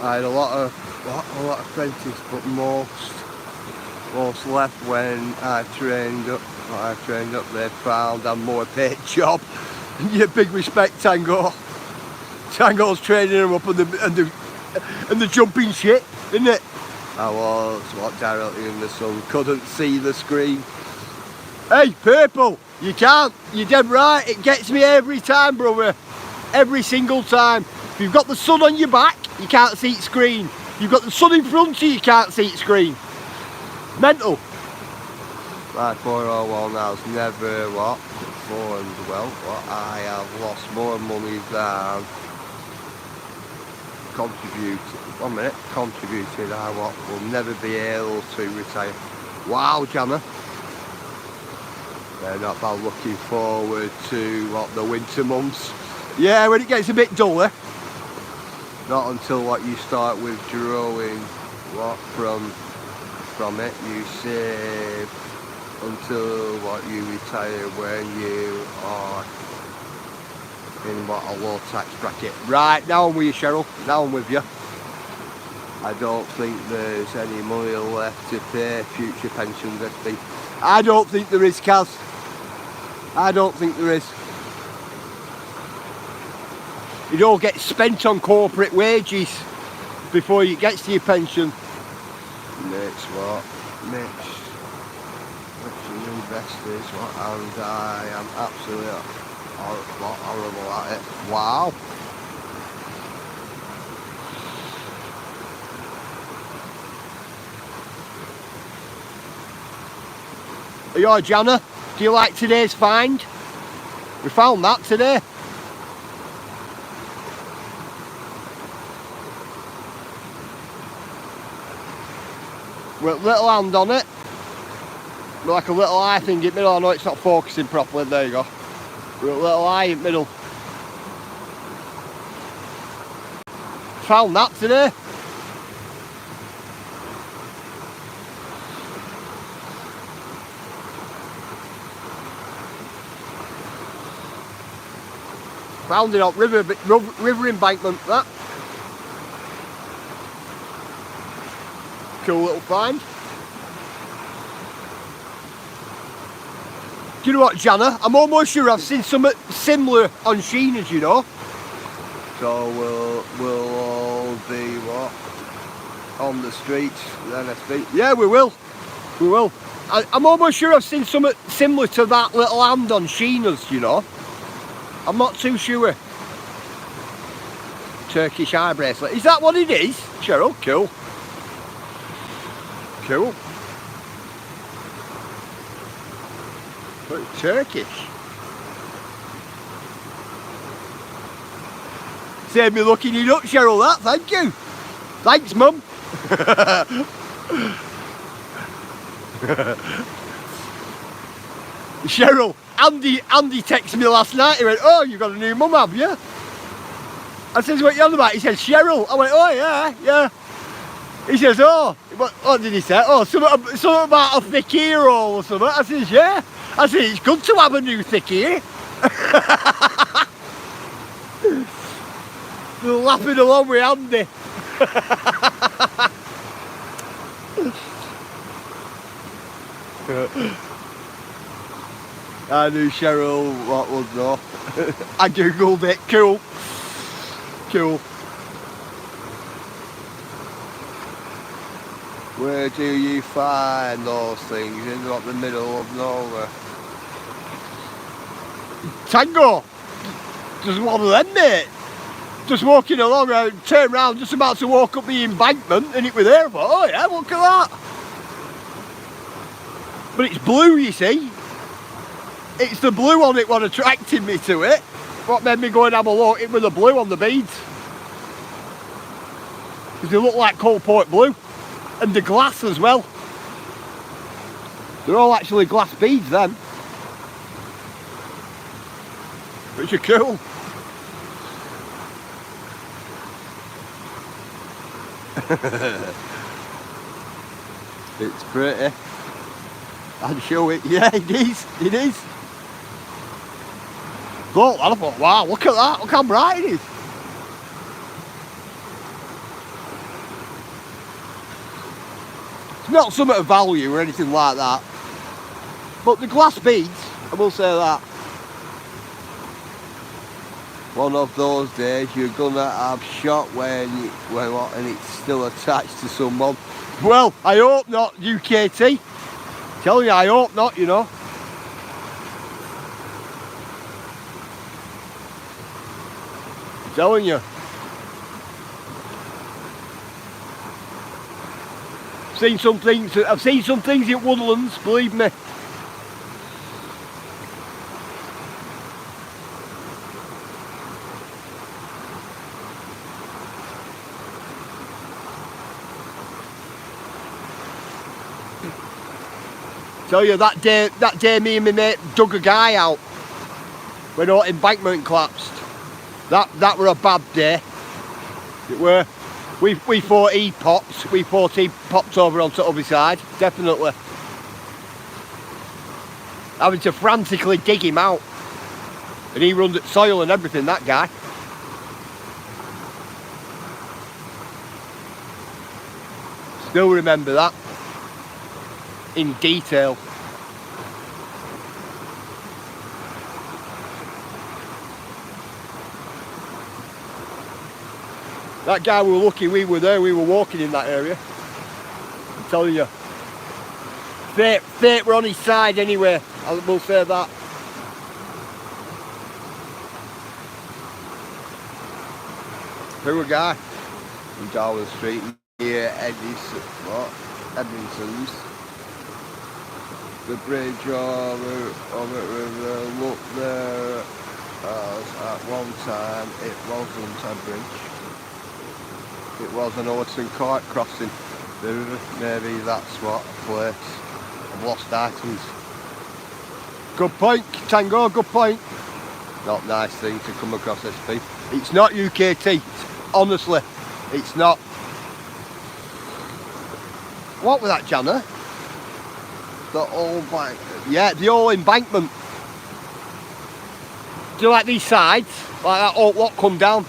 I had a lot of apprentices, but most left when I trained up. They found a more paid job. Yeah, big respect, Tango. Tango's training them up and the jumping shit, isn't it? I was directly in the sun, couldn't see the screen. Hey, Purple, you can't. You're dead right. It gets me every time, brother. Every single time. If you've got the sun on your back, you can't see its screen. You've got the sun in front of you, you can't see its screen. Mental. My 401 has never performed well, but I have lost more money than contributed. 1 minute, contributed. I will never be able to retire. Wow, Jammer. They're not bad. Looking forward to the winter months. Yeah, when it gets a bit duller. Not until you start withdrawing from it. You save until you retire when you are in a low tax bracket. Right, now I'm with you, Cheryl. Now I'm with you. I don't think there's any money left to pay future pensions, FD. I don't think there is, Kaz. I don't think there is. It all gets spent on corporate wages before it gets to your pension. Mix investors, and I am absolutely horrible at it. Wow. Are you alright, Jana? Do you like today's find? We found that today. With a little hand on it. Like a little eye thing in the middle. I know it's not focusing properly. There you go. With a little eye in the middle. Found that today. Found it on river embankment, that. Cool little find. Do you know what, Jana? I'm almost sure I've seen something similar on Sheena's, you know. So we'll all be what? On the streets, NSB. Yeah, we will. We will. I'm almost sure I've seen something similar to that little hand on Sheena's, you know. I'm not too sure. Turkish eye bracelet. Is that what it is? Cheryl, cool. Cool. But Turkish. Saved me looking it up, Cheryl, that, thank you. Thanks, Mum. Cheryl, Andy texted me last night, he went, oh, you've got a new mum, have you? I says, what you on about? He said, Cheryl. I went, oh yeah, yeah. He says, oh, what did he say? Oh, something about a thick ear roll or something. I says, yeah. I said, it's good to have a new thick ear. Laughing along with Andy. I knew Cheryl what was no. I googled it, cool. Cool. Where do you find those things? In like the middle of nowhere. Tango! Just one of them, mate. Just walking along, I turned round, just about to walk up the embankment, and it was there. I thought, oh yeah, look at that. But it's blue, you see. It's the blue on it what attracted me to it. What made me go and have a look, it was the blue on the beads. Because they look like Coalport blue. And the glass as well. They're all actually glass beads then. Which are cool. It's pretty. I'll show it. Yeah, it is. It is. Look, I thought, wow, look at that. Look how bright it is. It's not something of value or anything like that. But the glass beads, I will say that. One of those days you're gonna have shot when and it's still attached to someone. Well, I hope not, UKT. Telling you, I hope not, you know. I'm telling you. I've seen some things in Woodlands, believe me. Tell you, that day me and my mate dug a guy out when our embankment collapsed. That were a bad day. It were. We thought he popped over onto the other side, definitely. Having to frantically dig him out. And he runs at soil and everything, that guy. Still remember that. In detail. That guy, we were lucky we were there, we were walking in that area. I'm telling you. Fate were on his side anyway, I will say that. Who a guy? In Darwin Street, near Edmonton's. The bridge over the river, look there, as at one time it wasn't a bridge. It was an Overton Court crossing the river. Maybe that's what a place of lost items. Good point, Tango, good point. Not a nice thing to come across SP. It's not UKT, honestly, it's not. What was that, Jana? The old bank, yeah, the old embankment. Do you like these sides? Like that old lot come down.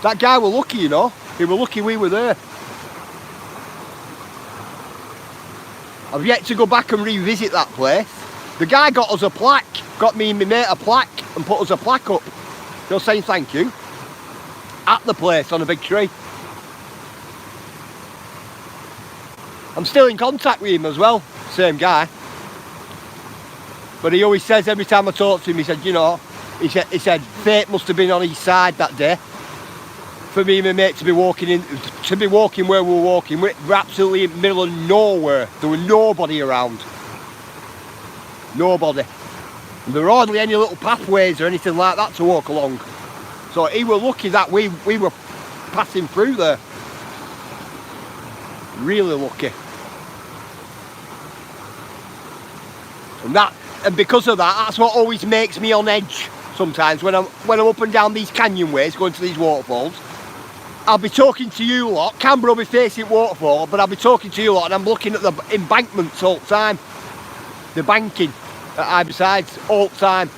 That guy were lucky, you know. He were lucky we were there. I've yet to go back and revisit that place. The guy got us a plaque, got me and my mate a plaque and put us a plaque up, just saying thank you, at the place on a big tree. I'm still in contact with him as well, same guy. But he always says, every time I talk to him, he said, you know, he said fate must have been on his side that day. For me and my mate to be walking where we were walking. We're absolutely in the middle of nowhere. There was nobody around. Nobody. And there were hardly any little pathways or anything like that to walk along. So he was lucky that we were passing through there. Really lucky. And because of that, that's what always makes me on edge sometimes when I'm up and down these canyon ways going to these waterfalls. I'll be talking to you lot. Canberra will be facing waterfall, but I'll be talking to you lot and I'm looking at the embankments all the time. The banking at either sides all the time.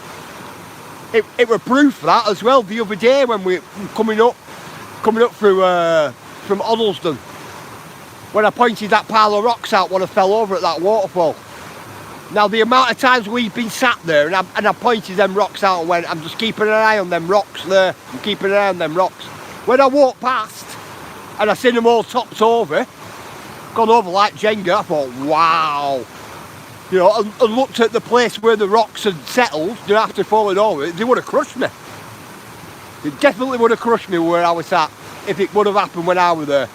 It were proof of that as well the other day when we were coming up through from Oddlesden, when I pointed that pile of rocks out when I fell over at that waterfall. Now the amount of times we've been sat there and I pointed them rocks out and went, I'm just keeping an eye on them rocks there. I'm keeping an eye on them rocks. When I walked past and I seen them all topped over, gone over like Jenga, I thought, wow. You know, and looked at the place where the rocks had settled, you know, after falling over, they would have crushed me. It definitely would have crushed me where I was at if it would have happened when I was there.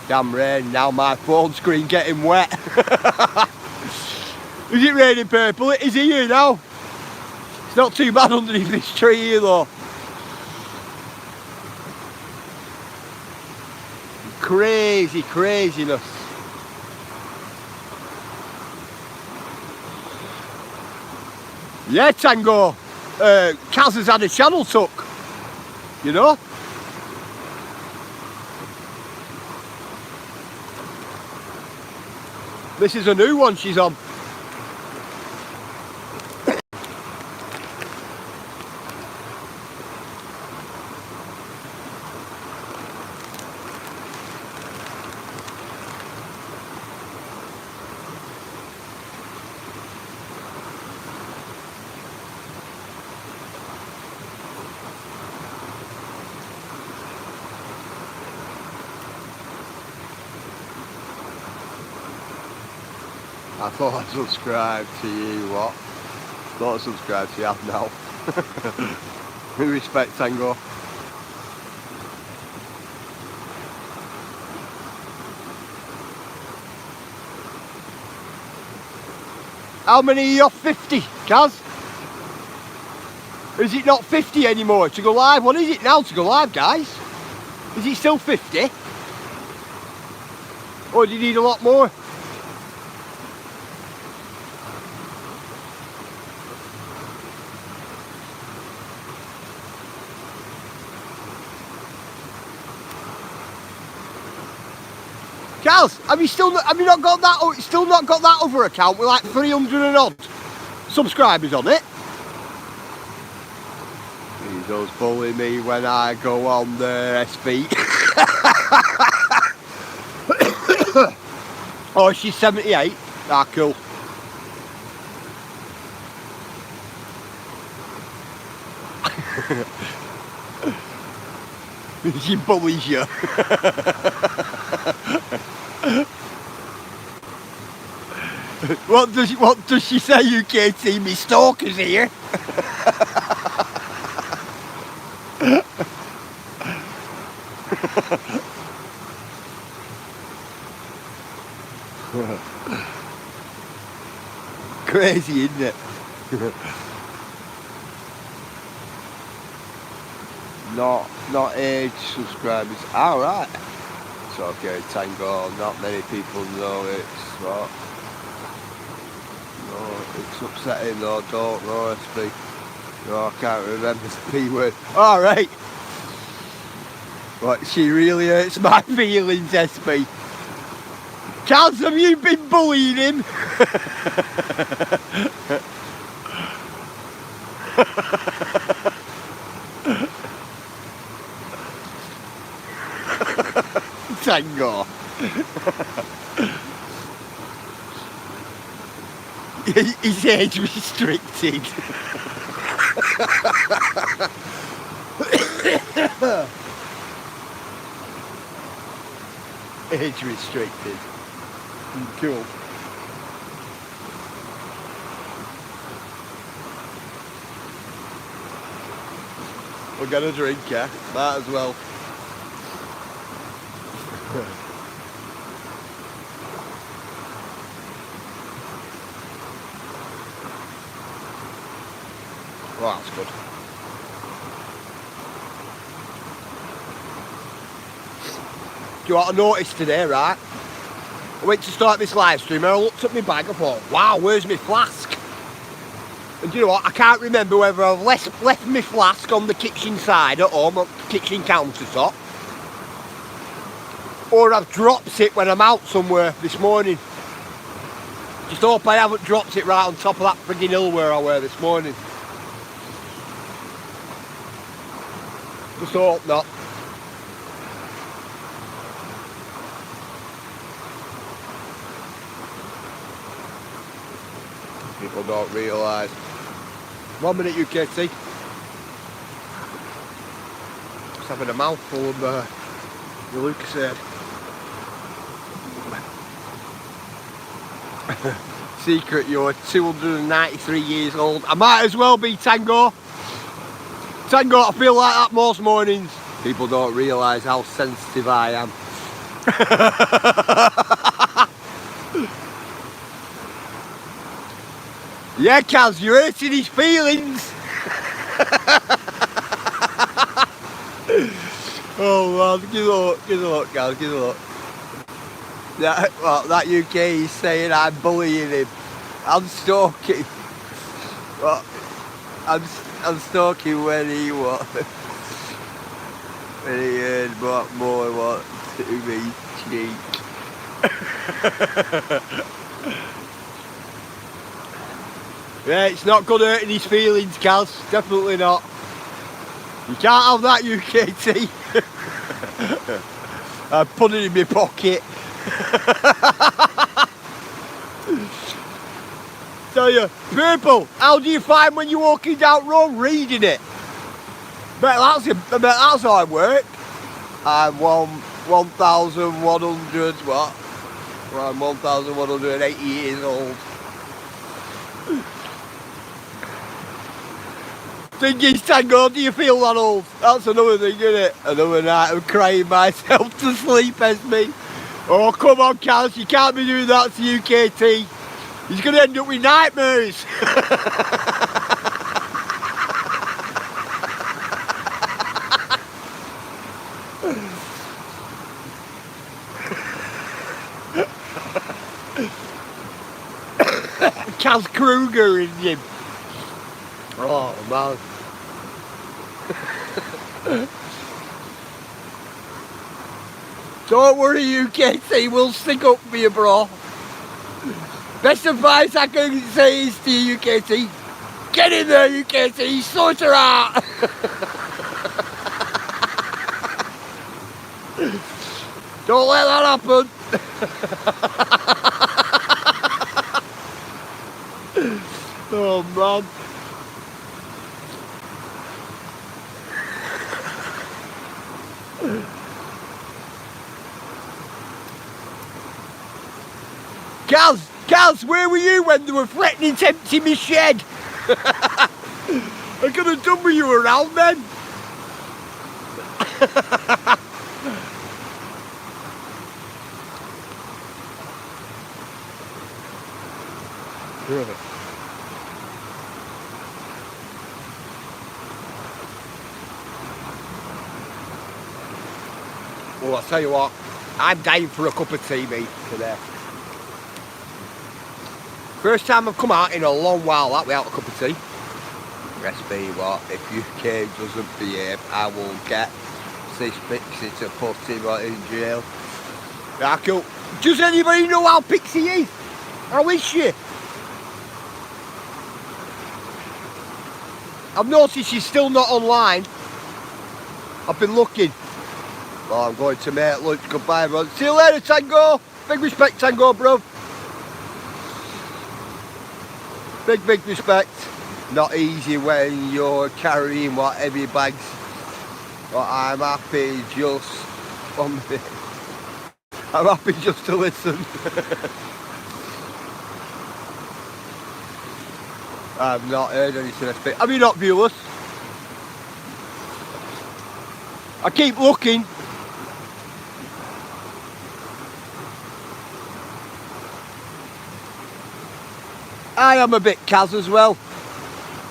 Damn rain, now my phone screen getting wet. Is it raining purple? Is it here now? It's not too bad underneath this tree here though. Crazy craziness. Yeah, Tango. Kaz has had a channel tuck, you know. This is a new one she's on. I thought I subscribed to you, what? Thought I subscribed to you, I've now. With respect, Tango. How many are you off 50, Kaz? Is it not 50 anymore to go live? What is it now to go live, guys? Is it still 50? Or do you need a lot more? Kaz, have you not got that? Still not got that other account with like 300 and odd subscribers on it? He does bully me when I go on the SP. Oh, she's 78. Ah, cool. She bullies you. What does she say? You can't see me stalkers here. Crazy, isn't it? Not age subscribers. Alright. It's okay, Tango. Not many people know it's what. No, it's upsetting though, don't know SP. No, I can't remember the P word. Alright. What, she really hurts my feelings, SP. Kaz, have you been bullying him? Tango. He's age restricted. Age restricted. Cool. We'll get a drink, yeah? Might as well. Well, that's good. Do you want to notice today, right? I went to start this live stream and I looked at my bag, I thought, wow, where's my flask? And do you know what, I can't remember whether I've left my flask on the kitchen side at home, on the kitchen countertop, or I've dropped it when I'm out somewhere this morning. Just hope I haven't dropped it right on top of that frigging hill where I were this morning. Just hope not. People don't realise. 1 minute, UKT. Just having a mouthful of the Lucozade. Secret, you're 293 years old. I might as well be, Tango. Tango, I feel like that most mornings. People don't realise how sensitive I am. Yeah, Kaz, you're hurting his feelings. Oh man, give a look, Kaz, give a look. That UK is saying I'm bullying him. I'm stalking. What? I'm stalking when he what? When he heard what more what to me cheek. Yeah, it's not good hurting his feelings, Kaz. Definitely not. You can't have that, UKT. I put it in my pocket. Tell you, people, how do you find when you're walking down road reading it? Bet that's how I work. I'm 1,100 what? Well, I'm 1,180 years old. Thing is, Tango, do you feel that old? That's another thing, isn't it? Another night of crying myself to sleep, Esme. Oh, come on, Kaz, you can't be doing that to UKT. He's going to end up with nightmares. Kaz Kruger in him. Oh, man. Don't worry, UKT, we'll stick up for you, bro. Best advice I can say is to you, UKT. Get in there, UKT, sort her out. Don't let that happen. Oh, man. Kaz, where were you when they were threatening to empty my shed? I could have done with you around then. Well, I'll tell you what, I'm dying for a cup of tea, mate, today. First time I've come out in a long while that without a cup of tea. Recipe what, if UK doesn't behave, I will get this Pixie to put him in jail. Yeah, cool. Does anybody know how Pixie is? How is she? I've noticed she's still not online. I've been looking. Well, I'm going to make lunch. Goodbye, everyone. See you later, Tango. Big respect, Tango, bro. Big respect. Not easy when you're carrying what heavy bags. But I'm happy just on the. I'm happy just to listen. I've not heard anything. Have you not, viewers? I keep looking. I am a bit Kaz as well.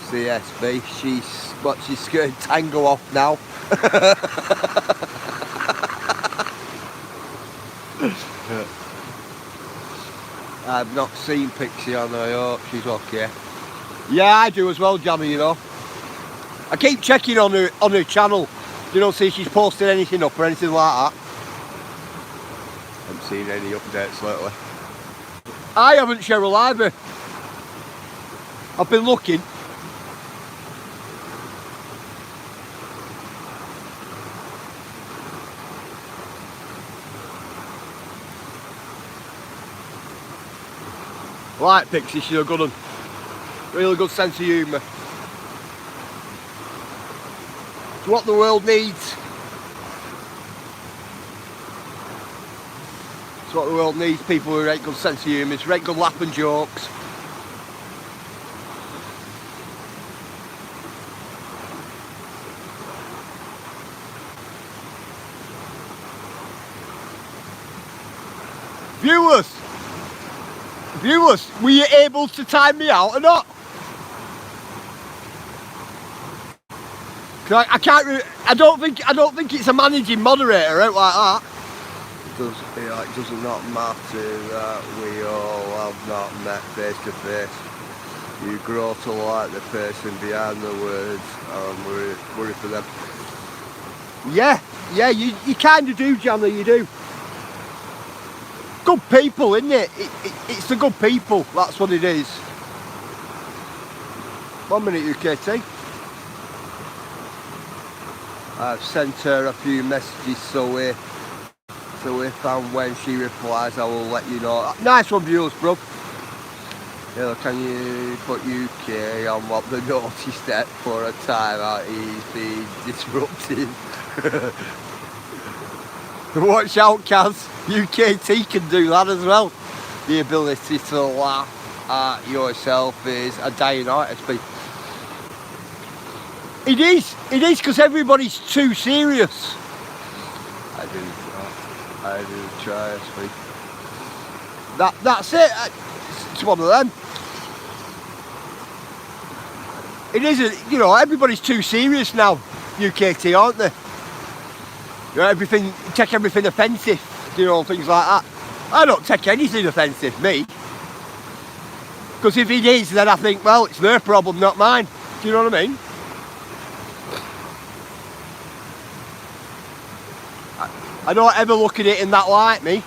CSB, she's scared Tango off now. I've not seen Pixie on her. I hope she's okay. Yeah, I do as well, Jammy, you know. I keep checking on her channel, you know, see if she's posted anything up or anything like that. Haven't seen any updates lately. I haven't, Cheryl, either. I've been looking. Like Pixie, she's a good one. Really good sense of humour. It's what the world needs. It's what the world needs, people who rate good sense of humour, rate good laugh and jokes. Viewers, were you able to time me out or not? I don't think it's a managing moderator out like that. It does not matter that we all have not met face to face. You grow to like the person behind the words, and worry for them. Yeah, you kind of do, Jammer, you do. Good people, isn't it? It's the good people, that's what it is. 1 minute, UKT. I've sent her a few messages, so if and when she replies, I will let you know. Nice one, viewers, bro. Yeah, can you put UK on what the naughty step for a time out? He's been disrupted. Watch out, Kaz. UKT can do that as well. The ability to laugh at yourself is a dying art, SP. It is, because everybody's too serious. I do try, SP. That's it. It's one of them. It isn't, you know, everybody's too serious now, UKT, aren't they? You know, take everything offensive, you know, things like that. I don't take anything offensive, me. Because if it is, then I think, well, it's their problem, not mine. Do you know what I mean? I don't ever look at it in that light, me.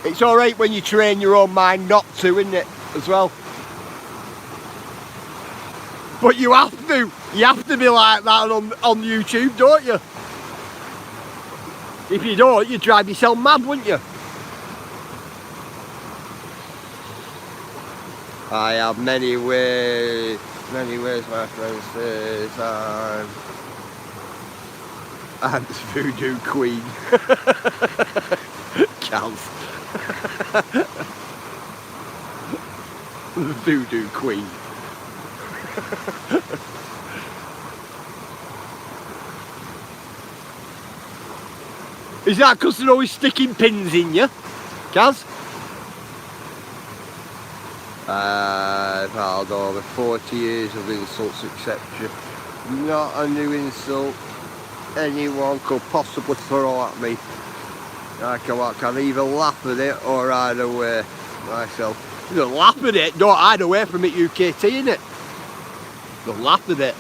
It's alright when you train your own mind not to, isn't it, as well? But you have to be like that on YouTube, don't you? If you don't, you'd drive yourself mad, wouldn't you? I have many ways, my friend says I'm the voodoo queen. Counts. The voodoo queen. Is that because they're always sticking pins in you, Kaz? I've had over 40 years of insults, etc. Not a new insult anyone could possibly throw at me. I can either laugh at it or hide away myself. You don't laugh at it, don't hide away from it, UKT, innit? Don't laugh at it.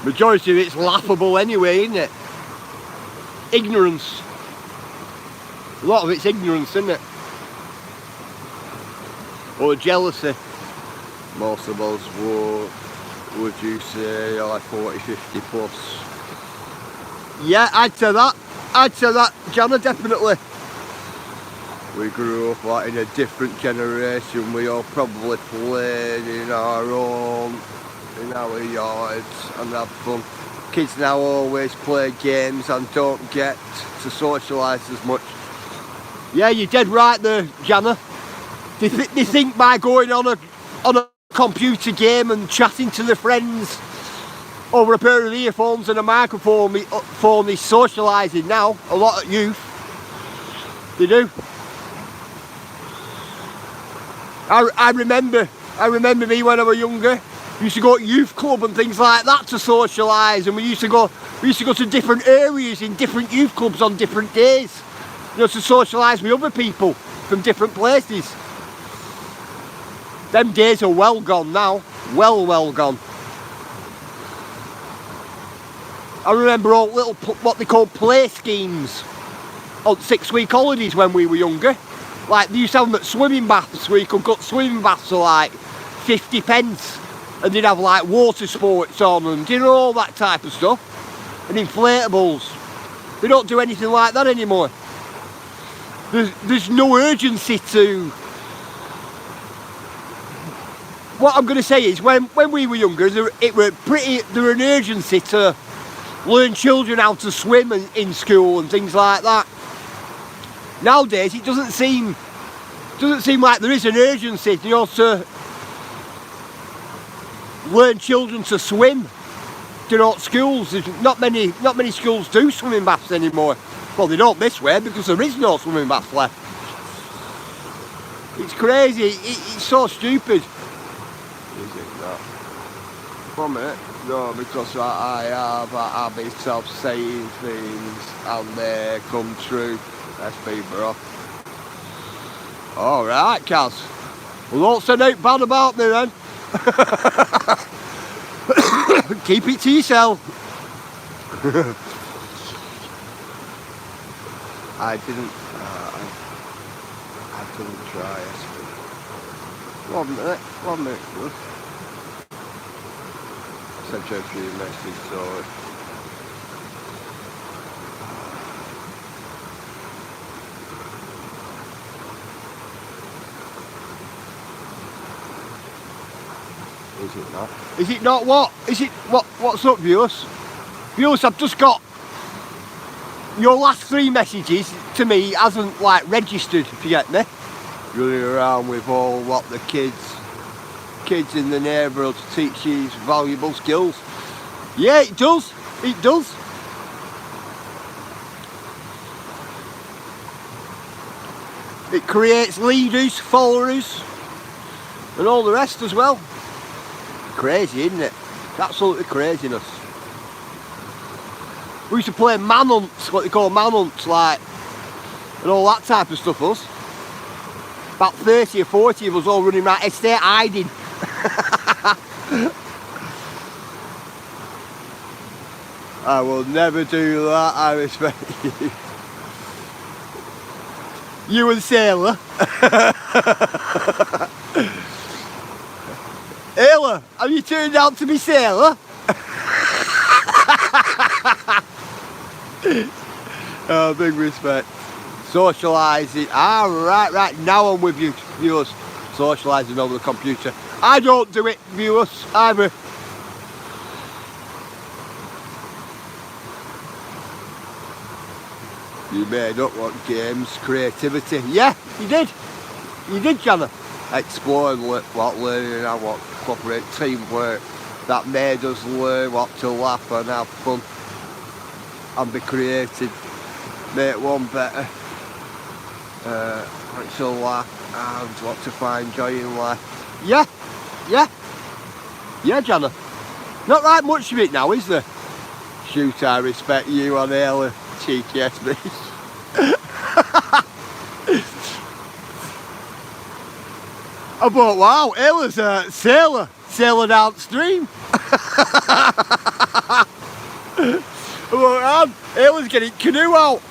Majority of it's laughable anyway, isn't it? Ignorance. A lot of it's ignorance, isn't it? Or jealousy. Most of us would you say, like 40, 50 plus. Yeah, I'd say that, Jana, definitely. We grew up like in a different generation. We all probably played in our yards and had fun. Kids now always play games and don't get to socialise as much. Yeah, you're dead right there, Jana. They think by going on a computer game and chatting to their friends over a pair of earphones and a microphone phone is socialising now. A lot of youth, they do. I remember me when I was younger. We used to go to youth club and things like that to socialise, and we used to go to different areas in different youth clubs on different days, you know, to socialise with other people from different places. Them days are well gone now, well gone. I remember all little what they call play schemes on 6-week holidays when we were younger. Like they used to have them at swimming baths where you could go to swimming baths for like 50 pence, and they'd have like water sports on and, you know, all that type of stuff, and inflatables. They don't do anything like that anymore. There's no urgency to... What I'm going to say is when we were younger, there were an urgency to learn children how to swim in school and things like that. Nowadays it doesn't seem like there is an urgency, you know, to learn children to swim. You know, at schools, there's not many schools do swimming baths anymore. Well, they don't this way because there is no swimming baths left. It's crazy. It's so stupid. Is it not? 1 minute. No, because I have a habit of saying things and they come true. Let's be, bro. Alright, Kaz. Well, don't say nothing bad about me then. Keep it to yourself. I didn't try it. 1 minute, good. Sent you a few messages, so... Is it not? Is it not what? Is it what's up, viewers? Viewers, I've just got your last 3 messages to me hasn't like registered, if you get me. Running around with all what the kids in the neighbourhood teach these valuable skills. Yeah, it does. It does. It creates leaders, followers, and all the rest as well. Crazy, isn't it? Absolutely craziness. We used to play manhunts, what they call manhunts, like, and all that type of stuff, us. About 30 or 40 of us all running around estate hiding. I will never do that, I respect you. You and Sailor. Ayla, have you turned out to be Sailor? Oh, big respect. Socialising. Right. Now I'm with you, viewers. Socialising over the computer. I don't do it, viewers, either. You made up what games, creativity. Yeah, you did. You did, Jana. Exploring what learning and what cooperate, teamwork. That made us learn what to laugh and have fun. And be creative. Make one better. What to laugh and what to find joy in life. Yeah, Jana. Not right much of it now, is there? Shoot, I respect you on Ayla, cheeky SB. I thought, wow, Ayla's a sailor downstream. I thought, Ayla's getting canoe out.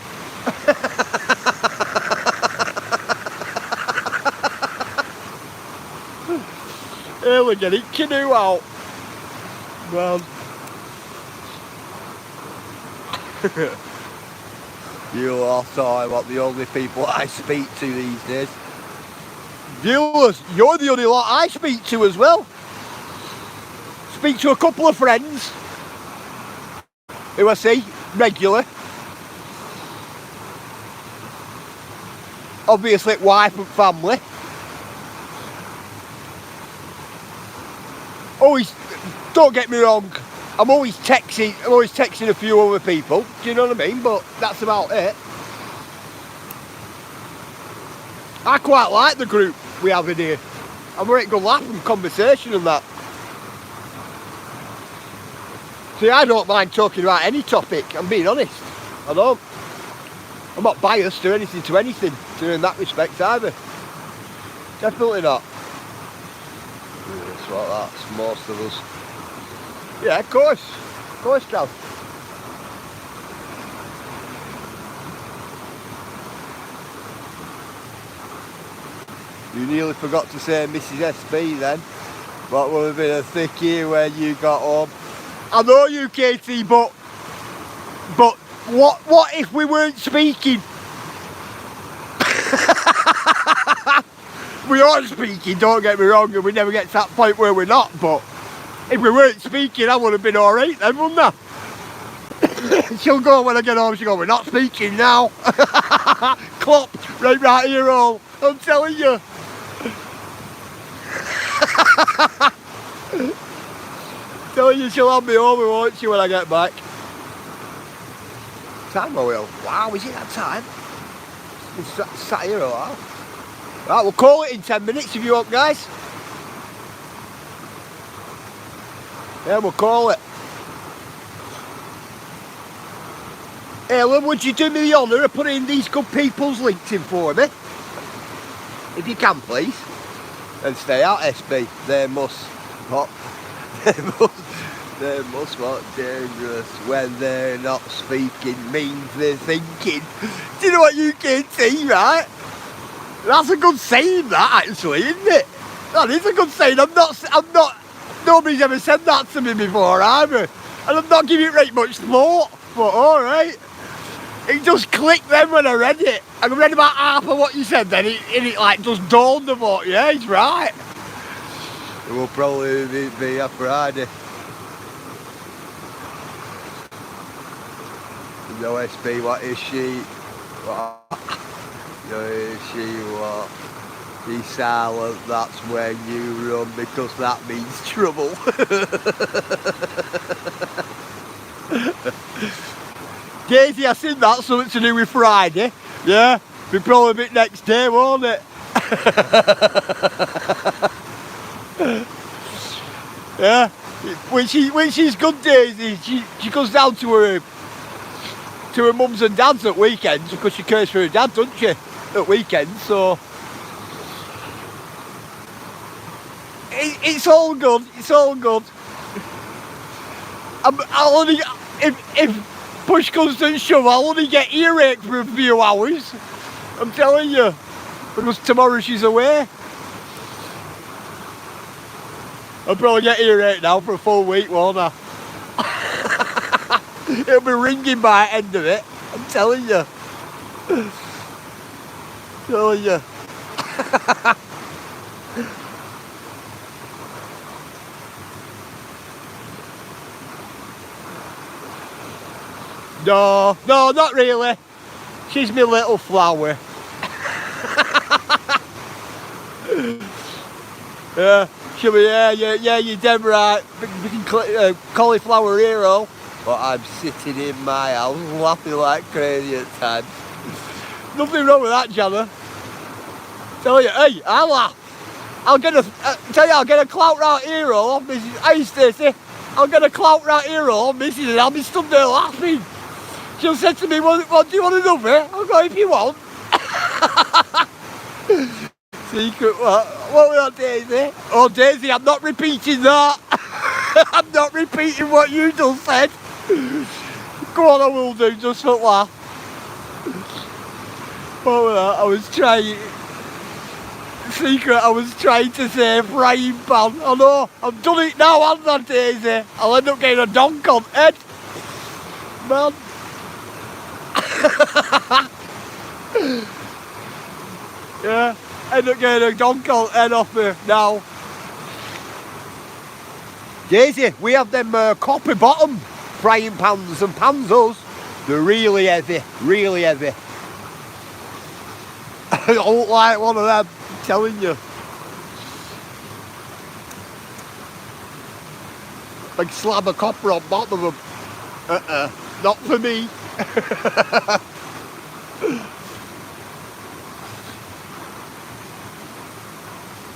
Ayla getting canoe out. Man. You lot are what the only people I speak to these days. Viewers, you're the only lot I speak to as well. Speak to a couple of friends who I see regularly. Obviously wife and family. Always, don't get me wrong, I'm always texting a few other people, do you know what I mean? But that's about it. I quite like the group we have in here. I'm very good laugh and conversation and that. See, I don't mind talking about any topic, I'm being honest. I don't. I'm not biased or anything in that respect either. Definitely not. That's what that's most of us. Yeah, of course, Cal. You nearly forgot to say Mrs. SB then. What would have been a thick year when you got home. I know you, Katie, but what if we weren't speaking? We are speaking, don't get me wrong, and we never get to that point where we're not, but if we weren't speaking, I would have been alright then, wouldn't I? She'll go when I get home, she'll go, we're not speaking now. Clop, right here all, I'm telling you. Telling you she'll have me over, won't she, when I get back? Time I will. Wow, is it that time? It's sat here a while. Right, we'll call it in 10 minutes if you want, guys. Yeah, we'll call it. Ellen, would you do me the honour of putting these good people's links in for me? If you can, please. And stay out, SB. They must what? They must what dangerous when they're not speaking means they're thinking. Do you know what you can see, right? That's a good saying, that, actually, isn't it? That is a good saying. I'm not, nobody's ever said that to me before, either. And I'm not giving it very much thought, but alright. It just clicked then when I read it. I read about half of what you said then, it like just dawned on what, yeah, he's right. It will probably be a Friday. No SB, what is she? What? No, is she what? She's silent, that's when you run because that means trouble. Daisy, I seen that, something to do with Friday. Yeah, be probably a bit next day, won't it? Yeah, when she's good, Daisy, she goes down to her mum's and dad's at weekends because she cares for her dad, doesn't she? At weekends, so it's all good. It's all good. I'll only if push comes to shove, I'll only get earache for a few hours. I'm telling you, because tomorrow she's away. I'll probably get earache now for a full week, won't I? It'll be ringing by the end of it. I'm telling you. Telling you. No, not really. She's my little flower. Yeah, she'll be, yeah, you're dead right. Cauliflower hero. But I'm sitting in my house laughing like crazy at times. Nothing wrong with that, Jana. Tell you, hey, I laugh. I'll get a clout route hero on Mrs. Hey, Stacey, I'll get a clout route hero on Mrs. and I'll be stood there laughing. She'll say to me, what do you want another? I'll go, if you want. Secret, what was that, Daisy? Oh, Daisy, I'm not repeating that. I'm not repeating what you just said. Go on, I will do, just for laugh. What was that? I was trying... Secret, I was trying to say frying pan. I know, I've done it now, haven't I, Daisy? I'll end up getting a donk on head. Man. Yeah, end up getting a donk head off me now. Daisy, we have them copper bottom frying pans and pans us. They're really heavy, really heavy. I don't like one of them, I'm telling you. Big slab of copper on bottom of them. Not for me.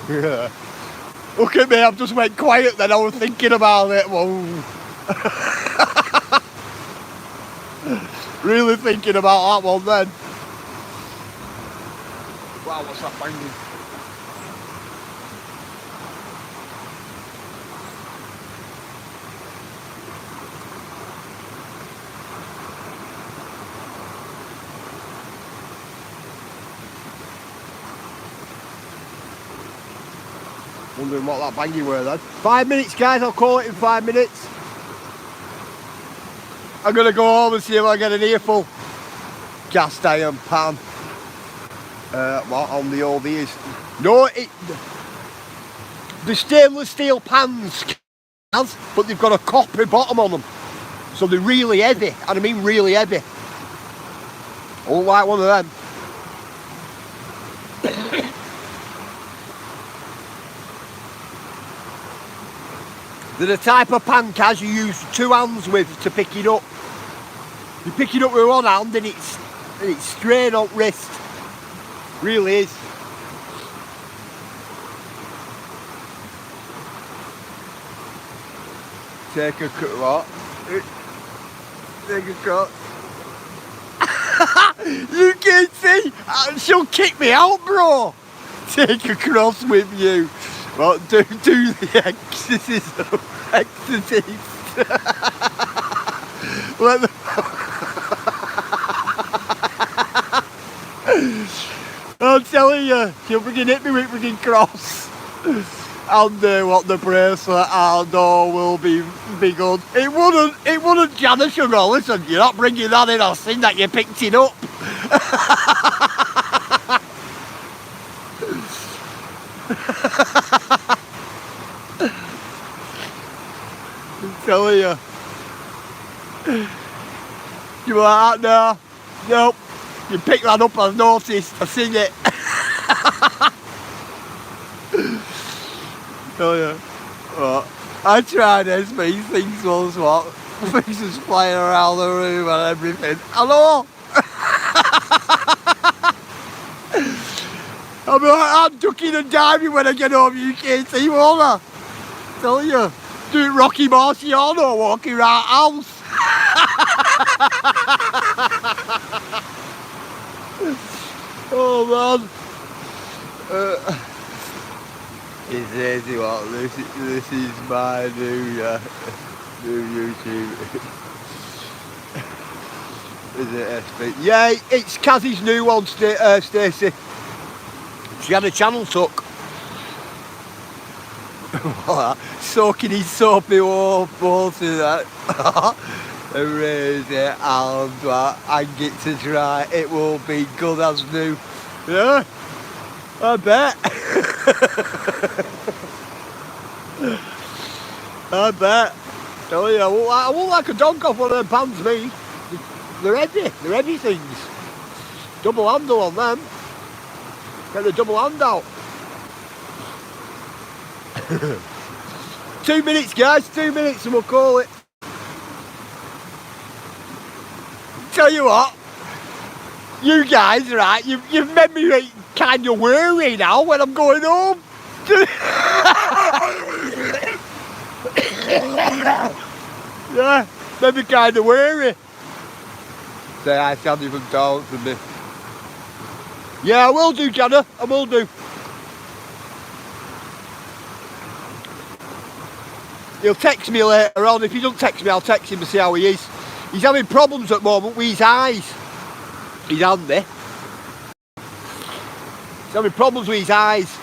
Yeah. Look at me, I've just went quiet then, I was thinking about it. Whoa. Really thinking about that one then. Wow, what's that banging? Wondering what that banging were then. 5 minutes guys, I'll call it in 5 minutes. I'm gonna go home and see if I get an earful. Cast iron pan. What on the old ears? No, the stainless steel pans has, but they've got a copper bottom on them. So they're really heavy, and I mean really heavy. I won't like one of them. They're the type of pan, Kaz, you use 2 hands with to pick it up. You pick it up with 1 hand and it's strain on wrist. Really is. Take a cut, what? Take a cut. You can see, she'll kick me out, bro. Take a cross with you. Well, do the exorcism. Exorcist. Let the I'm telling you, she'll freaking hit me with freaking cross. And what the bracelet and all will be good. It wouldn't Jana Sugar, listen, you're not bringing that in, I've seen that you picked it up. I'm telling you. You like that now? Nope. You picked that up, I've noticed, I've seen it. Oh yeah. What? I tried this, but he thinks was what? Things is flying around the room and everything. Hello? I'll be like, I'm ducking and diving when I get home, you can't see, won't I? Tell you. Do Rocky Marciano walking around house. Oh man. He says what, this is my new YouTube. Is it SP? Yeah, it's Kazzy's new one, Stacey. She had a channel tuck. Soaking his soapy water that. And raise it and hang it to dry. It will be good as new. Yeah, I bet. I bet. Tell you, I won't like a donk off one of them pans, me. They're heavy things. Double handle on them. Get the double hand out. 2 minutes, guys, 2 minutes and we'll call it. Tell you what, you guys, right, you've made me kind of worry now when I'm going home. Yeah, made me kind of worry. Say hi, Sandy from Down to me. Yeah, I will do, Jana, I will do. He'll text me later on. If he doesn't text me, I'll text him to see how he is. He's having problems at the moment with his eyes. He's handy. He's having problems with his eyes.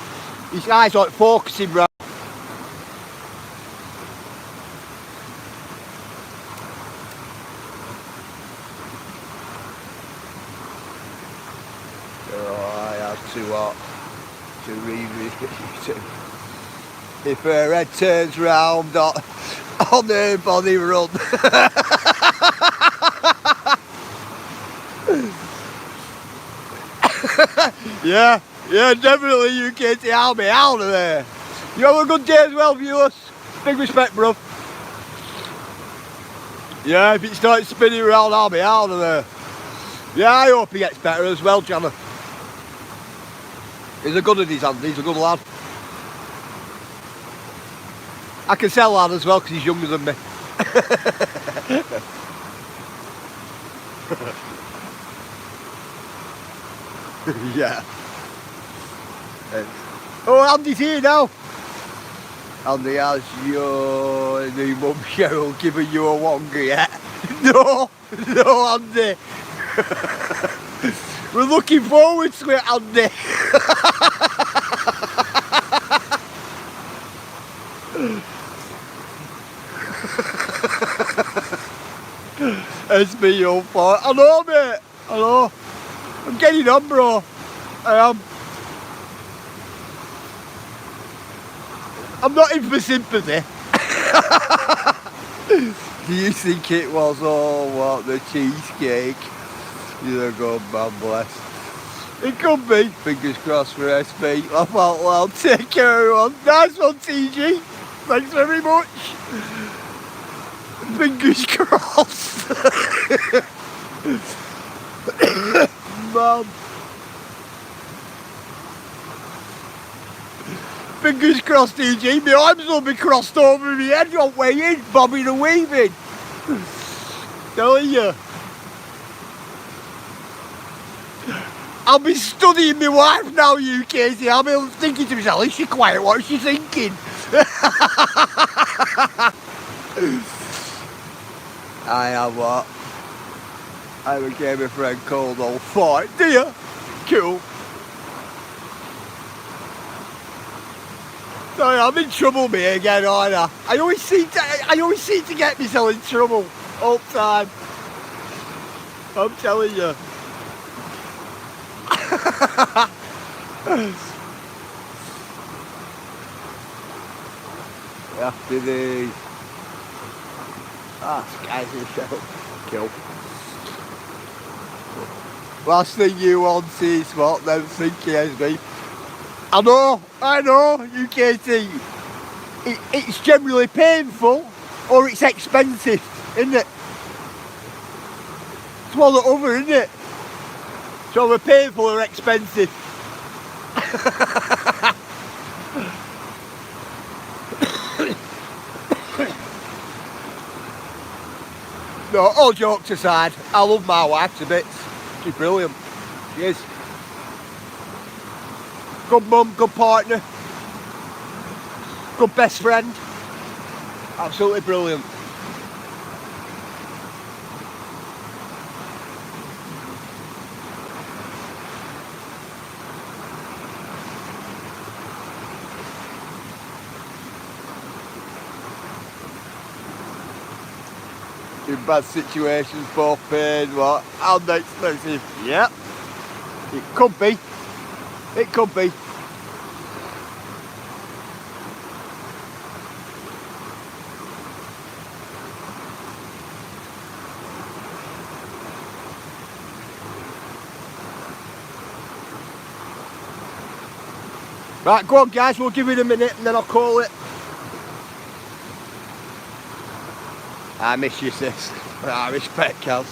His eyes aren't focusing right. If her head turns round on her body run. Yeah, definitely you Katie, I'll be out of there. You have a good day as well, viewers. Big respect, bro. Yeah, if it starts spinning around, I'll be out of there. Yeah, I hope he gets better as well, Jammer. He's a good at his hand, he's a good lad. I can sell lad as well because he's younger than me. Yeah. Oh, Andy's here now. Andy, has your new mum Cheryl given you a wonga yet? No, Andy. We're looking forward to it, Andy. It's me your fault. I know, mate. I know. I'm getting on, bro. I am. I'm not in for sympathy. Do you think it was all what the cheesecake? You're a good man, bless. It could be. Fingers crossed for SB. Laugh out loud. Take care, everyone. Nice one, TG. Thanks very much. Fingers crossed. Man. Fingers crossed, TG. My arms will be crossed over my head on way in, bobbing and weaving. Telling you. I'll be studying my wife now, you Casey. I'll be thinking to myself, is she quiet? What is she thinking? I am what? I became a friend called Old Fight. Do you? Cool. Sorry, I'm in trouble me again, aren't I? I always seem to get myself in trouble all the time. I'm telling you. After these. Skies in the show. Cool. Last thing you want is what them thinking is me. I know, you can't see. It's generally painful or it's expensive, isn't it? It's one or the other, isn't it? So we're painful or expensive. No, all jokes aside, I love my wife to bits. She's brilliant. She is. Good mum, good partner, good best friend. Absolutely brilliant. In bad situations, both paid, what? And expensive. Yep. It could be. It could be. Right, go on guys, we'll give it a minute and then I'll call it. I miss you, sis. I respect, Kels.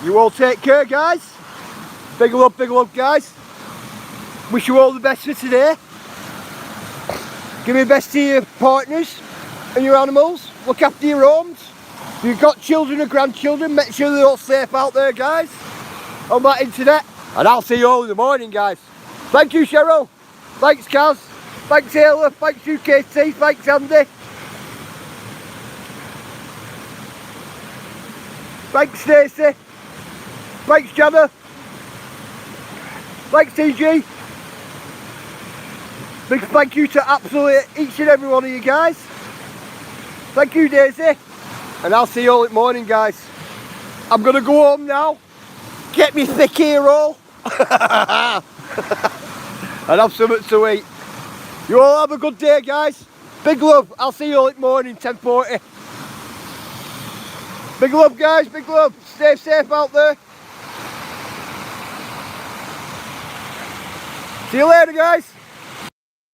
You all take care, guys. Big love, guys. Wish you all the best for today. Give me best to your partners and your animals. Look after your homes. If you've got children or grandchildren, make sure they're all safe out there, guys, on that internet. And I'll see you all in the morning, guys. Thank you, Cheryl. Thanks Kaz, thanks Ayla, thanks UKT, thanks Andy. Thanks Stacey, thanks Jana, thanks TG. Big thank you to absolutely each and every one of you guys. Thank you Daisy, and I'll see you all in the morning guys. I'm gonna go home now, get me thick ear roll and have something to eat. You all have a good day guys. Big love, I'll see you all in the morning, 10:40. Big love guys, big love. Stay safe out there. See you later guys.